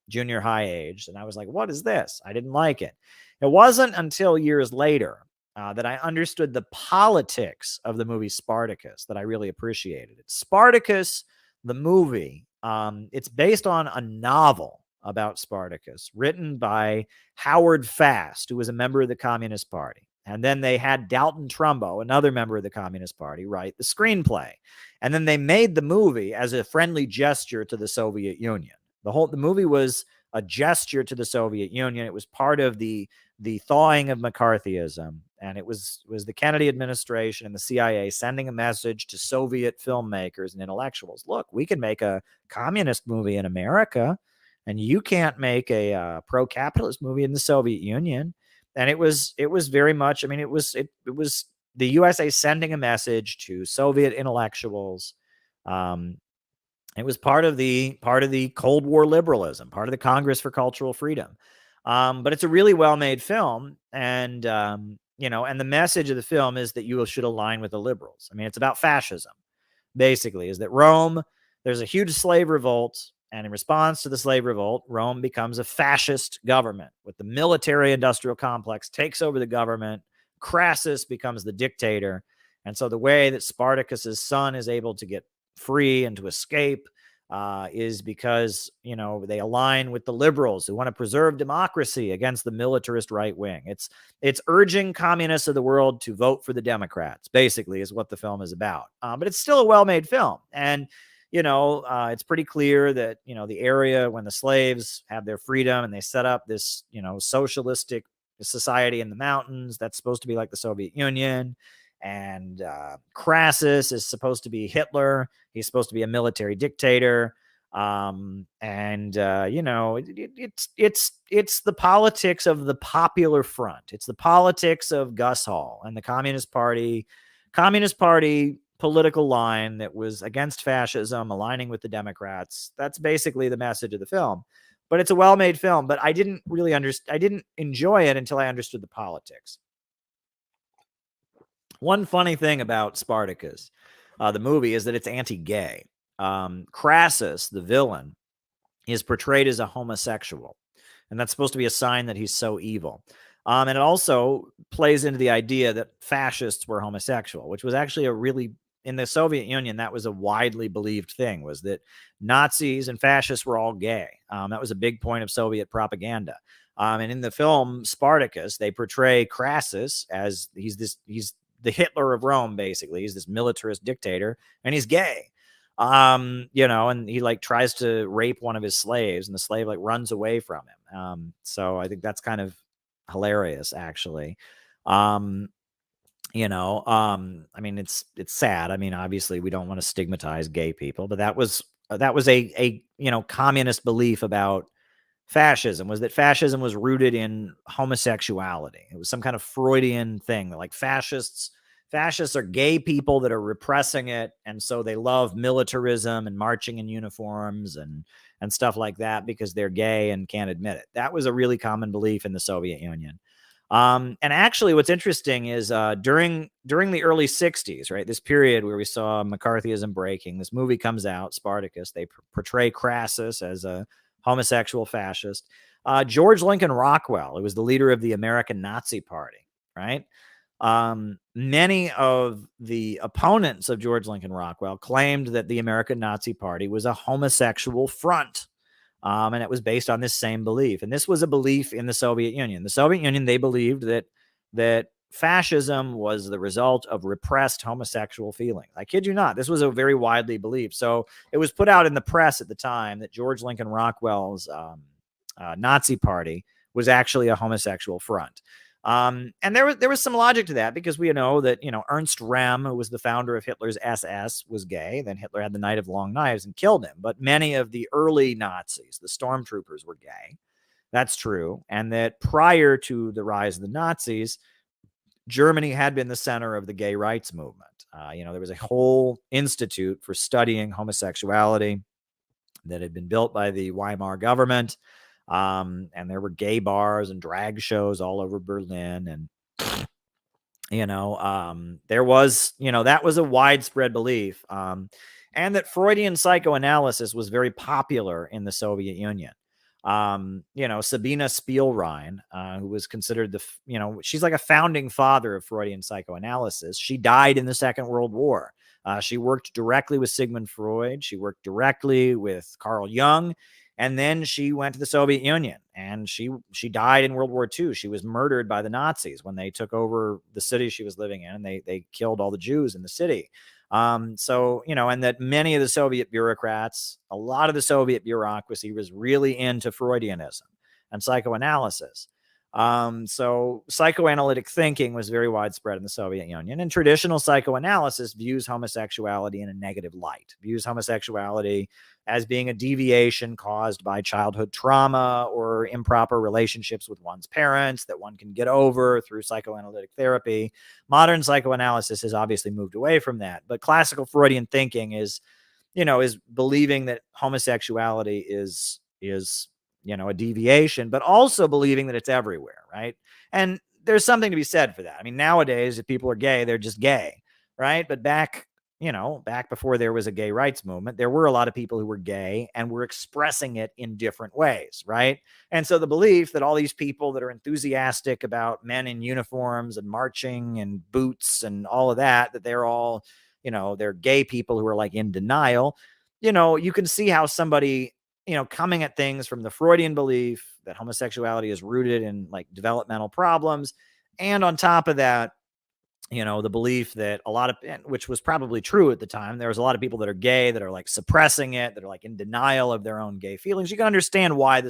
junior high age, and I was like, what is this? I didn't like it. It wasn't until years later that I understood the politics of the movie Spartacus that I really appreciated it. Spartacus, the movie, it's based on a novel about Spartacus written by Howard Fast, who was a member of the Communist Party. And then they had Dalton Trumbo, another member of the Communist Party, write the screenplay. And then they made the movie as a friendly gesture to the Soviet Union. The movie was a gesture to the Soviet Union. It was part of the thawing of McCarthyism. And it was the Kennedy administration and the CIA sending a message to Soviet filmmakers and intellectuals. Look, we can make a communist movie in America, and you can't make a pro-capitalist movie in the Soviet Union. And it was very much, it was the USA sending a message to Soviet intellectuals. It was part of the Cold War liberalism, part of the Congress for Cultural Freedom. But it's a really well-made film. And, and the message of the film is that you should align with the liberals. It's about fascism, basically, is that Rome, there's a huge slave revolt. And in response to the slave revolt, Rome becomes a fascist government with the military-industrial complex takes over the government. Crassus becomes the dictator. And so the way that Spartacus's son is able to get free and to escape is because, they align with the liberals who want to preserve democracy against the militarist right wing. It's urging communists of the world to vote for the Democrats, basically, is what the film is about. But it's still a well-made film. And it's pretty clear that, the area when the slaves have their freedom and they set up this, socialistic society in the mountains, that's supposed to be like the Soviet Union. And Crassus is supposed to be Hitler. He's supposed to be a military dictator. It's the politics of the Popular Front. It's the politics of Gus Hall and the Communist Party political line that was against fascism, aligning with the Democrats. That's basically the message of the film. But it's a well-made film, but I didn't enjoy it until I understood the politics. One funny thing about Spartacus, the movie, is that it's anti-gay. Crassus, the villain, is portrayed as a homosexual, and that's supposed to be a sign that he's so evil. And it also plays into the idea that fascists were homosexual, which was actually in the Soviet Union, that was a widely believed thing, was that Nazis and fascists were all gay. That was a big point of Soviet propaganda. And in the film Spartacus, they portray Crassus as he's the Hitler of Rome, basically. He's this militarist dictator, and he's gay. And he tries to rape one of his slaves, and the slave runs away from him. So I think that's kind of hilarious, actually. It's sad. Obviously we don't want to stigmatize gay people, but that was a communist belief about fascism, was that fascism was rooted in homosexuality. It was some kind of Freudian thing, like fascists Fascists are gay people that are repressing it, and so they love militarism and marching in uniforms and stuff like that because they're gay and can't admit it. That was a really common belief in the Soviet Union. And actually, what's interesting is during the early 60s, right, this period where we saw McCarthyism breaking, this movie comes out, Spartacus. They portray Crassus as a homosexual fascist. George Lincoln Rockwell, who was the leader of the American Nazi Party, right? Many of the opponents of George Lincoln Rockwell claimed that the American Nazi Party was a homosexual front. And it was based on this same belief. And this was a belief in the Soviet Union. The Soviet Union, they believed that fascism was the result of repressed homosexual feelings. I kid you not. This was a very widely believed. So it was put out in the press at the time that George Lincoln Rockwell's Nazi Party was actually a homosexual front. And there was some logic to that because we know that, Ernst Rem, who was the founder of Hitler's SS, was gay. Then Hitler had the Night of Long Knives and killed him. But many of the early Nazis, the stormtroopers, were gay. That's true. And that prior to the rise of the Nazis, Germany had been the center of the gay rights movement. There was a whole institute for studying homosexuality that had been built by the Weimar government. And there were gay bars and drag shows all over Berlin. And, there was, that was a widespread belief. And that Freudian psychoanalysis was very popular in the Soviet Union. Sabina Spielrein, who was considered she's like a founding father of Freudian psychoanalysis. She died in the Second World War. She worked directly with Sigmund Freud. She worked directly with Carl Jung. And then she went to the Soviet Union, and she died in World War II. She was murdered by the Nazis when they took over the city she was living in, and they killed all the Jews in the city. And that many of the Soviet bureaucrats, a lot of the Soviet bureaucracy was really into Freudianism and psychoanalysis. So psychoanalytic thinking was very widespread in the Soviet Union, and traditional psychoanalysis views homosexuality in a negative light, views homosexuality as being a deviation caused by childhood trauma or improper relationships with one's parents that one can get over through psychoanalytic therapy. Modern psychoanalysis has obviously moved away from that, but classical Freudian thinking is believing that homosexuality is a deviation, but also believing that it's everywhere, right? And there's something to be said for that. I mean, nowadays, if people are gay, they're just gay, right? But back before there was a gay rights movement, there were a lot of people who were gay and were expressing it in different ways, right? And so the belief that all these people that are enthusiastic about men in uniforms and marching and boots and all of that they're all, they're gay people who are like in denial. You can see how somebody, coming at things from the Freudian belief that homosexuality is rooted in like developmental problems. And on top of that, the belief that which was probably true at the time, there was a lot of people that are gay that are like suppressing it, that are like in denial of their own gay feelings. You can understand why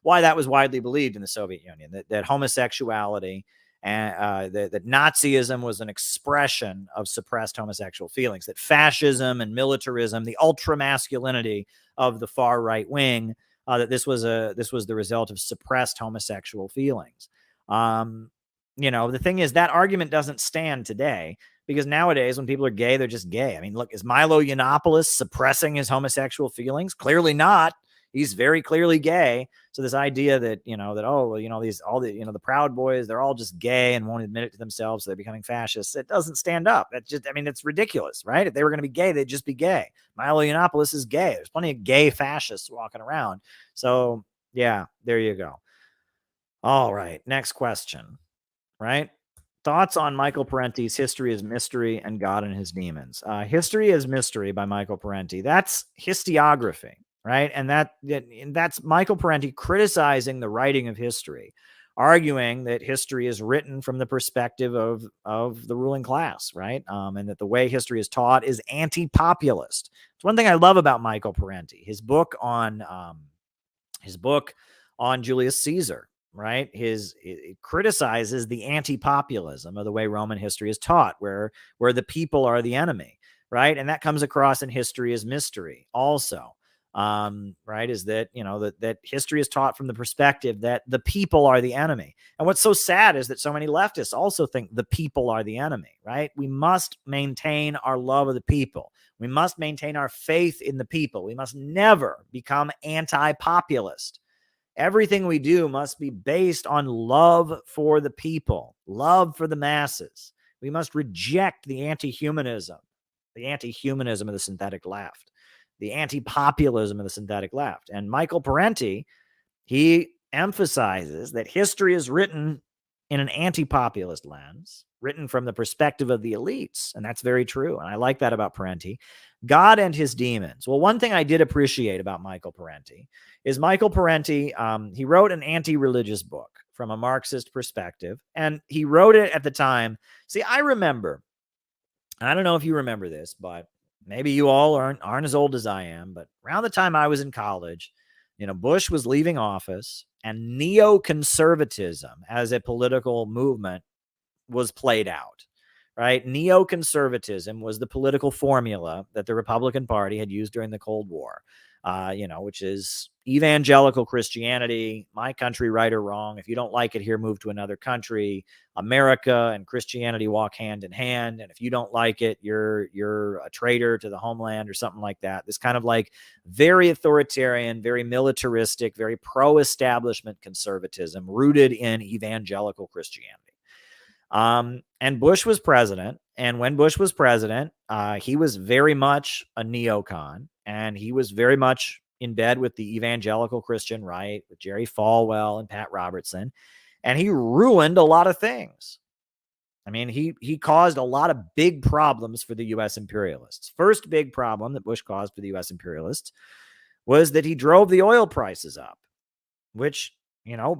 why that was widely believed in the Soviet Union, that homosexuality and that Nazism was an expression of suppressed homosexual feelings, that fascism and militarism, the ultra masculinity of the far right wing, that this was the result of suppressed homosexual feelings. The thing is that argument doesn't stand today, because nowadays when people are gay, they're just gay. I mean, look, is Milo Yiannopoulos suppressing his homosexual feelings? Clearly not. He's very clearly gay. So this idea that, the Proud Boys, they're all just gay and won't admit it to themselves, so they're becoming fascists. It doesn't stand up. It's ridiculous, right? If they were going to be gay, they'd just be gay. Milo Yiannopoulos is gay. There's plenty of gay fascists walking around. So yeah, there you go. All right. Next question, right? Thoughts on Michael Parenti's History as Mystery and God and His Demons. History as Mystery by Michael Parenti. That's historiography, right? And that's Michael Parenti criticizing the writing of history, arguing that history is written from the perspective of the ruling class, right? And that the way history is taught is anti-populist. It's one thing I love about Michael Parenti. His book on Julius Caesar, right? It criticizes the anti-populism of the way Roman history is taught, where the people are the enemy, right? And that comes across in History as Mystery also. right, is that, that history is taught from the perspective that the people are the enemy. And what's so sad is that so many leftists also think the people are the enemy, right? We must maintain our love of the people. We must maintain our faith in the people. We must never become anti-populist. Everything we do must be based on love for the people, love for the masses. We must reject the anti-humanism of the synthetic left, the anti-populism of the synthetic left. And Michael Parenti, he emphasizes that history is written in an anti-populist lens, written from the perspective of the elites. And that's very true. And I like that about Parenti. God and his demons. Well, one thing I did appreciate about Michael Parenti is Michael Parenti, he wrote an anti-religious book from a Marxist perspective. And he wrote it at the time. See, I remember, I don't know if you remember this, but maybe you all aren't as old as I am, but around the time I was in college, Bush was leaving office and neoconservatism as a political movement was played out, right? Neoconservatism was the political formula that the Republican Party had used during the Cold War, which is evangelical Christianity, my country, right or wrong. If you don't like it here, move to another country. America and Christianity walk hand in hand. And if you don't like it, you're a traitor to the homeland or something like that. This kind of like very authoritarian, very militaristic, very pro-establishment conservatism rooted in evangelical Christianity. And Bush was president. And when Bush was president, he was very much a neocon, and he was very much in bed with the evangelical Christian right, with Jerry Falwell and Pat Robertson. And he ruined a lot of things. I mean, he caused a lot of big problems for the U.S. imperialists. First big problem that Bush caused for the U.S. imperialists was that he drove the oil prices up, which,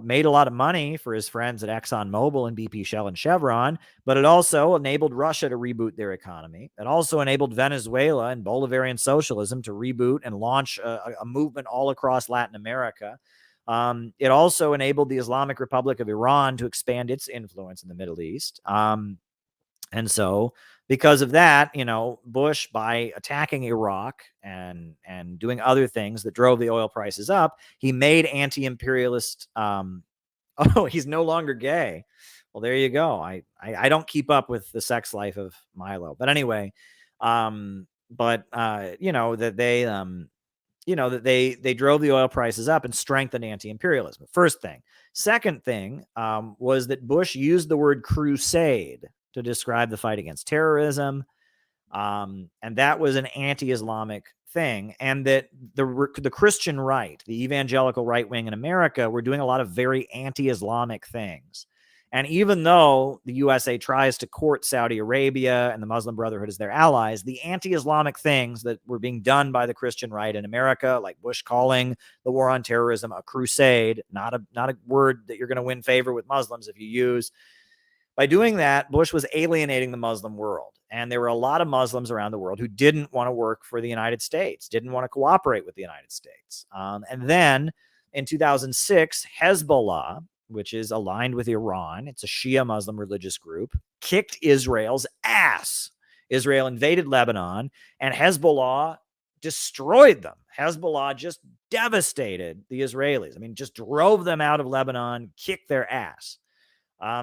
made a lot of money for his friends at ExxonMobil and BP, Shell, and Chevron, but it also enabled Russia to reboot their economy. It also enabled Venezuela and Bolivarian socialism to reboot and launch a movement all across Latin America. It also enabled the Islamic Republic of Iran to expand its influence in the Middle East. And so because of that, Bush, by attacking Iraq and doing other things that drove the oil prices up, he made anti-imperialist. He's no longer gay. Well, there you go. I don't keep up with the sex life of Milo, but anyway, that they drove the oil prices up and strengthened anti-imperialism. First thing. Second thing was that Bush used the word crusade to describe the fight against terrorism. And that was an anti-Islamic thing. And that the Christian right, the evangelical right wing in America, were doing a lot of very anti-Islamic things. And even though the USA tries to court Saudi Arabia and the Muslim Brotherhood as their allies, the anti-Islamic things that were being done by the Christian right in America, like Bush calling the war on terrorism a crusade, not a word that you're going to win favor with Muslims if you use. By doing that, Bush was alienating the Muslim world. And there were a lot of Muslims around the world who didn't want to work for the United States, didn't want to cooperate with the United States. And then in 2006, Hezbollah, which is aligned with Iran, it's a Shia Muslim religious group, kicked Israel's ass. Israel invaded Lebanon, and Hezbollah destroyed them. Hezbollah just devastated the Israelis. I mean, just drove them out of Lebanon, kicked their ass.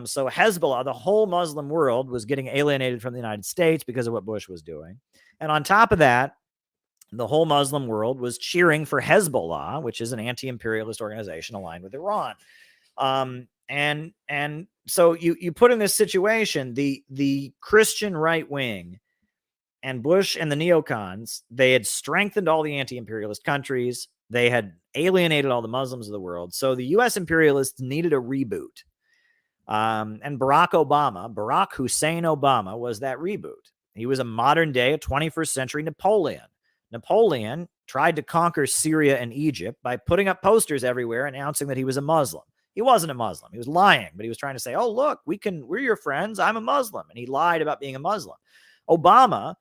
So Hezbollah, the whole Muslim world, was getting alienated from the United States because of what Bush was doing. And on top of that, the whole Muslim world was cheering for Hezbollah, which is an anti-imperialist organization aligned with Iran. And so you put in this situation, the Christian right wing and Bush and the neocons, they had strengthened all the anti-imperialist countries. They had alienated all the Muslims of the world. So the U.S. imperialists needed a reboot. And Barack Hussein Obama was that reboot. He was a modern day, a 21st century Napoleon. Napoleon tried to conquer Syria and Egypt by putting up posters everywhere announcing that he was a Muslim. He wasn't a Muslim. He was lying, but he was trying to say, oh, look, we're your friends. I'm a Muslim. And he lied about being a Muslim. Obama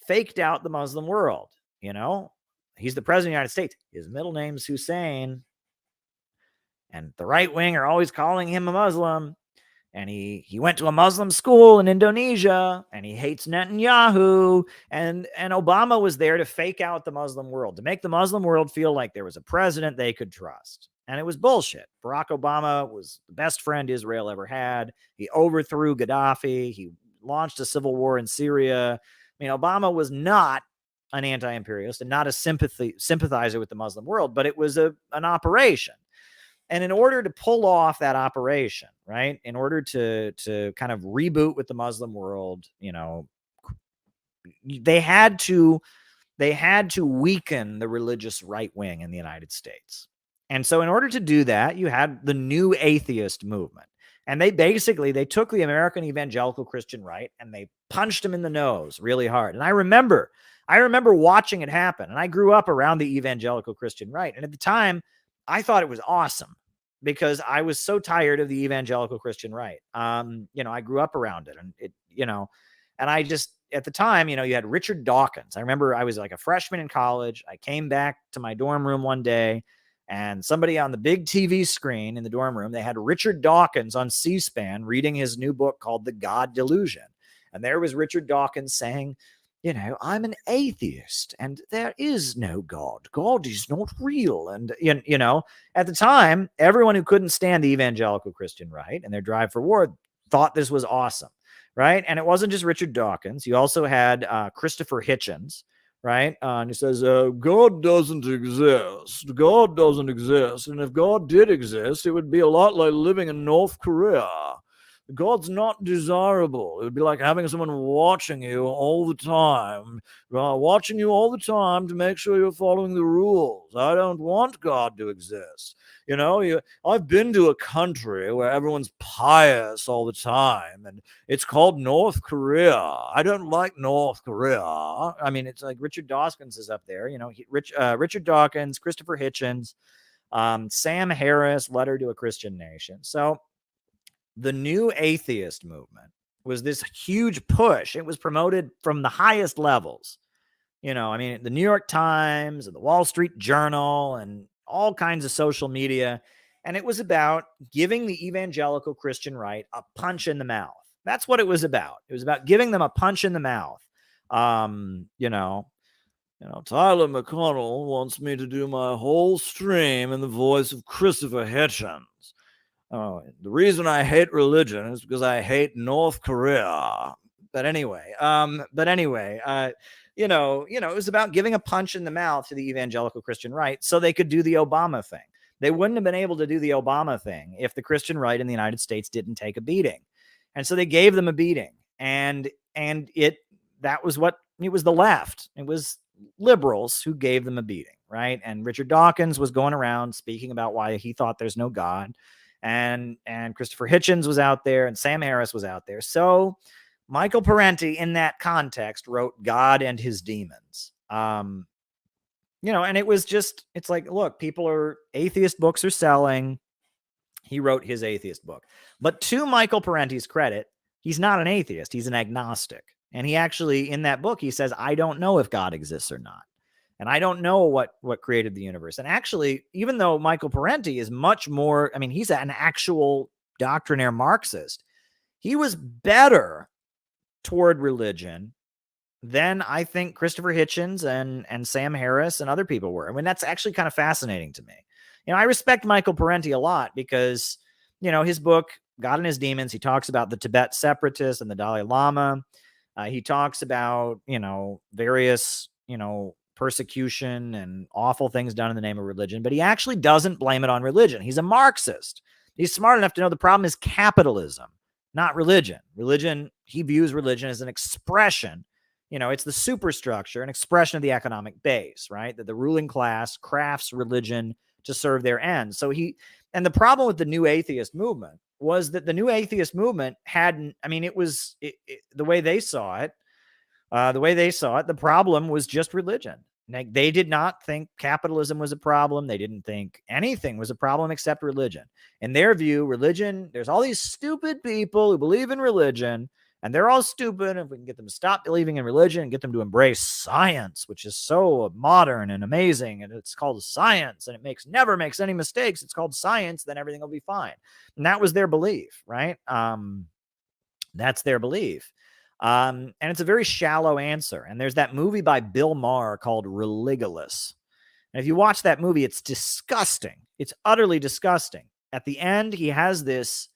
faked out the Muslim world. He's the president of the United States. His middle name's Hussein. And the right wing are always calling him a Muslim. and he went to a Muslim school in Indonesia, and he hates Netanyahu, and Obama was there to fake out the Muslim world, to make the Muslim world feel like there was a president they could trust. And it was bullshit. Barack Obama was the best friend Israel ever had. He overthrew Gaddafi. He launched a civil war in Syria. I mean, Obama was not an anti-imperialist and not a sympathizer with the Muslim world, but it was an operation. And in order to pull off that operation, right, in order to kind of reboot with the Muslim world, you know, they had to weaken the religious right wing in the United States. And so in order to do that, you had the new atheist movement. And they took the American evangelical Christian right and they punched him in the nose really hard. And I remember watching it happen. And I grew up around the evangelical Christian right. And at the time, I thought it was awesome because I was so tired of the evangelical Christian right. You know, I grew up around it, and and I just, at the time, you know, you had Richard Dawkins. I remember I was like a freshman in college. I came back to my dorm room one day, and somebody on the big TV screen in the dorm room, they had Richard Dawkins on C-SPAN reading his new book called The God Delusion. And there was Richard Dawkins saying, you know, I'm an atheist and there is no God. God is not real. And, you know, at the time, everyone who couldn't stand the evangelical Christian right and their drive for war thought this was awesome, right? And it wasn't just Richard Dawkins. You also had Christopher Hitchens, right? And he says, God doesn't exist. God doesn't exist. And if God did exist, it would be a lot like living in North Korea. God's not desirable. It would be like having someone watching you all the time, to make sure you're following the rules. I don't want God to exist. You know, I've been to a country where everyone's pious all the time, and it's called North Korea. I don't like North Korea. I mean, it's like Richard Dawkins is up there. You know, Richard Dawkins, Christopher Hitchens, Sam Harris, Letter to a Christian Nation. So the new atheist movement was this huge push. It was promoted from the highest levels. You know, I mean, the New York Times and the Wall Street Journal and all kinds of social media. And it was about giving the evangelical Christian right a punch in the mouth. That's what it was about. It was about giving them a punch in the mouth. You know, Tyler McConnell wants me to do my whole stream in the voice of Christopher Hitchens. The reason I hate religion is because I hate North Korea. But anyway, you know, it was about giving a punch in the mouth to the evangelical Christian right so they could do the Obama thing. They wouldn't have been able to do the Obama thing if the Christian right in the United States didn't take a beating. And so they gave them a beating. And it was the left. It was liberals who gave them a beating, right? And Richard Dawkins was going around speaking about why he thought there's no God. And Christopher Hitchens was out there, and Sam Harris was out there. So Michael Parenti, in that context, wrote God and His Demons. You know, and it's like, look, atheist books are selling. He wrote his atheist book. But to Michael Parenti's credit, he's not an atheist. He's an agnostic. And he actually, in that book, he says, I don't know if God exists or not. And I don't know what created the universe. And actually, even though Michael Parenti is much more, I mean, he's an actual doctrinaire Marxist, he was better toward religion than I think Christopher Hitchens and Sam Harris and other people were. I mean, that's actually kind of fascinating to me. You know, I respect Michael Parenti a lot because, you know, his book, God and His Demons, he talks about the Tibet separatists and the Dalai Lama. He talks about, you know, various, you know, persecution and awful things done in the name of religion, but he actually doesn't blame it on religion. He's a Marxist. He's smart enough to know the problem is capitalism, not religion. He views religion as an expression. You know, it's the superstructure, an expression of the economic base, right? That the ruling class crafts religion to serve their ends. So and the problem with the new atheist movement was that the new atheist movement hadn't, I mean, the way they saw it, the problem was just religion. Like, they did not think capitalism was a problem. They didn't think anything was a problem except religion. In their view, religion, there's all these stupid people who believe in religion, And they're all stupid. If we can get them to stop believing in religion and get them to embrace science, which is so modern and amazing, and it's called science, and it never makes any mistakes. It's called science, then everything will be fine. And that was their belief, right? That's their belief. And it's a very shallow answer. And there's that movie by Bill Maher called Religulous. And if you watch that movie, it's disgusting. It's utterly disgusting. At the end, he has this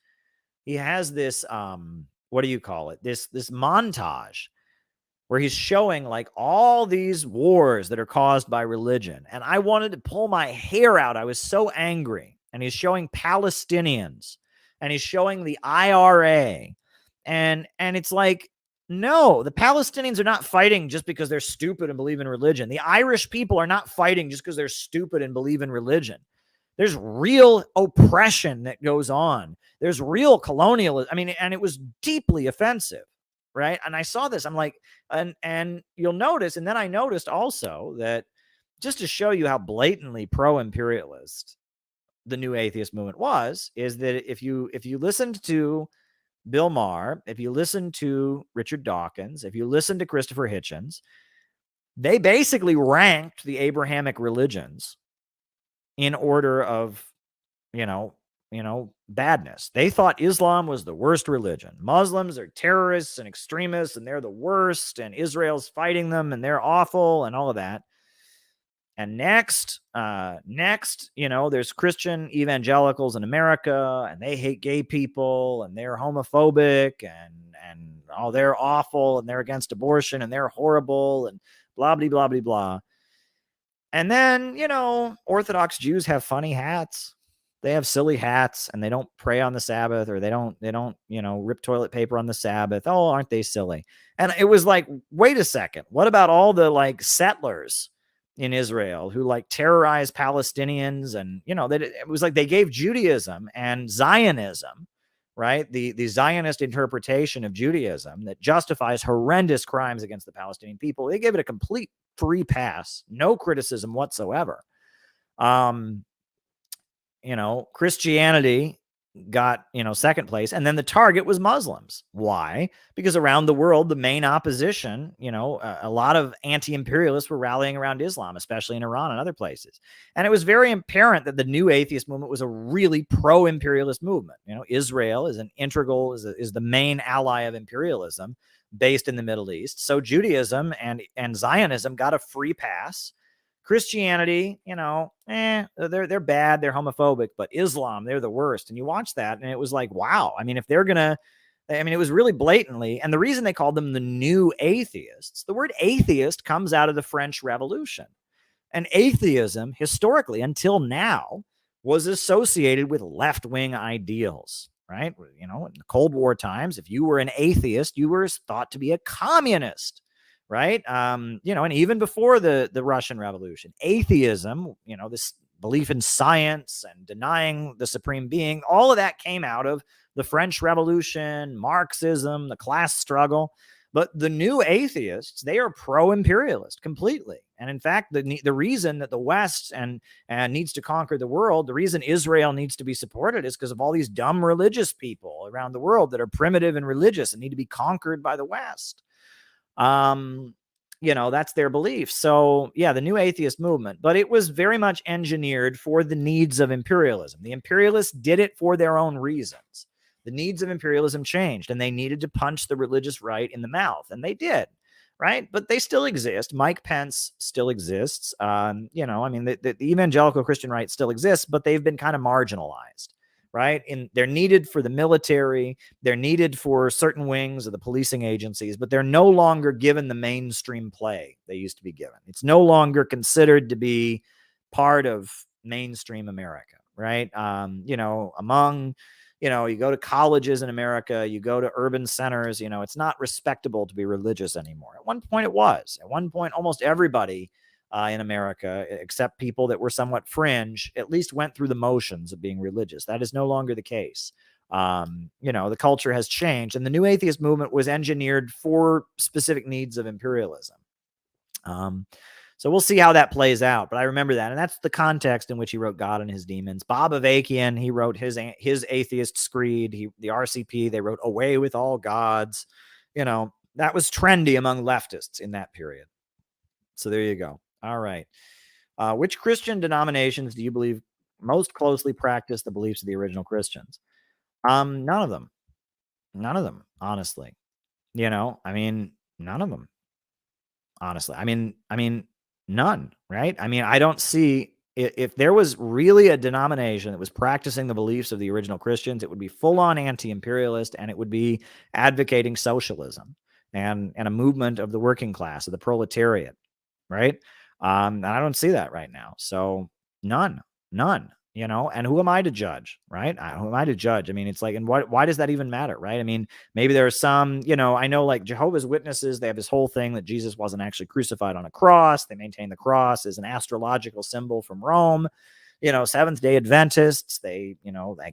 what do you call it? This montage where he's showing like all these wars that are caused by religion. And I wanted to pull my hair out. I was so angry. And he's showing Palestinians and he's showing the IRA. And it's like, no, the Palestinians are not fighting just because they're stupid and believe in religion. The Irish people are not fighting just because they're stupid and believe in religion. There's real oppression that goes on. There's real colonialism. I mean, and it was deeply offensive, right? And I saw this. I'm like, and you'll notice, and then I noticed also that just to show you how blatantly pro-imperialist the new atheist movement is that if you listened to Bill Maher, if you listen to Richard Dawkins, if you listen to Christopher Hitchens, they basically ranked the Abrahamic religions in order of, badness. They thought Islam was the worst religion. Muslims are terrorists and extremists, and they're the worst, and Israel's fighting them, and they're awful, and all of that. And next, there's Christian evangelicals in America, and they hate gay people, and they're homophobic, and they're awful, and they're against abortion, and they're horrible, and blah, blah, blah, blah, blah. And then, Orthodox Jews have funny hats. They have silly hats, and they don't pray on the Sabbath, or they don't, rip toilet paper on the Sabbath. Oh, aren't they silly? And it was like, wait a second. What about all the settlers in Israel who terrorized Palestinians? And, it was like they gave Judaism and Zionism, right? The Zionist interpretation of Judaism that justifies horrendous crimes against the Palestinian people. They gave it a complete free pass, no criticism whatsoever. Christianity got, second place. And then the target was Muslims. Why? Because around the world, the main opposition, a lot of anti-imperialists were rallying around Islam, especially in Iran and other places. And it was very apparent that the new atheist movement was a really pro-imperialist movement. Israel is is the main ally of imperialism based in the Middle East. So Judaism and Zionism got a free pass. Christianity, they're bad, they're homophobic, but Islam, they're the worst. And you watch that, and it was like, wow. I mean, it was really blatantly. And the reason they called them the new atheists, the word atheist comes out of the French Revolution. And atheism, historically, until now, was associated with left-wing ideals, right? In the Cold War times, if you were an atheist, you were thought to be a communist. Right. And even before the Russian Revolution, atheism, this belief in science and denying the supreme being, all of that came out of the French Revolution, Marxism, the class struggle. But the new atheists, they are pro-imperialist completely. And in fact, the reason that the West and needs to conquer the world, the reason Israel needs to be supported is because of all these dumb religious people around the world that are primitive and religious and need to be conquered by the West. That's their belief. So yeah, the new atheist movement, but it was very much engineered for the needs of imperialism. The imperialists did it for their own reasons. The needs of imperialism changed, and they needed to punch the religious right in the mouth, and they did, right? But they still exist. Mike Pence still exists. The evangelical Christian right still exists, but they've been kind of marginalized. Right. And they're needed for the military. They're needed for certain wings of the policing agencies, but they're no longer given the mainstream play they used to be given. It's no longer considered to be part of mainstream America. Right. You go to colleges in America, you go to urban centers, it's not respectable to be religious anymore. At one point it was. At one point, almost everybody in America, except people that were somewhat fringe, at least went through the motions of being religious. That is no longer the case. The culture has changed, and the new atheist movement was engineered for specific needs of imperialism. So we'll see how that plays out. But I remember that, and that's the context in which he wrote God and His Demons. Bob Avakian, he wrote his atheist screed. The RCP, they wrote Away with All Gods. that was trendy among leftists in that period. So there you go. All right. Which Christian denominations do you believe most closely practice the beliefs of the original Christians? None of them. None of them, honestly. None of them. Honestly. None, right? I don't see, if there was really a denomination that was practicing the beliefs of the original Christians, it would be full-on anti-imperialist, and it would be advocating socialism and a movement of the working class, of the proletariat, right? And I don't see that right now. So none, and who am I to judge, right? Who am I to judge? It's like, and why does that even matter, right? Maybe there are some, I know like Jehovah's Witnesses, they have this whole thing that Jesus wasn't actually crucified on a cross. They maintain the cross as an astrological symbol from Rome. Seventh-day Adventists, they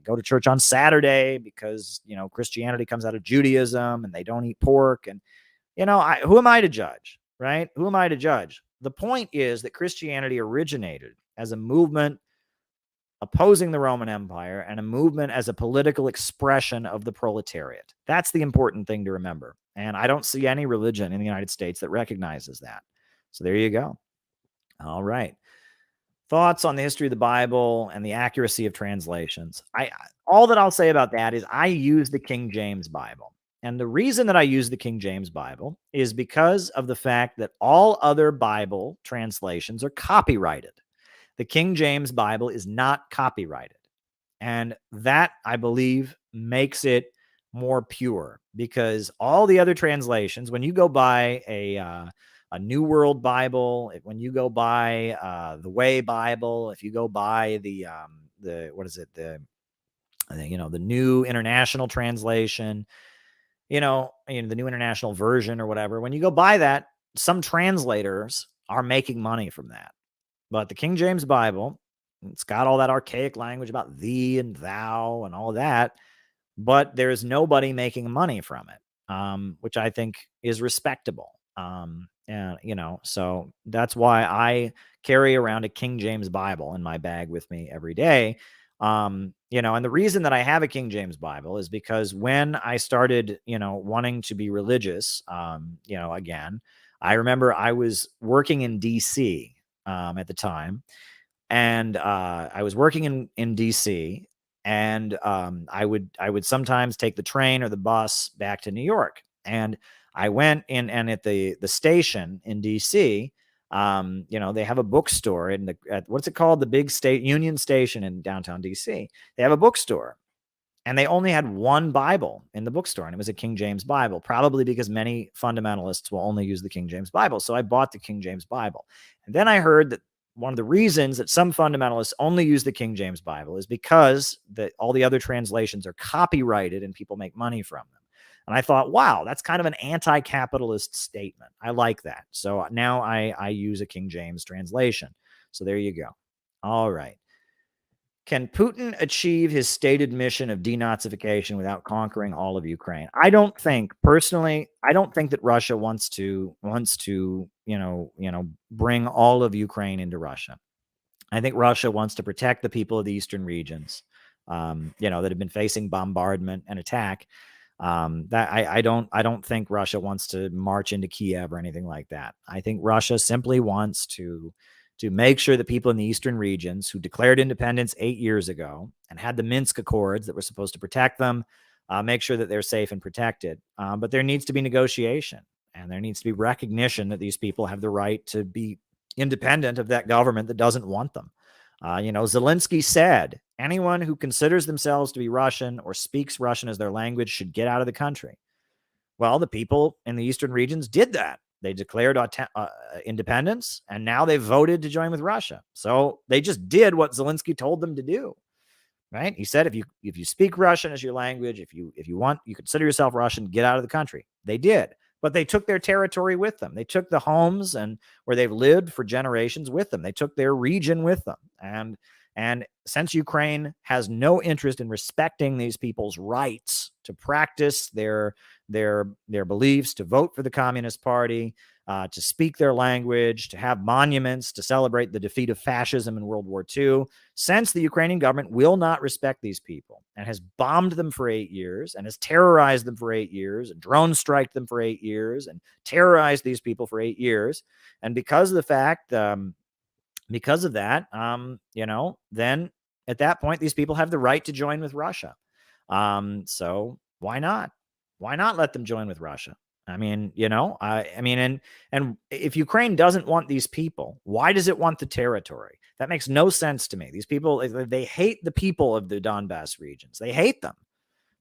go to church on Saturday because, Christianity comes out of Judaism and they don't eat pork. And, who am I to judge, right? Who am I to judge? The point is that Christianity originated as a movement opposing the Roman Empire and a movement as a political expression of the proletariat. That's the important thing to remember. And I don't see any religion in the United States that recognizes that. So there you go. All right. Thoughts on the history of the Bible and the accuracy of translations. All that I'll say about that is I use the King James Bible. And the reason that I use the King James Bible is because of the fact that all other Bible translations are copyrighted. The King James Bible is not copyrighted. And that, I believe, makes it more pure, because all the other translations, when you go buy a New World Bible, when you go buy the Way Bible, if you go buy the New International Translation, the New International Version or whatever, when you go buy that, some translators are making money from that. But the King James Bible, it's got all that archaic language about thee and thou and all of that, but there's nobody making money from it, which I think is respectable. So that's why I carry around a King James Bible in my bag with me every day. And the reason that I have a King James Bible is because when I started, wanting to be religious, again, I remember I was working in DC at the time, and I was working in DC, and I would sometimes take the train or the bus back to New York, and I went in, and at the station in DC, they have a bookstore at what's it called? The big Union Station in downtown DC. They have a bookstore, and they only had one Bible in the bookstore, and it was a King James Bible, probably because many fundamentalists will only use the King James Bible. So I bought the King James Bible. And then I heard that one of the reasons that some fundamentalists only use the King James Bible is because all the other translations are copyrighted and people make money from them. And I thought, wow, that's kind of an anti-capitalist statement. I like that. So now I use a King James translation. So there you go. All right. Can Putin achieve his stated mission of denazification without conquering all of Ukraine? I don't think that Russia wants to, bring all of Ukraine into Russia. I think Russia wants to protect the people of the eastern regions, that have been facing bombardment and attack. I don't think Russia wants to march into Kiev or anything like that. I think Russia simply wants to make sure that people in the eastern regions who declared independence 8 years ago and had the Minsk Accords that were supposed to protect them, make sure that they're safe and protected. But there needs to be negotiation, and there needs to be recognition that these people have the right to be independent of that government that doesn't want them. Zelensky said anyone who considers themselves to be Russian or speaks Russian as their language should get out of the country. Well, the people in the eastern regions did that. They declared independence, and now they voted to join with Russia. So they just did what Zelensky told them to do, right? He said, if you speak Russian as your language, if you consider yourself Russian, get out of the country. They did, but they took their territory with them. They took the homes and where they've lived for generations with them. They took their region with them. And since Ukraine has no interest in respecting these people's rights to practice their beliefs, to vote for the Communist Party, to speak their language, to have monuments, to celebrate the defeat of fascism in World War II, since the Ukrainian government will not respect these people and has bombed them for 8 years and has terrorized them for 8 years and drone striked them for 8 years and terrorized these people for 8 years. And because of the fact, because of that, then at that point, these people have the right to join with Russia. So why not? Why not let them join with Russia? I mean, and if Ukraine doesn't want these people, why does it want the territory? That makes no sense to me. These people, they hate the people of the Donbass regions. They hate them.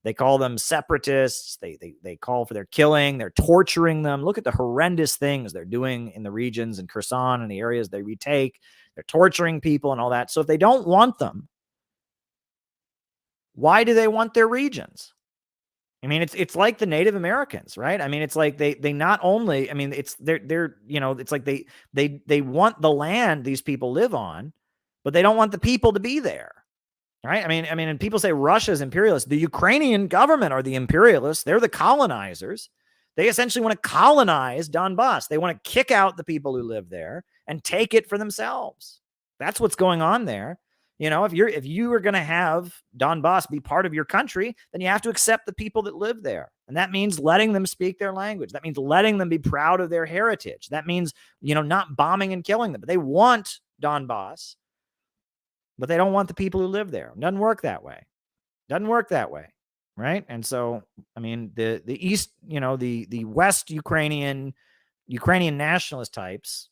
They call them separatists. They call for their killing. They're torturing them. Look at the horrendous things they're doing in the regions in Kherson and the areas they retake. They're torturing people and all that. So if they don't want them, why do they want their regions? I mean, it's like the Native Americans, right? I mean, it's like they not only, I mean, it's it's like they want the land these people live on, but they don't want the people to be there, right? I mean, and people say Russia's imperialist. The Ukrainian government are the imperialists. They're the colonizers. They essentially want to colonize Donbass. They want to kick out the people who live there and take it for themselves. That's what's going on there. If you are going to have Donbass be part of your country, then you have to accept the people that live there. And that means letting them speak their language. That means letting them be proud of their heritage. That means, not bombing and killing them. But they want Donbass, but they don't want the people who live there. It doesn't work that way. Doesn't work that way. Right. And so, I mean, the East, the West Ukrainian nationalist types,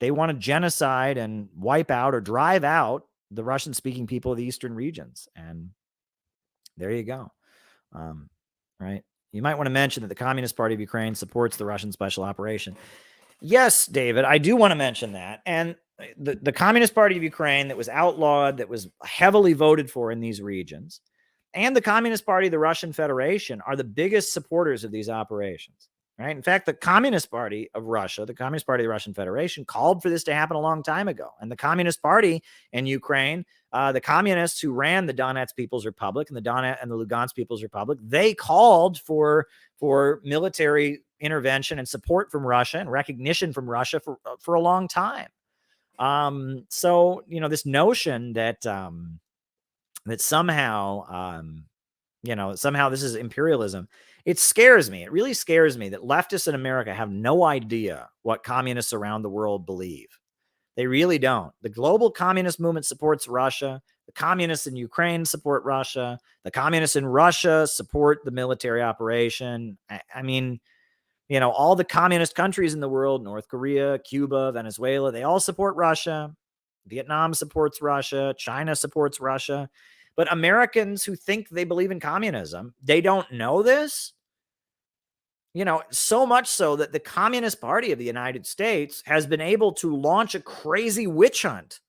they want to genocide and wipe out or drive out the Russian-speaking people of the eastern regions. And there you go. Right. You might want to mention that the Communist Party of Ukraine supports the Russian special operation. Yes, David, I do want to mention that. And the Communist Party of Ukraine that was outlawed, that was heavily voted for in these regions, and the Communist Party of the Russian Federation are the biggest supporters of these operations. Right. In fact, the Communist Party of Russia, the Communist Party of the Russian Federation, called for this to happen a long time ago. And the Communist Party in Ukraine, the communists who ran the Donetsk People's Republic and the Lugansk People's Republic, they called for military intervention and support from Russia and recognition from Russia for a long time. So this notion that that somehow this is imperialism. It scares me. It really scares me that leftists in America have no idea what communists around the world believe. They really don't. The global communist movement supports Russia. The communists in Ukraine support Russia. The communists in Russia support the military operation. I mean, all the communist countries in the world, North Korea, Cuba, Venezuela, they all support Russia. Vietnam supports Russia. China supports Russia. But Americans who think they believe in communism, they don't know this. So much so that the Communist Party of the United States has been able to launch a crazy witch hunt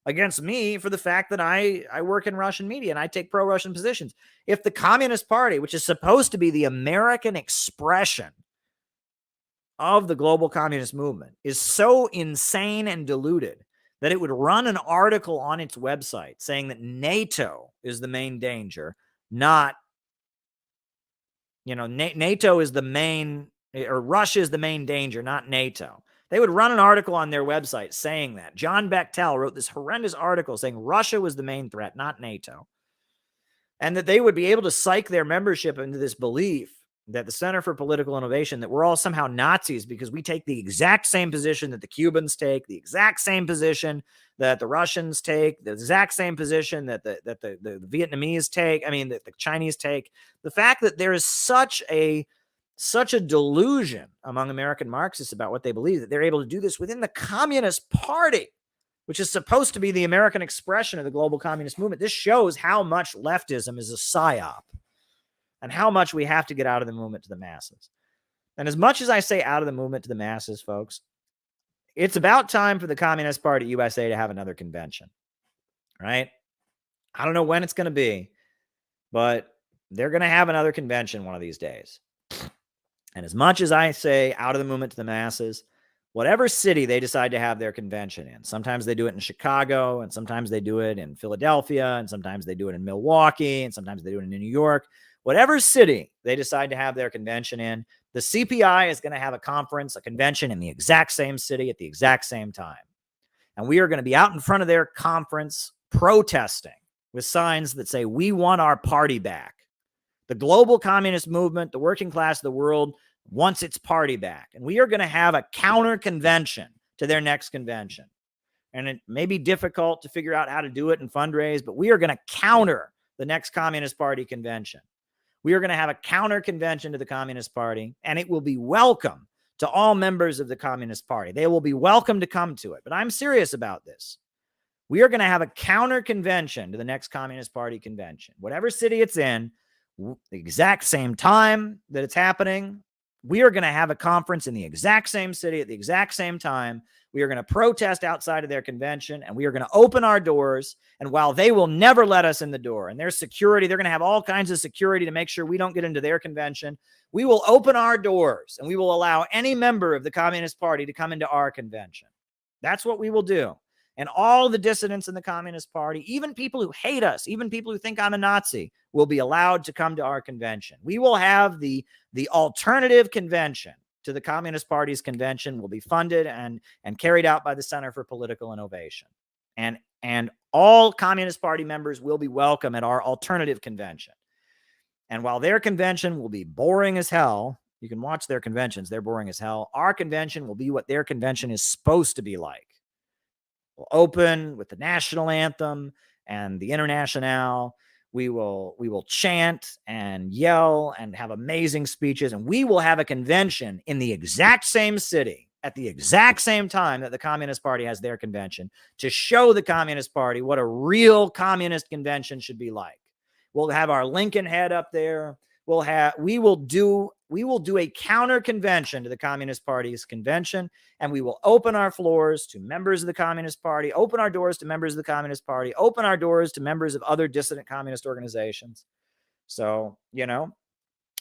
against me for the fact that I work in Russian media and I take pro-Russian positions. If the Communist Party, which is supposed to be the American expression of the global communist movement, is so insane and deluded that it would run an article on its website saying that NATO is the main danger, not, NATO is the main, or Russia is the main danger, not NATO. They would run an article on their website saying that. John Bechtel wrote this horrendous article saying Russia was the main threat, not NATO. And that they would be able to psych their membership into this belief that the Center for Political Innovation, that we're all somehow Nazis because we take the exact same position that the Cubans take, the exact same position that the Russians take, the exact same position that the Vietnamese take, that the Chinese take. The fact that there is such a delusion among American Marxists about what they believe, that they're able to do this within the Communist Party, which is supposed to be the American expression of the global communist movement. This shows how much leftism is a psyop and how much we have to get out of the movement to the masses. And as much as I say out of the movement to the masses, folks, it's about time for the Communist Party USA to have another convention, right? I don't know when it's going to be, but they're going to have another convention one of these days. And as much as I say out of the movement to the masses, whatever city they decide to have their convention in, sometimes they do it in Chicago, and sometimes they do it in Philadelphia, and sometimes they do it in Milwaukee, and sometimes they do it in New York. Whatever city they decide to have their convention in, The CPI is going to have a conference, a convention in the exact same city at the exact same time. And we are going to be out in front of their conference protesting with signs that say, we want our party back. The global communist movement, the working class of the world, wants its party back. And we are going to have a counter convention to their next convention. And it may be difficult to figure out how to do it and fundraise, but we are going to counter the next Communist Party convention. We are going to have a counter convention to the Communist Party, and it will be welcome to all members of the Communist Party. They will be welcome to come to it. But I'm serious about this. We are going to have a counter convention to the next Communist Party convention. Whatever city it's in, the exact same time that it's happening, we are going to have a conference in the exact same city at the exact same time. We are going to protest outside of their convention, and we are going to open our doors. And while they will never let us in the door, and their security, they're going to have all kinds of security to make sure we don't get into their convention, we will open our doors, and we will allow any member of the Communist Party to come into our convention. That's what we will do. And all the dissidents in the Communist Party, even people who hate us, even people who think I'm a Nazi, will be allowed to come to our convention. We will have the alternative convention to the Communist Party's convention, will be funded and carried out by the Center for Political Innovation. And all Communist Party members will be welcome at our alternative convention. And while their convention will be boring as hell, you can watch their conventions, they're boring as hell. Our convention will be what their convention is supposed to be like. We'll open with the national anthem and the Internationale. We will chant and yell and have amazing speeches, and we will have a convention in the exact same city at the exact same time that the Communist Party has their convention to show the Communist Party what a real communist convention should be like. We'll have our Lincoln head up there. We will do a counter convention to the Communist Party's convention, and we will open our floors to members of the Communist Party, open our doors to members of the Communist Party, open our doors to members of other dissident communist organizations. So,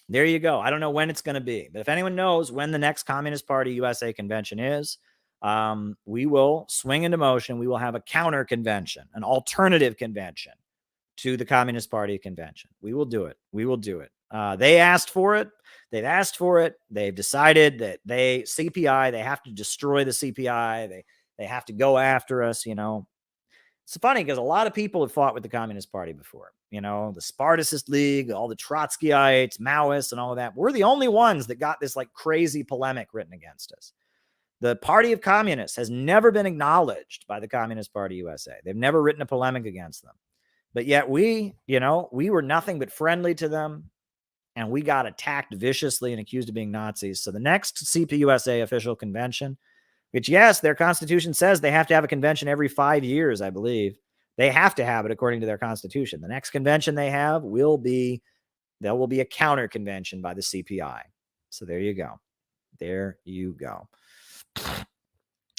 there you go. I don't know when it's going to be, but if anyone knows when the next Communist Party USA convention is, we will swing into motion. We will have a counter convention, an alternative convention to the Communist Party convention. We will do it. We will do it. They asked for it. They've asked for it. They've decided that CPI, they have to destroy the CPI. They have to go after us, It's funny because a lot of people have fought with the Communist Party before. The Spartacist League, all the Trotskyites, Maoists, and all of that. We're the only ones that got this crazy polemic written against us. The Party of Communists has never been acknowledged by the Communist Party USA. They've never written a polemic against them. But yet we were nothing but friendly to them. And we got attacked viciously and accused of being Nazis. So the next CPUSA official convention, which, yes, their constitution says they have to have a convention every 5 years, I believe. They have to have it according to their constitution. The next convention they have will be a counter convention by the CPI. So there you go. There you go.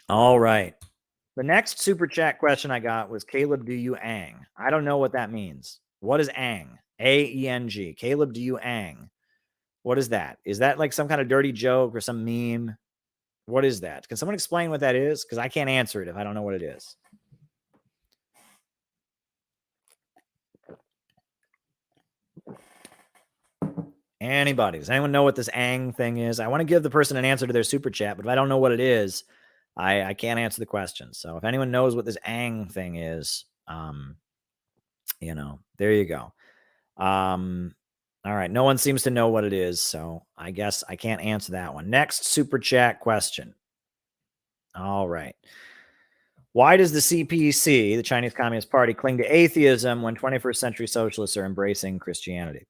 All right. The next super chat question I got was, Caleb, do you ang? I don't know what that means. What is ang? A-E-N-G. Caleb, do you ang? What is that? Is that like some kind of dirty joke or some meme? What is that? Can someone explain what that is? Because I can't answer it if I don't know what it is. Anybody? Does anyone know what this ang thing is? I want to give the person an answer to their super chat, but if I don't know what it is, I can't answer the question. So if anyone knows what this ang thing is, there you go. All right. No one seems to know what it is, so I guess I can't answer that one. Next super chat question. All right. Why does the CPC, the Chinese Communist Party, cling to atheism when 21st century socialists are embracing Christianity?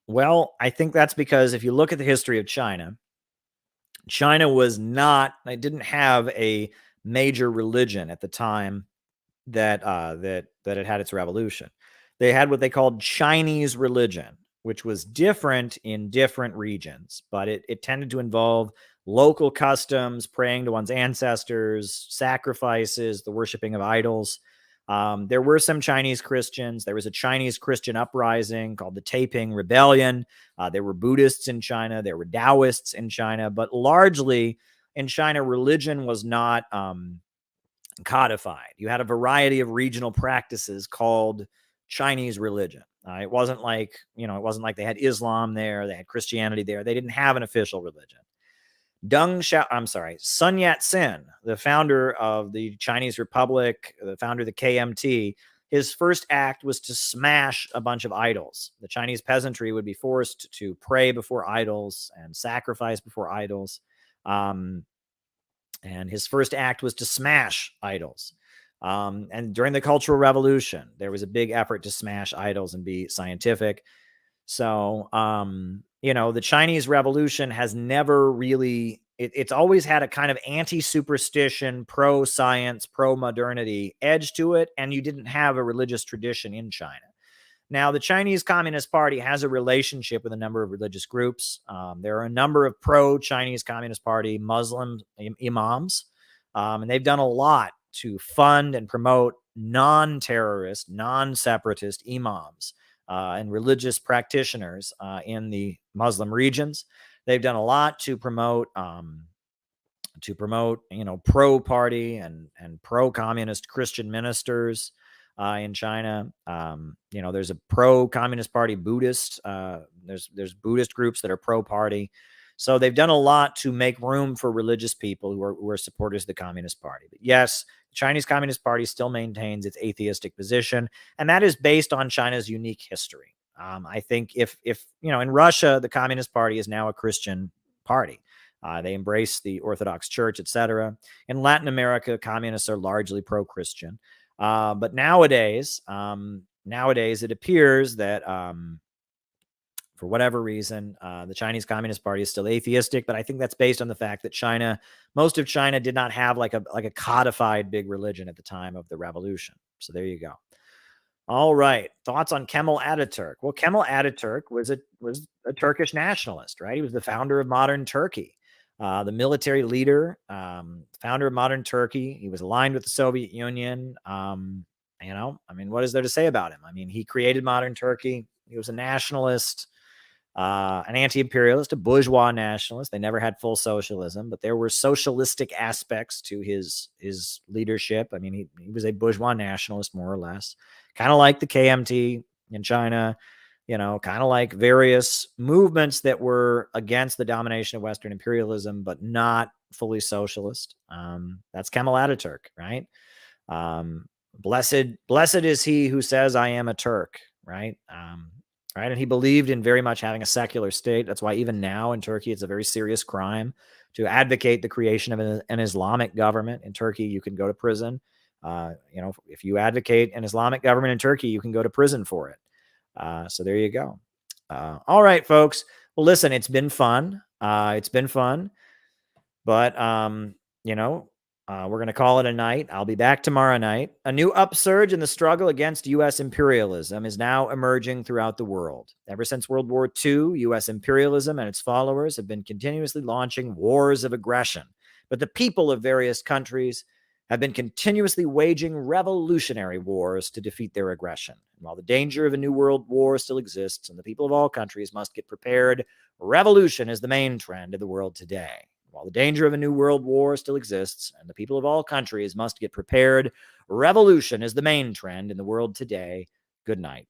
Well, I think that's because if you look at the history of China, China didn't have a major religion at the time that it had its revolution. They had what they called Chinese religion, which was different in different regions, but it tended to involve local customs, praying to one's ancestors, sacrifices, the worshiping of idols. There were some Chinese Christians. There was a Chinese Christian uprising called the Taiping Rebellion. There were Buddhists in China. There were Taoists in China. But largely in China, religion was not codified. You had a variety of regional practices called Chinese religion. It wasn't like, it wasn't like they had Islam there, they had Christianity there. They didn't have an official religion. Sun Yat-sen, the founder of the Chinese Republic, the founder of the KMT, his first act was to smash a bunch of idols. The Chinese peasantry would be forced to pray before idols and sacrifice before idols. And his first act was to smash idols. And during the Cultural Revolution, there was a big effort to smash idols and be scientific. So, the Chinese Revolution has never really, it's always had a kind of anti-superstition, pro-science, pro-modernity edge to it, and you didn't have a religious tradition in China. Now, the Chinese Communist Party has a relationship with a number of religious groups. There are a number of pro-Chinese Communist Party Muslim imams, and they've done a lot to fund and promote non-terrorist, non-separatist imams and religious practitioners in the Muslim regions. They've done a lot to promote, pro-party and pro-communist Christian ministers in China. There's a pro-communist party Buddhist. There's Buddhist groups that are pro-party. So they've done a lot to make room for religious people who are supporters of the Communist Party. But yes, the Chinese Communist Party still maintains its atheistic position, and that is based on China's unique history. I think if in Russia, the Communist Party is now a Christian party. They embrace the Orthodox Church, etc. In Latin America, communists are largely pro-Christian. But nowadays it appears that for whatever reason, the Chinese Communist Party is still atheistic, but I think that's based on the fact that most of China did not have like a codified big religion at the time of the revolution. So there you go. All right. Thoughts on Kemal Ataturk? Well, Kemal Ataturk was a Turkish nationalist, right? He was the founder of modern Turkey, the military leader, founder of modern Turkey. He was aligned with the Soviet Union. What is there to say about him? He created modern Turkey. He was a nationalist, an anti-imperialist, a bourgeois nationalist. They never had full socialism, but there were socialistic aspects to his leadership. He was a bourgeois nationalist, more or less, kind of like the KMT in China, kind of like various movements that were against the domination of Western imperialism, but not fully socialist. That's Kemal Ataturk, right? Blessed is he who says, I am a Turk, right? Right. And he believed in very much having a secular state. That's why even now in Turkey, it's a very serious crime to advocate the creation of an Islamic government. In Turkey, you can go to prison. If you advocate an Islamic government in Turkey, you can go to prison for it. So there you go. All right, folks. Well, listen, it's been fun. But, we're going to call it a night. I'll be back tomorrow night. A new upsurge in the struggle against U.S. imperialism is now emerging throughout the world. Ever since World War II, U.S. imperialism and its followers have been continuously launching wars of aggression. But the people of various countries have been continuously waging revolutionary wars to defeat their aggression. And while the danger of a new world war still exists and the people of all countries must get prepared, revolution is the main trend of the world today. While the danger of a new world war still exists and the people of all countries must get prepared, revolution is the main trend in the world today. Good night.